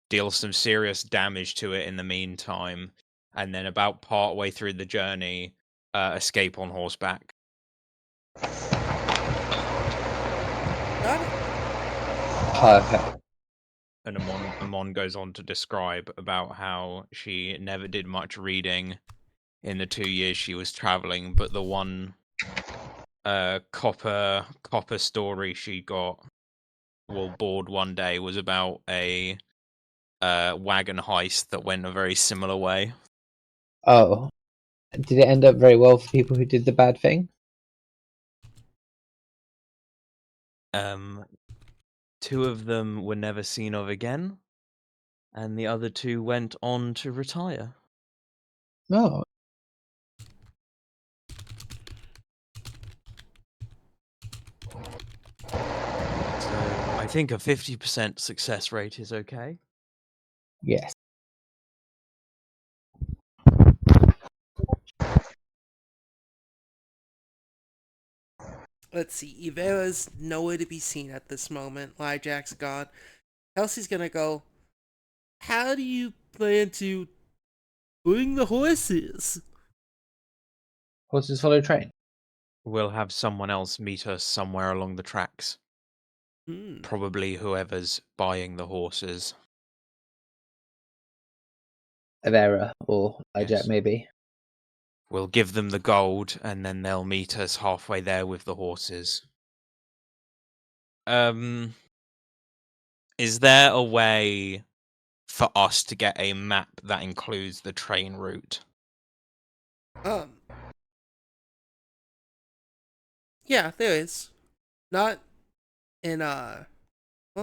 deal some serious damage to it in the meantime, and then about part way through the journey, escape on horseback. Got it. Perfect. And Amon goes on to describe about how she never did much reading in the 2 years she was traveling, but the one copper story she got bored one day was about a wagon heist that went a very similar way. Oh. Did it end up very well for people who did the bad thing? 2 of them were never seen of again, and the other 2 went on to retire. No. So I think a 50% success rate is okay. Yes. Let's see. Ivera's nowhere to be seen at this moment. Lijack's gone. Kelsey's gonna go. How do you plan to bring the horses? Horses follow train. We'll have someone else meet us somewhere along the tracks. Hmm. Probably whoever's buying the horses. Avera or Hijack, Yes. maybe. We'll give them the gold, and then they'll meet us halfway there with the horses. Is there a way for us to get a map that includes the train route? Yeah, there is. Not in well,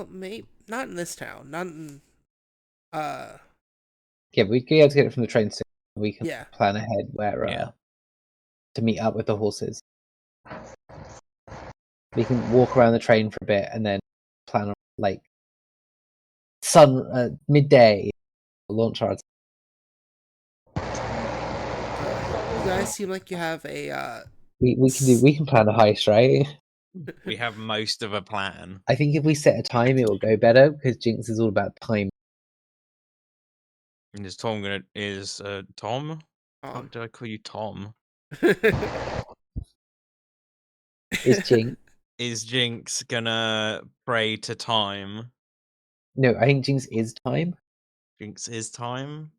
maybe not in this town. Not in Yeah, we'd be able to get it from the train station. We can yeah. plan ahead where Yeah. to meet up with the horses. We can walk around the train for a bit and then plan on like midday launch our. You guys seem like you have a We can plan a heist, right? We have most of a plan. I think if we set a time, it will go better because Jinx is all about time. And is Tom? Fuck, did I call you Tom? Is Jinx? Is Jinx gonna pray to time? No, I think Jinx is time. Jinx is time.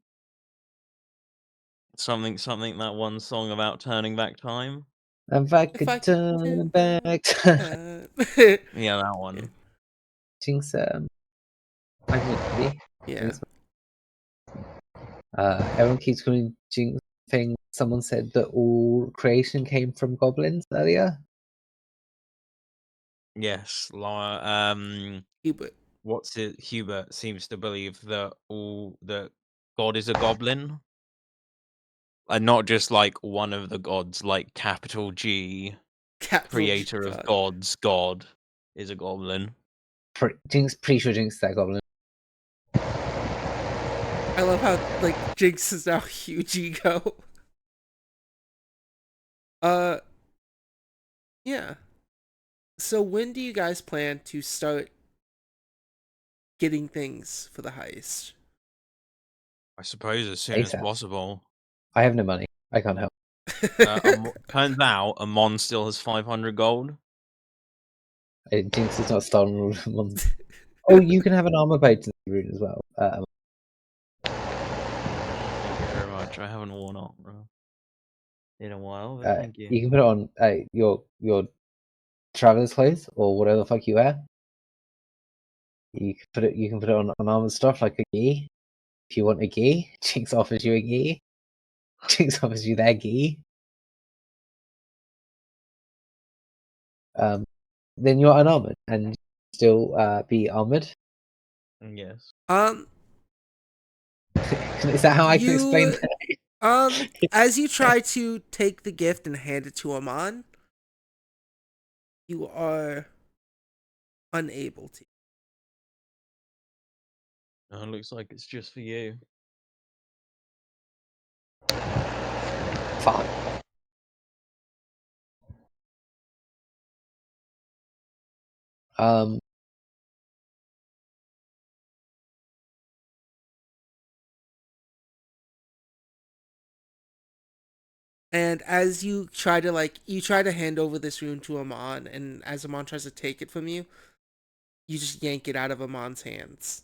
Something. That one song about turning back time. If I If I could turn back. Yeah, that one. Jinx, I think it's ready. yeah. Everyone keeps calling Jinx thing. Someone said that all creation came from goblins earlier. Yes, Hubert. what's it? Hubert seems to believe that God is a goblin, and not just like one of the gods, like capital G, creator of gods. God is a goblin. Jinx, pretty sure Jinx is that goblin. I love how like Jinx is now huge ego. Yeah. So when do you guys plan to start getting things for the heist? I suppose as soon as ASAP. possible. I have no money. I can't help. Turns out Amon still has 500 gold. Jinx has not stolen all of them. Oh, you can have an armor blade to the rune as well. Thank you very much. I haven't worn armor in a while, but thank you. You can put it on your traveler's clothes or whatever the fuck you wear. You can put it on armored stuff like a gi. If you want a gi, Jinx offers you a gi. Jinx offers you their gi. Then you're unarmored and still be armored. Yes. Is that how I can explain You that? as you try to take the gift and hand it to Amon, you are unable to. Oh, it looks like it's just for you. Fuck. Um, And as you try to hand over this rune to Amon, and as Amon tries to take it from you, you just yank it out of Amon's hands.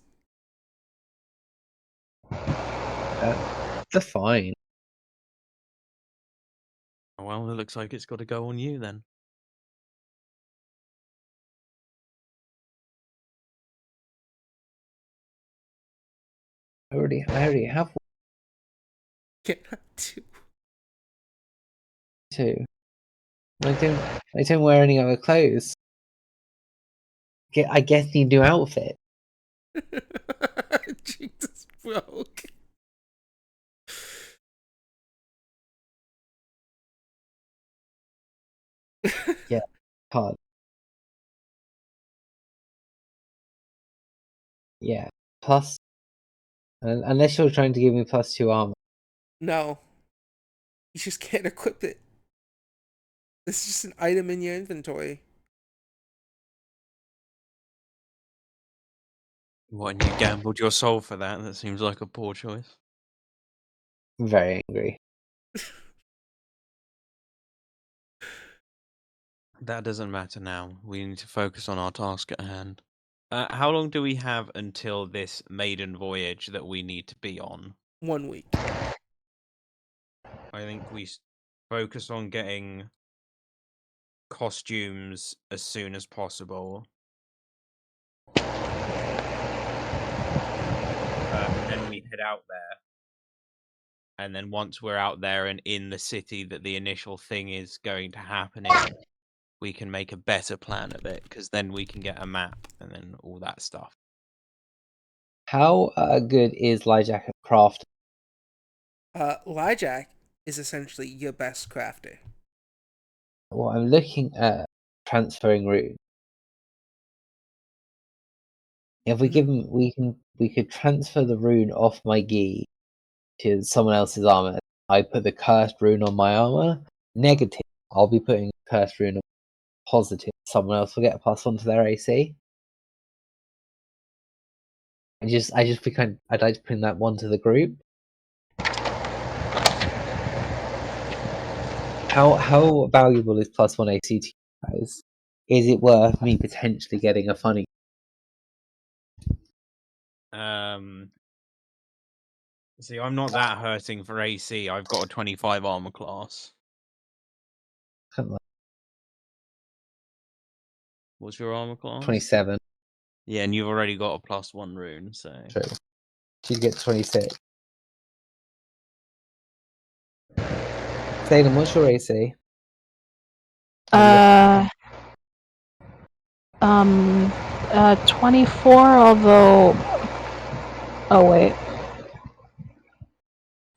that's fine. Well, it looks like it's got to go on you then. I already have Can't do. two. I don't wear any other clothes. I guess the new outfit. Jesus broke. Yeah, hard. Yeah, plus. Unless you're trying to give me +2 armor. No, you just can't equip it. This is just an item in your inventory. What, and you gambled your soul for that? That seems like a poor choice. I'm very angry. That doesn't matter now. We need to focus on our task at hand. How long do we have until this maiden voyage that we need to be on? 1 week. I think we focus on getting costumes as soon as possible. And then we head out there. And then once we're out there and in the city that the initial thing is going to happen in, we can make a better plan of it, because then we can get a map and then all that stuff. How good is Lyjack at craft? Lyjack is essentially your best crafter. Well, I'm looking at transferring rune. If we give him, we could transfer the rune off my gi to someone else's armor. I put the cursed rune on my armor. Negative, I'll be putting cursed rune on positive. Someone else will get a +1 to their AC. I'd like to bring that one to the group. How valuable is +1 AC to you guys? Is it worth me potentially getting a funny? See, I'm not that hurting for AC. I've got a 25 armor class. What's your armor class? 27. Yeah, and you've already got a +1 rune, so. True. She'd get 26. Salem, what's your AC? 24, although... Oh, wait.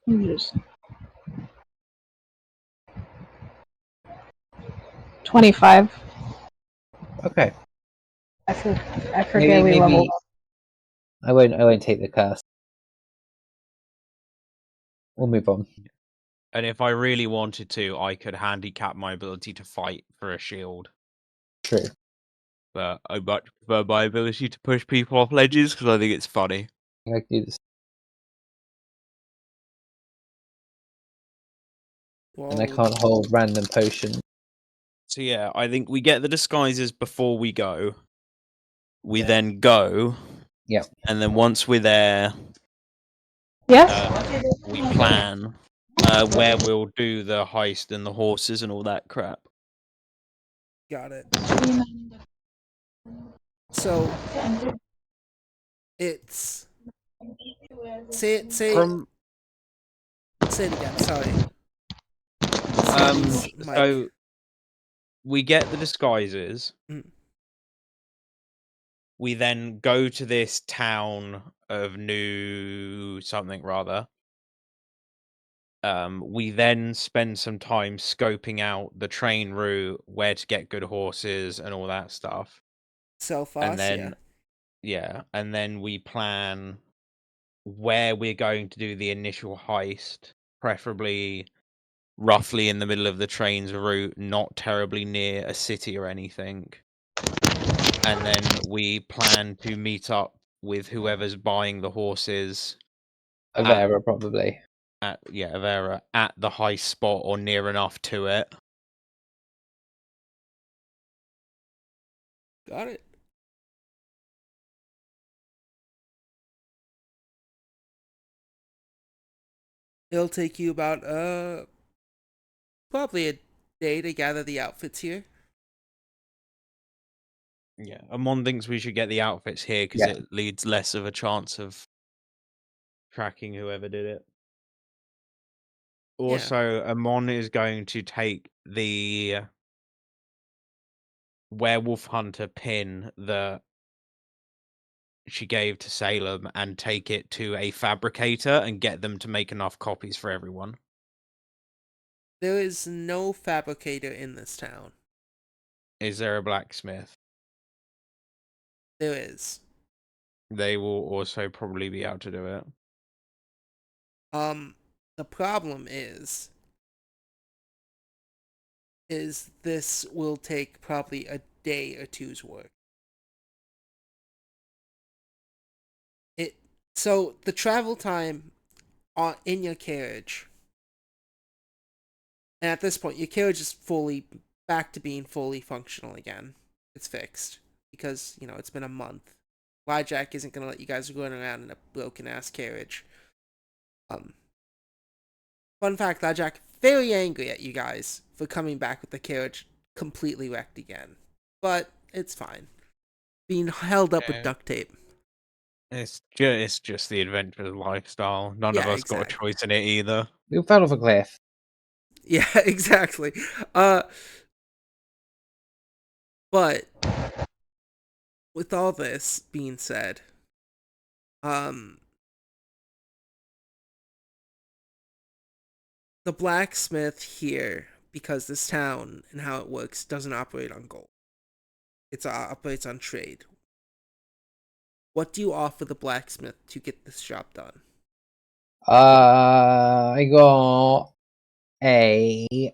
Just... 25. Okay. I forget we leveled up. I won't take the curse. We'll move on. And if I really wanted to, I could handicap my ability to fight for a shield. True. But I much prefer my ability to push people off ledges because I think it's funny. I can do this. And I can't hold random potions. So yeah, I think we get the disguises before we go. We then go. Yeah. And then once we're there, Yeah. we plan where we'll do the heist and the horses and all that crap. Got it. So it's say Say it again. Sorry. Sandy's mic. So we get the disguises. Mm. We then go to this town of New something rather. We then spend some time scoping out the train route, where to get good horses, and all that stuff. So far, And then, and then we plan where we're going to do the initial heist, preferably roughly in the middle of the train's route, not terribly near a city or anything. And then we plan to meet up with whoever's buying the horses Avera, probably. at Avera at the heist spot or near enough to it. Got it. It'll take you about probably a day to gather the outfits here. Yeah, Amon thinks we should get the outfits here because Yeah. it leads less of a chance of tracking whoever did it. Also, Amon is going to take the werewolf hunter pin that she gave to Salem and take it to a fabricator and get them to make enough copies for everyone. There is no fabricator in this town. Is there a blacksmith? There is. They will also probably be able to do it. The problem is this will take probably a day or two's work. So the travel time in your carriage, and at this point your carriage is fully back to being fully functional again. It's fixed because it's been a month. Jack isn't gonna let you guys go around in a broken ass carriage. Fun fact: Jack very angry at you guys for coming back with the carriage completely wrecked again, but it's fine. Being held up with duct tape. It's just the adventurous lifestyle. None of Yeah, us got a exactly. choice in it either. We fell off a cliff. Yeah, exactly. But with all this being said, the blacksmith here, because this town and how it works doesn't operate on gold. It operates on trade. What do you offer the blacksmith to get this job done? I got a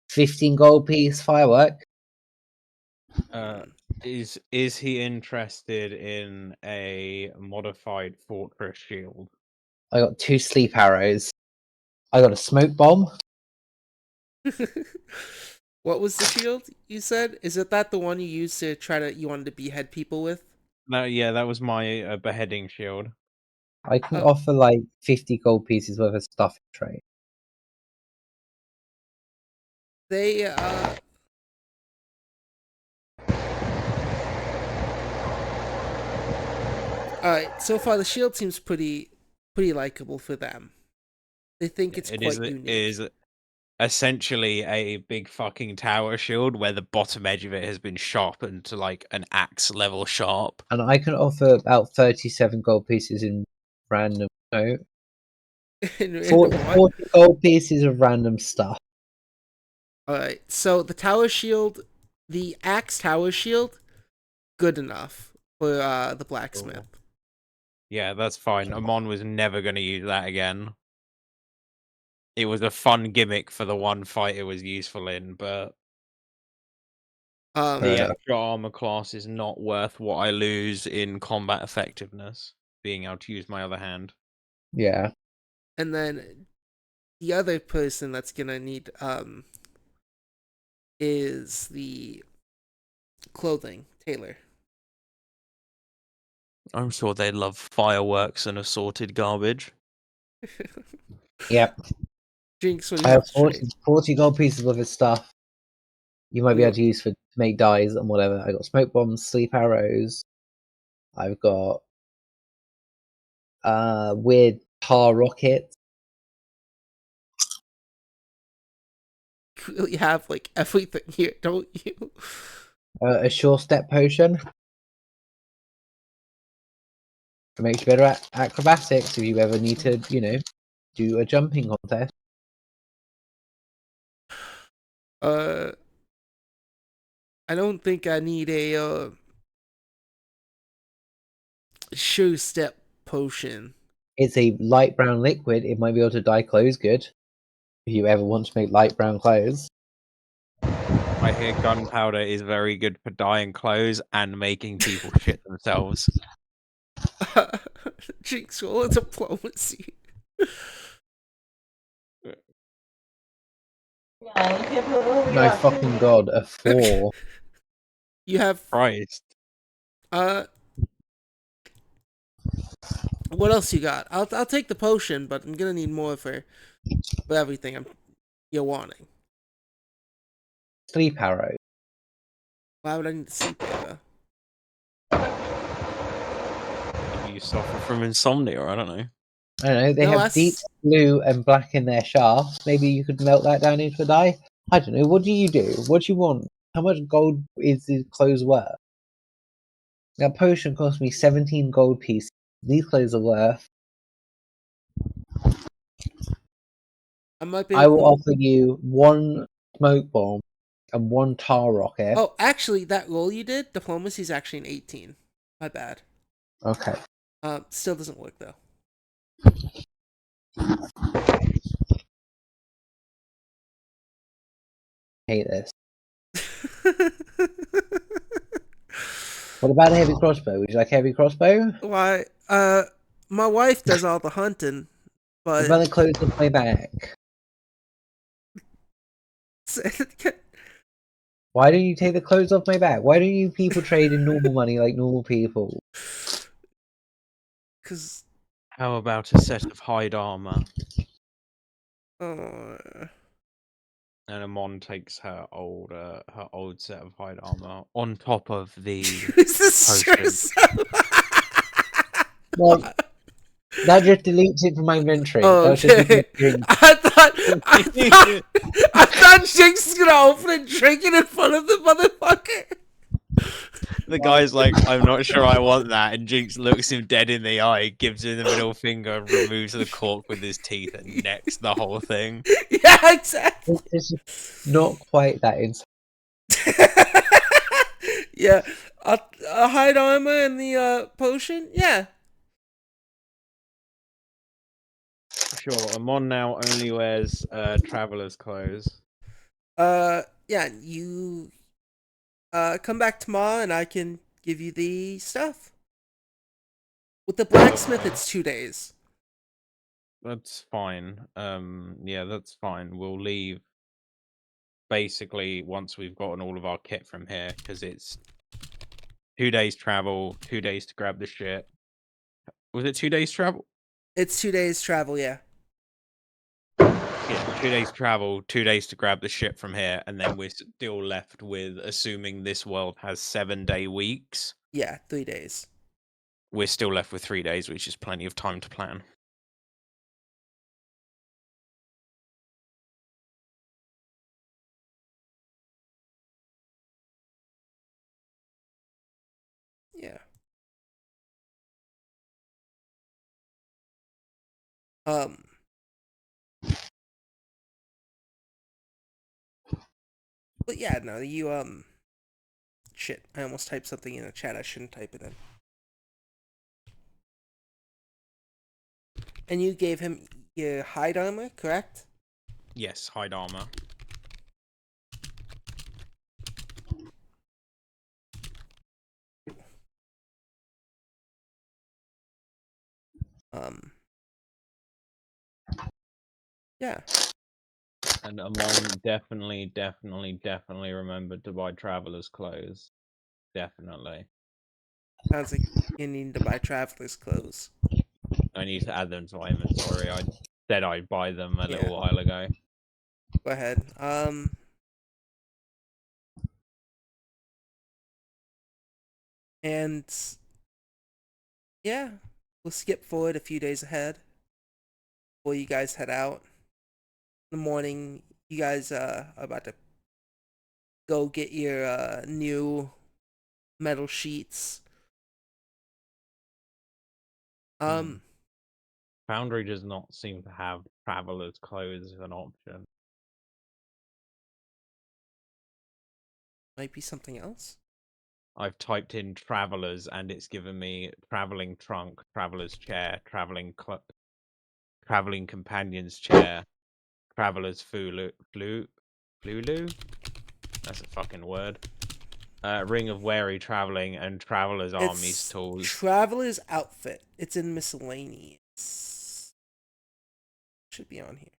15 gold piece firework. Is he interested in a modified fortress shield? I got 2 sleep arrows. I got a smoke bomb. What was the shield you said? Is it that the one you used to you wanted to behead people with? No, yeah, that was my beheading shield. I can offer like 50 gold pieces worth of stuff in trade. They Alright, so far the shield seems pretty likable for them. They think it's quite unique. It is essentially a big fucking tower shield where the bottom edge of it has been sharpened to like an axe level sharp. And I can offer about 37 gold pieces in random. No. 40 gold pieces of random stuff. Alright, so the tower shield, the axe tower shield, good enough for the blacksmith. Cool. Yeah, that's fine. Amon was never going to use that again. It was a fun gimmick for the one fight it was useful in, but the extra armor class is not worth what I lose in combat effectiveness, being able to use my other hand. Yeah. And then the other person that's gonna need is the clothing tailor. I'm sure they love fireworks and assorted garbage. Yep. Jinx, what do I you have have to 40 gold pieces worth of stuff. You might be able to use to make dyes and whatever. I got smoke bombs, sleep arrows. I've got weird tar rockets. really have like everything here, don't you? A sure step potion. It makes you better at acrobatics if you ever need to, do a jumping contest. I don't think I need a sure step potion. It's a light brown liquid. It might be able to dye clothes good. If you ever want to make light brown clothes. I hear gunpowder is very good for dyeing clothes and making people shit themselves. Jinx, roll a diplomacy. My fucking god, a 4. You have Christ. what else you got? I'll take the potion, but I'm gonna need more for everything you're wanting. Sleep arrow. Why would I need to sleep arrow? Maybe you suffer from insomnia, or I don't know. I don't know, they No, have deep blue and black in their shaft. Maybe you could melt that down into a dye? I don't know, what do you do? What do you want? How much gold is these clothes worth? That potion cost me 17 gold pieces. These clothes are worth. I might be I able will to... offer you 1 smoke bomb and 1 tar rocket. Oh, actually, that roll you did, diplomacy, is actually an 18. My bad. Okay. Still doesn't work though. Hate this. What about a heavy crossbow? Would you like a heavy crossbow? Why? My wife does all the hunting, What but about the clothes off my back? Why don't you take the clothes off my back? Why don't you people trade in normal money like normal people? Because How about a set of hide armor? uh, And Amon takes her old set of hide armor on top of the this is potion. Well, that just deletes it from my inventory. Oh, That's just okay. doing... I thought Jinx was gonna open and drink it in front of the motherfucker. The guy's like, I'm not sure I want that, and Jinx looks him dead in the eye, gives him the middle finger, removes the cork with his teeth, and necks the whole thing. Yeah, exactly. It's not quite that insane. Yeah, a hide armor and the potion. Yeah. Sure, Amon now only wears traveler's clothes. Yeah. You come back tomorrow, and I can give you the stuff. With the blacksmith, it's 2 days. That's fine. Yeah, that's fine. We'll leave basically once we've gotten all of our kit from here, because it's 2 days travel, 2 days to grab the shit. Was it 2 days travel? It's 2 days travel. Yeah. Yeah, 2 days travel, 2 days to grab the shit from here, and then we're still left with, assuming this world has 7-day weeks. Yeah, 3 days. We're still left with 3 days, which is plenty of time to plan. Yeah. But yeah, no, you shit. I almost typed something in the chat. I shouldn't type it in. And you gave him your hide armor, correct? Yes, hide armor. Yeah. And Amon definitely remembered to buy traveler's clothes. Definitely. Sounds like you need to buy traveler's clothes. I need to add them to my inventory. I said I'd buy them a little while ago. Go ahead. And yeah, we'll skip forward a few days ahead before you guys head out. In the morning, you guys are about to go get your new metal sheets. Foundry does not seem to have traveler's clothes as an option. Might be something else. I've typed in travelers and it's given me traveling trunk, traveler's chair, traveling companion's chair, traveler's flulu. That's a fucking word. Ring of wary traveling and traveler's army's It's tools. traveler's outfit. It's in miscellaneous. Should be on here.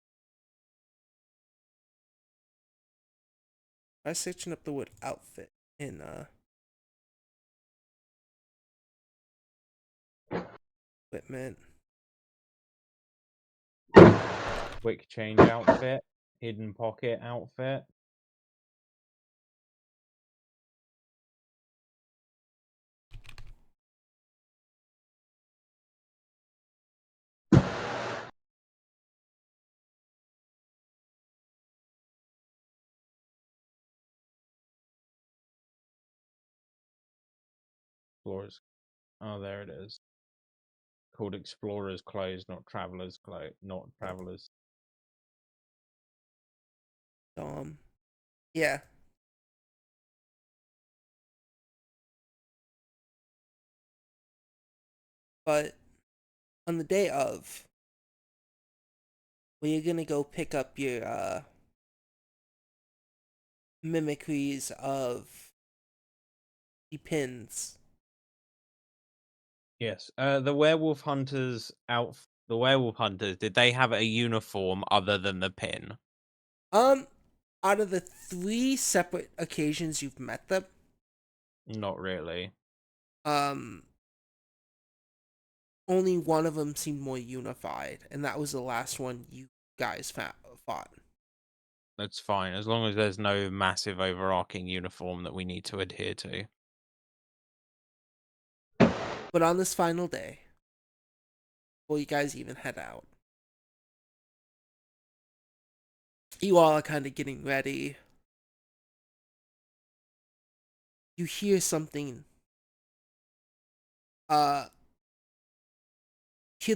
I searching up the word outfit in equipment. Quick change outfit, hidden pocket outfit. Explorers. Oh, there it is. Called explorer's clothes, not traveler's clothes, not travelers. Yeah. But on the day of, when you're gonna go pick up your mimicries of the pins. Yes. The werewolf hunters the werewolf hunters, did they have a uniform other than the pin? Out of the 3 separate occasions you've met them, Not really. only one of them seemed more unified, and that was the last one you guys fought. That's fine, as long as there's no massive overarching uniform that we need to adhere to. But on this final day, before you guys even head out, you all are kind of getting ready. You hear something. Hear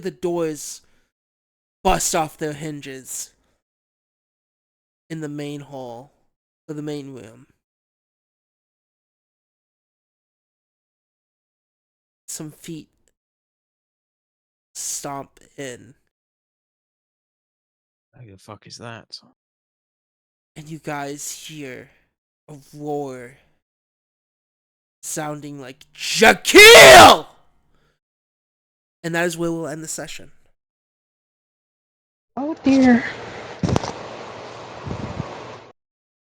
the doors bust off their hinges in the main hall, or the main room. Some feet stomp in, Who the fuck is that? and you guys hear a roar sounding like Shaquille! And that is where we'll end the session. Oh dear.